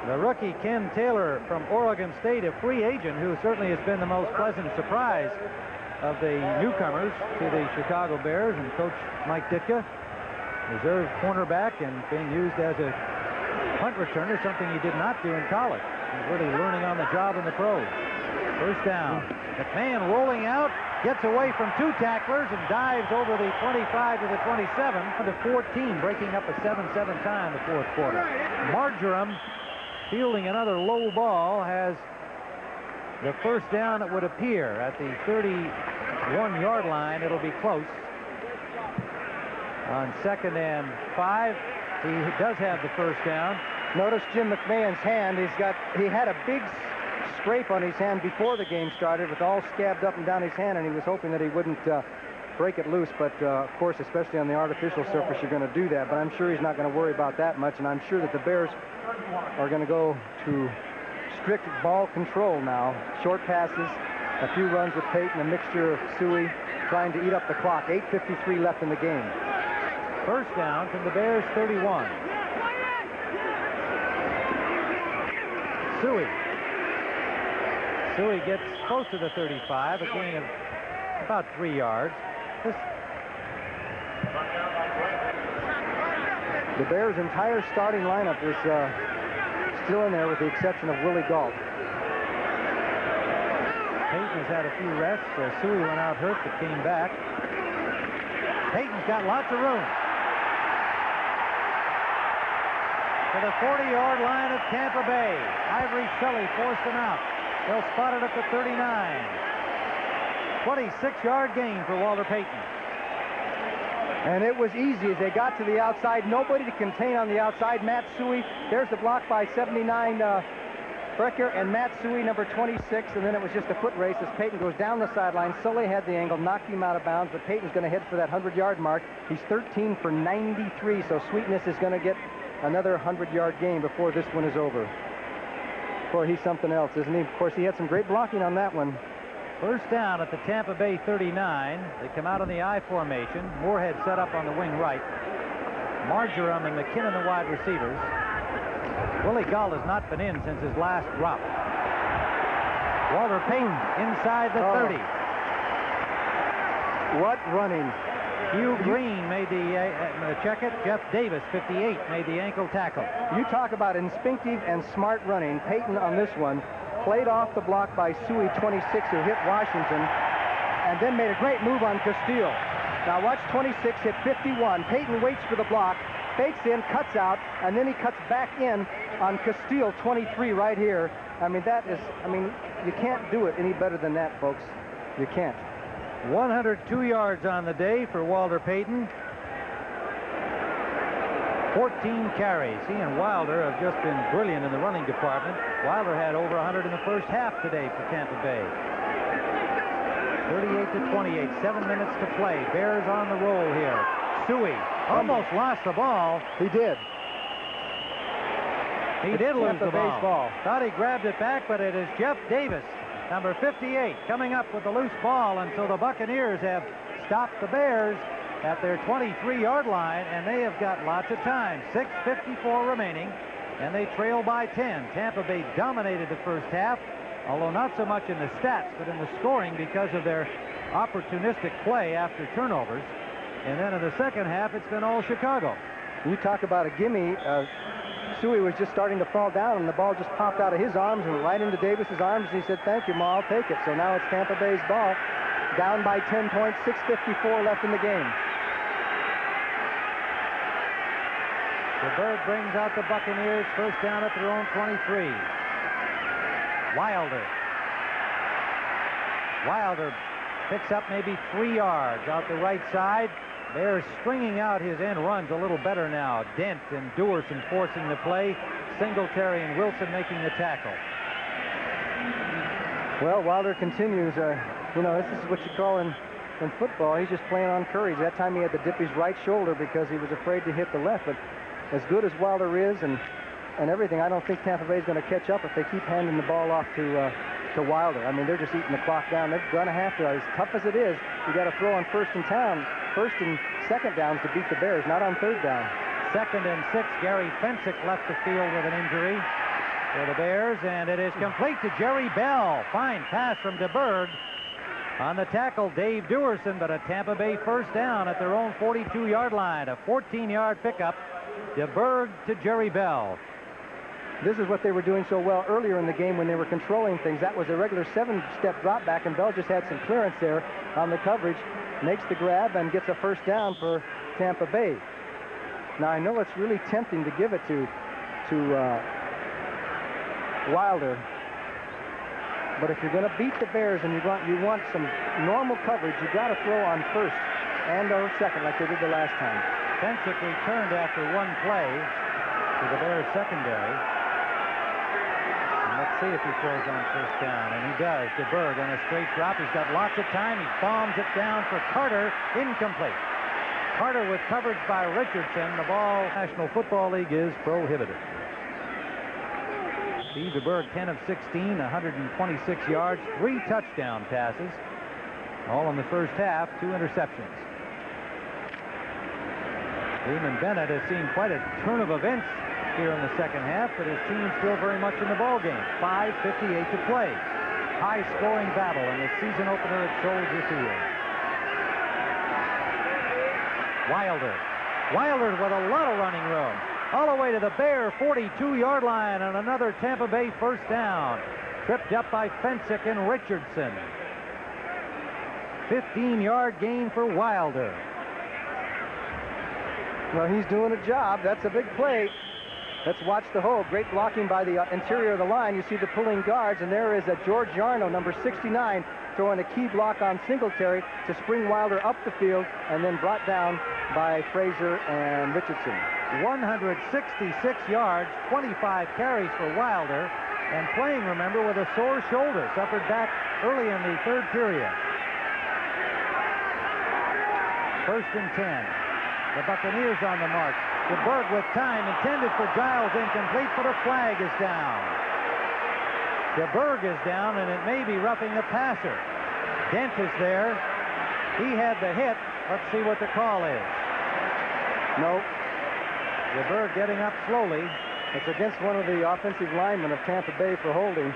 The rookie Ken Taylor from Oregon State, a free agent who certainly has been the most pleasant surprise of the newcomers to the Chicago Bears, and Coach Mike Ditka, reserve cornerback and being used as a punt returner, something he did not do in college. He's really learning on the job in the pros. 1st down. McMahon rolling out, gets away from 2 tacklers and dives over the 25 to the 27 to 14, breaking up a 7-7 tie in the 4th quarter. Marjoram fielding another low ball has the 1st down, it would appear, at the 31-yard line. It'll be close. On 2nd and 5, He does have the first down. Notice Jim McMahon's hand. He had a big scrape on his hand before the game started with all scabbed up and down his hand, and he was hoping that he wouldn't break it loose. But, of course, especially on the artificial surface, you're going to do that. But I'm sure he's not going to worry about that much, and I'm sure that the Bears are going to go to strict ball control now. Short passes, a few runs with Payton, a mixture of Suey trying to eat up the clock. 8:53 left in the game. First down from the Bears 31. Suey gets close to the 35, a gain of about 3 yards. The Bears' entire starting lineup is still in there with the exception of Willie Gault. Payton has had a few rests. Suey went out hurt but came back. Payton's got lots of room. To the 40-yard line of Tampa Bay. Ivory Shelley forced him out. They'll spot it at the 39. 26-yard gain for Walter Payton. And it was easy as they got to the outside. Nobody to contain on the outside. Matt Suey. There's the block by 79 Brecker and Matt Suey, number 26. And then it was just a foot race as Payton goes down the sideline. Sully had the angle, knocked him out of bounds, but Payton's going to head for that 100-yard mark. He's 13 for 93, so Sweetness is going to get another 100-yard game before this one is over. Boy, he's something else, isn't he? Of course, he had some great blocking on that one. First down at the Tampa Bay 39. They come out in the I formation. Moorhead set up on the wing right. Marjoram and McKinnon the wide receivers. Willie Gault has not been in since his last drop. Walter Payton inside the 30. What running. Hugh Green made the check it. Jeff Davis, 58, made the ankle tackle. You talk about instinctive and smart running. Payton on this one played off the block by Suey, 26, who hit Washington, and then made a great move on Castile. Now watch 26 hit 51. Payton waits for the block, fakes in, cuts out, and then he cuts back in on Castile, 23, right here. I mean, you can't do it any better than that, folks. You can't. 102 yards on the day for Walter Payton. 14 carries. He and Wilder have just been brilliant in the running department. Wilder had over 100 in the first half today for Tampa Bay. 38-28, 7 minutes to play. Bears on the roll here. Suey almost lost the ball. He did. He did lose the ball. Thought he grabbed it back, but it is Jeff Davis, number 58, coming up with the loose ball until the Buccaneers have stopped the Bears at their 23-yard line, and they have got lots of time. 6:54 remaining, and they trail by 10. Tampa Bay dominated the first half, although not so much in the stats, but in the scoring because of their opportunistic play after turnovers. And then in the second half, it's been all Chicago. You talk about a gimme. Suey was just starting to fall down, and the ball just popped out of his arms and went right into Davis's arms, and he said, "Thank you, Ma, I'll take it." So now it's Tampa Bay's ball, down by 10 points, 6:54 left in the game. The Bird brings out the Buccaneers, first down at their own 23. Wilder picks up maybe 3 yards out the right side. They're stringing out his end runs a little better now. Dent and Dewerson forcing the play. Singletary and Wilson making the tackle. Well, Wilder continues. This is what you call in football. He's just playing on courage. That time he had to dip his right shoulder because he was afraid to hit the left. But as good as Wilder is and everything, I don't think Tampa Bay is going to catch up if they keep handing the ball off to Wilder. I mean, they're just eating the clock down. They're going to have to. As tough as it is, you got to throw on first and second downs to beat the Bears, not on third down. 2nd and 6. Gary Fensick left the field with an injury for the Bears, and it is complete to Jerry Bell. Fine pass from DeBerg on the tackle, Dave Dewerson, but a Tampa Bay first down at their own 42-yard line. A 14-yard pickup. DeBerg to Jerry Bell. This is what they were doing so well earlier in the game when they were controlling things. That was a regular 7-step drop back, and Bell just had some clearance there on the coverage, makes the grab, and gets a first down for Tampa Bay. Now, I know it's really tempting to give it to Wilder, but if you're going to beat the Bears and you want some normal coverage, you got to throw on first and or second like they did the last time. Fensick returned after one play to the Bears secondary. And let's see if he throws on first down. And he does. DeBerg on a straight drop. He's got lots of time. He bombs it down for Carter. Incomplete. Carter with coverage by Richardson. The ball, National Football League, is prohibited. Steve DeBerg, 10 of 16, 126 yards, 3 touchdown passes. All in the first half, 2 interceptions. Damon Bennett has seen quite a turn of events here in the second half, but his team still very much in the ball game. 5:58 to play. High-scoring battle in the season opener at Soldier Field. Wilder with a lot of running room. All the way to the Bear 42-yard line on another Tampa Bay first down. Tripped up by Fensick and Richardson. 15-yard gain for Wilder. Well, he's doing a job. That's a big play. Let's watch the hold. Great blocking by the interior of the line. You see the pulling guards, and there is a George Yarno, number 69, throwing a key block on Singletary to spring Wilder up the field, and then brought down by Frazier and Richardson. 166 yards, 25 carries for Wilder, and playing, remember, with a sore shoulder, suffered back early in the third period. First and 10. The Buccaneers on the march. DeBerg with time, intended for Giles, incomplete, but a flag is down. DeBerg is down, and it may be roughing the passer. Dent is there. He had the hit. Let's see what the call is. No. DeBerg getting up slowly. It's against one of the offensive linemen of Tampa Bay for holding.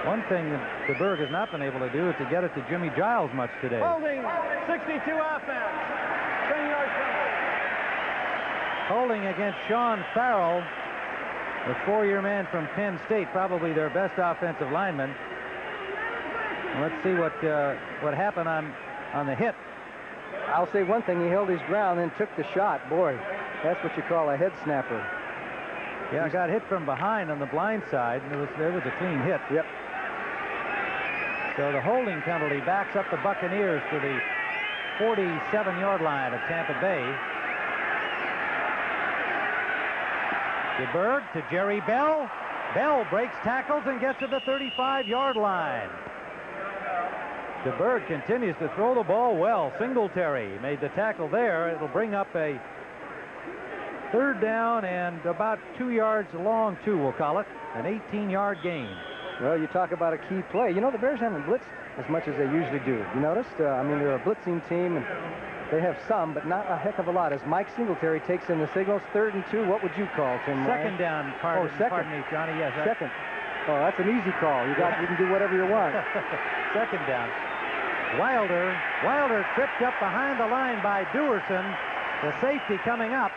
One thing that DeBerg has not been able to do is to get it to Jimmy Giles much today. Holding, 62 offense. 10-yard penalty. Holding against Sean Farrell, the 4-year man from Penn State, probably their best offensive lineman. Let's see what happened on the hit. I'll say one thing. He held his ground and took the shot. Boy, that's what you call a head snapper. Yeah, got hit from behind on the blind side, and there was a clean hit. Yep. So the holding penalty backs up the Buccaneers to the 47-yard line of Tampa Bay. DeBerg to Jerry Bell. Bell breaks tackles and gets to the 35-yard line. DeBerg continues to throw the ball well. Singletary made the tackle there. It'll bring up a third down and about 2 yards long, too, we'll call it. An 18-yard gain. Well, you talk about a key play. You know, the Bears haven't blitzed as much as they usually do. You noticed? I mean, they're a blitzing team, and they have some, but not a heck of a lot. As Mike Singletary takes in the signals, 3rd and 2, what would you call, Tim? Second down, pardon me, Johnny. Yes, second. Oh, that's an easy call. You can do whatever you want. Second down. Wilder tripped up behind the line by Dewerson, the safety coming up,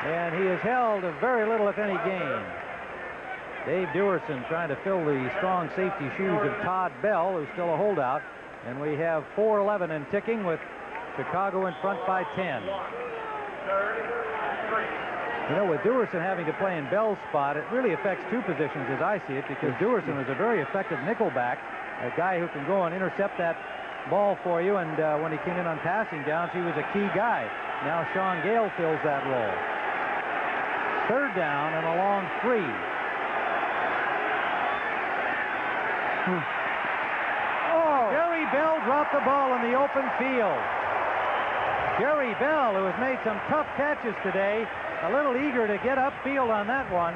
and he has held very little, if any, gain. Dave Dewerson trying to fill the strong safety shoes of Todd Bell, who's still a holdout, and we have 4:11 and ticking with Chicago in front by 10. You know, with Dewerson having to play in Bell's spot, it really affects 2 positions as I see it, because Dewerson was a very effective nickelback, a guy who can go and intercept that ball for you, and when he came in on passing downs, he was a key guy. Now Sean Gale fills that role. 3rd down and a long 3. Oh! Jerry Bell dropped the ball in the open field. Jerry Bell, who has made some tough catches today, a little eager to get upfield on that one.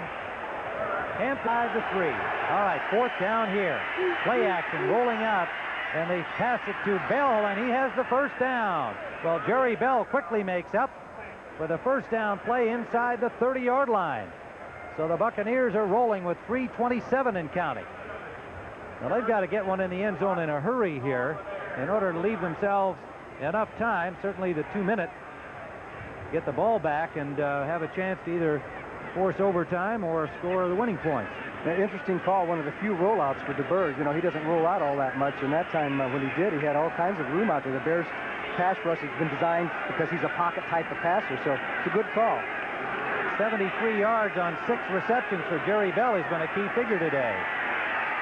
Hampton to 3. All right, 4th down here. Play action rolling out, and they pass it to Bell, and he has the first down. Well, Jerry Bell quickly makes up with a first down play inside the 30-yard line. So the Buccaneers are rolling with 3:27 and counting. Now they've got to get one in the end zone in a hurry here in order to leave themselves enough time, certainly the 2-minute, get the ball back and have a chance to either force overtime or score the winning points. An interesting call, one of the few rollouts for DeBerg. You know, he doesn't roll out all that much, and that time when he did, he had all kinds of room out there. The Bears' pass rush has been designed because he's a pocket type of passer, so it's a good call. 73 yards on 6 receptions for Jerry Bell. He's been a key figure today.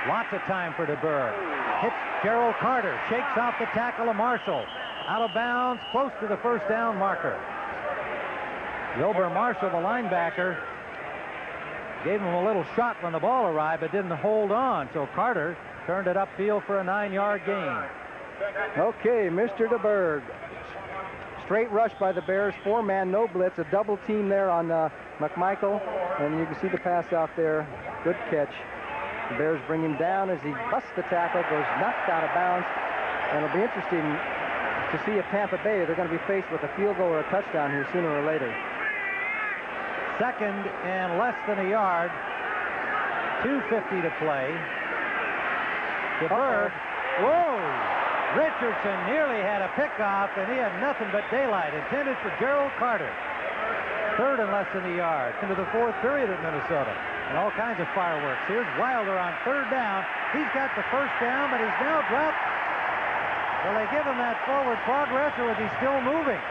Lots of time for DeBerg. Hits Gerald Carter. Shakes off the tackle of Marshall. Out of bounds, close to the first down marker. Wilbur Marshall, the linebacker, gave him a little shot when the ball arrived, but didn't hold on. So Carter turned it upfield for a 9-yard gain. Okay, Mr. DeBerg. Straight rush by the Bears. 4-man, no blitz. A double team there on McMichael. And you can see the pass out there. Good catch. The Bears bring him down as he busts the tackle, goes knocked out of bounds. And it'll be interesting to see if Tampa Bay, they're going to be faced with a field goal or a touchdown here sooner or later. Second and less than a yard. 2:50 to play. DeBerg. Whoa! Richardson nearly had a pickoff, and he had nothing but daylight intended for Gerald Carter. Third and less than a yard into the fourth period at Minnesota. And all kinds of fireworks. Here's Wilder on third down. He's got the first down, but he's now dropped. Will they give him that forward progress, or is he still moving?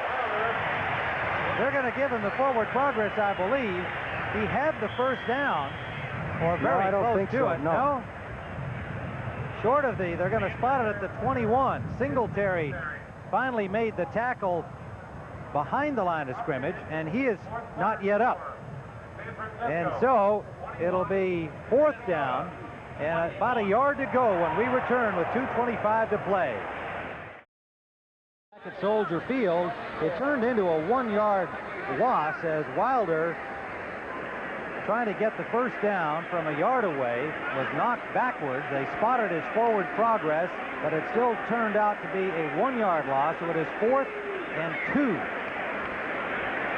They're going to give him the forward progress, I believe. He had the first down, or very close to it. No? Short of they're going to spot it at the 21. Singletary finally made the tackle behind the line of scrimmage, and he is not yet up. And so it'll be fourth down and about a yard to go when we return with 2:25 to play. Back at Soldier Field, it turned into a 1-yard loss as Wilder, trying to get the first down from a yard away, was knocked backwards. They spotted his forward progress, but it still turned out to be a 1-yard loss, so it is 4th and 2.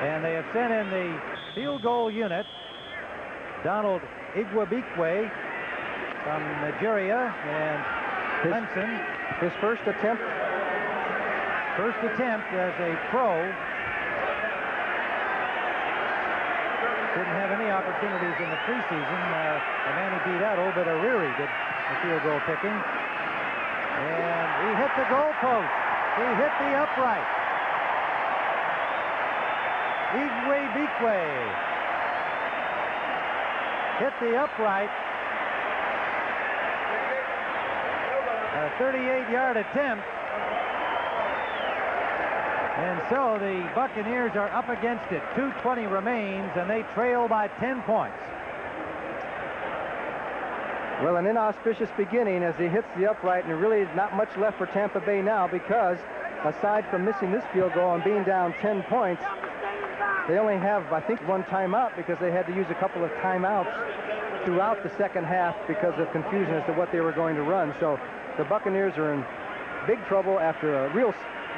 And they have sent in the field goal unit, Donald Igwebikwe from Nigeria, and Clemson. His first attempt as a pro. Didn't have any opportunities in the preseason. The man who beat out, Obed Ariri, did the field goal picking. And he hit the goalpost. He hit the upright. Igwebikwe hit the upright. A 38-yard attempt. And so the Buccaneers are up against it. 2:20 remains, and they trail by 10 points. Well, an inauspicious beginning as he hits the upright, and really not much left for Tampa Bay now because aside from missing this field goal and being down 10 points, they only have, I think, one timeout because they had to use a couple of timeouts throughout the second half because of confusion as to what they were going to run. So the Buccaneers are in big trouble after a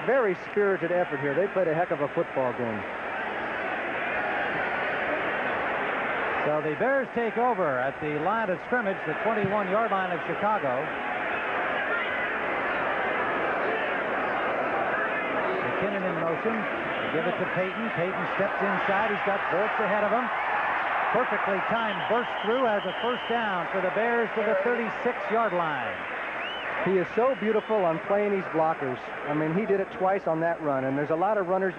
very spirited effort here. They played a heck of a football game. So the Bears take over at the line of scrimmage, the 21-yard line of Chicago. McKinnon in motion. They give it to Payton. Payton steps inside. He's got Bolts ahead of him. Perfectly timed burst through as a first down for the Bears to the 36-yard line. He is so beautiful on playing these blockers. I mean, he did it twice on that run, and there's a lot of runners,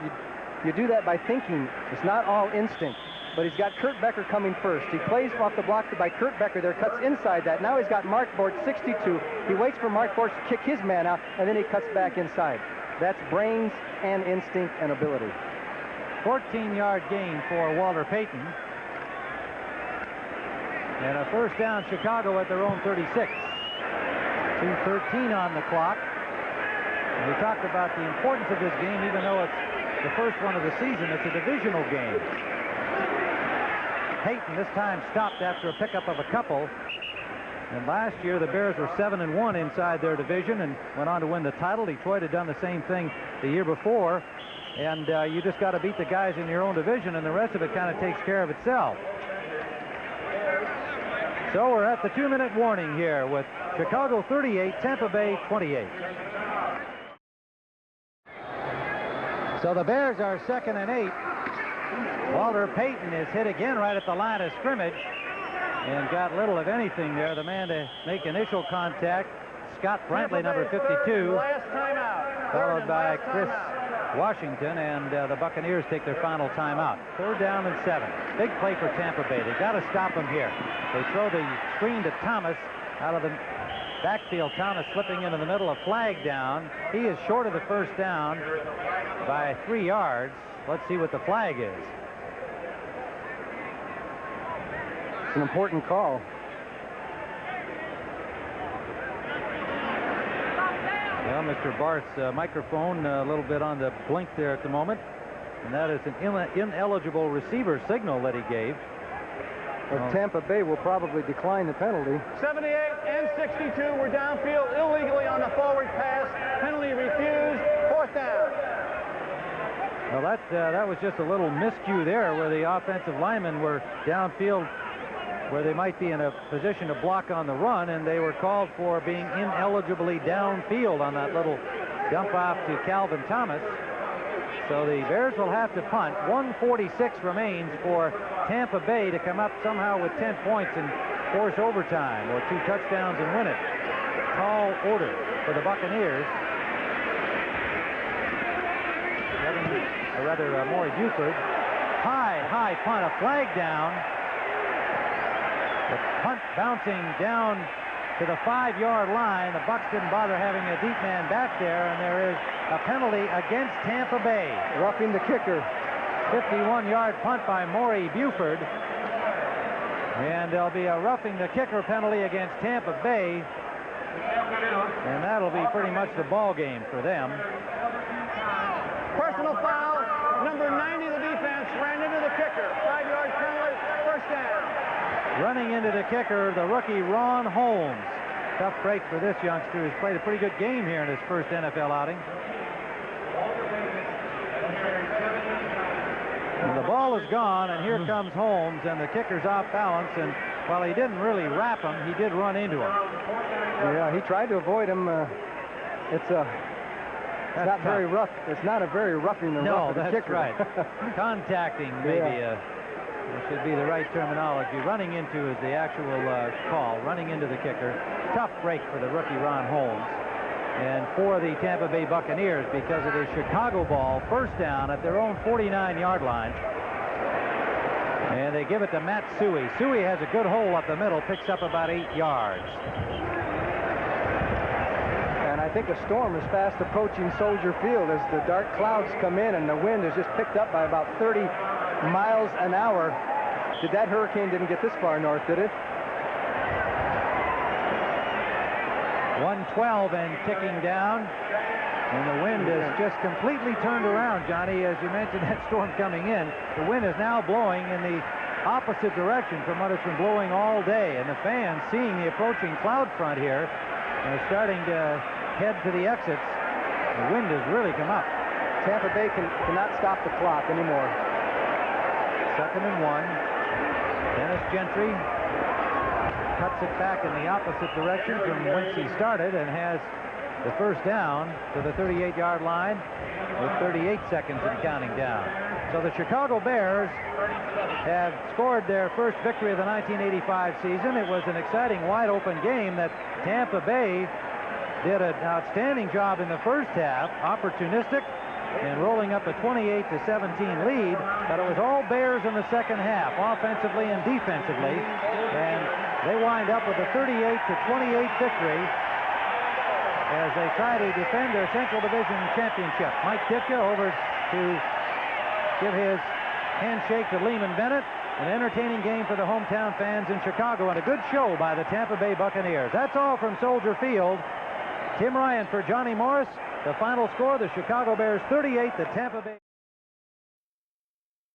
you do that by thinking. It's not all instinct, but he's got Kurt Becker coming first. He plays off the block by Kurt Becker there, cuts inside that. Now he's got Mark Bort, 62. He waits for Mark Bort to kick his man out, and then he cuts back inside. That's brains and instinct and ability. 14-yard gain for Walter Payton. And a first down, Chicago at their own 36. 2:13 on the clock. And we talked about the importance of this game, even though it's the first one of the season. It's a divisional game. Payton this time stopped after a pickup of a couple. And last year the Bears were 7-1 inside their division and went on to win the title. Detroit had done the same thing the year before. And you just got to beat the guys in your own division, and the rest of it kind of takes care of itself. So we're at the 2-minute warning here with Chicago 38, Tampa Bay 28. So the Bears are 2nd and 8. Walter Payton is hit again right at the line of scrimmage and got little of anything there. The man to make initial contact, Scott Brantley, number 52, Last timeout. followed by Chris Washington, and the Buccaneers take their final timeout. 3rd down and 7. Big play for Tampa Bay. They got to stop them here. They throw the screen to Thomas. out of the backfield. Thomas slipping into the middle, a flag down. He is short of the first down by 3 yards. Let's see what the flag is. It's an important call. Well, Mr. Barth's microphone a little bit on the blink there at the moment, and that is an ineligible receiver signal that he gave. Well, Tampa Bay will probably decline the penalty. 78 and 62 were downfield illegally on the forward pass. Penalty refused. 4th down. Well, that was just a little miscue there where the offensive linemen were downfield where they might be in a position to block on the run, and they were called for being ineligibly downfield on that little dump off to Calvin Thomas. So the Bears will have to punt. 1:46 remains for Tampa Bay to come up somehow with 10 points and force overtime or 2 touchdowns and win it. Tall order for the Buccaneers. Maury Buford. High punt, a flag down. The punt bouncing down to the 5-yard line. The Bucs didn't bother having a deep man back there, and there is a penalty against Tampa Bay. Roughing the kicker. 51-yard punt by Maury Buford. And there'll be a roughing the kicker penalty against Tampa Bay. And that'll be pretty much the ball game for them. Personal foul. Number 90 of the defense ran into the kicker. 5-yard penalty. 1st down. Running into the kicker, the rookie Ron Holmes. Tough break for this youngster who's played a pretty good game here in his first NFL outing. And the ball is gone, and here comes Holmes, and the kicker's off balance, and while he didn't really wrap him, he did run into him. Yeah, he tried to avoid him. It's not very rough. It's not a very roughing the No, rough the that's kicker. right. Contacting, maybe. Yeah. Should be the right terminology. Running into is the actual call. Running into the kicker. Tough break for the rookie Ron Holmes. And for the Tampa Bay Buccaneers, because it is Chicago ball, 1st down at their own 49-yard line. And they give it to Matt Suey. Suey has a good hole up the middle, picks up about 8 yards. And I think a storm is fast approaching Soldier Field as the dark clouds come in and the wind is just picked up by about 30 miles an hour. That hurricane didn't get this far north, did it? 112 and ticking down. And the wind is just completely turned around, Johnny. As you mentioned, that storm coming in. The wind is now blowing in the opposite direction from what it's been blowing all day. And the fans, seeing the approaching cloud front here, are starting to head to the exits. The wind has really come up. Tampa Bay cannot stop the clock anymore. 2nd and 1. Dennis Gentry cuts it back in the opposite direction from whence he started and has the 1st down to the 38-yard line with 38 seconds and counting down. So the Chicago Bears have scored their first victory of the 1985 season. It was an exciting, wide-open game that Tampa Bay did an outstanding job in the first half, opportunistic, and rolling up a 28-17 lead, but it was all Bears in the second half, offensively and defensively, and they wind up with a 38-28 victory as they try to defend their Central Division championship. Mike Ditka over to give his handshake to Lehman Bennett. An entertaining game for the hometown fans in Chicago and a good show by the Tampa Bay Buccaneers. That's all from Soldier Field. Tim Ryan for Johnny Morris. The final score, the Chicago Bears 38, the Tampa Bay...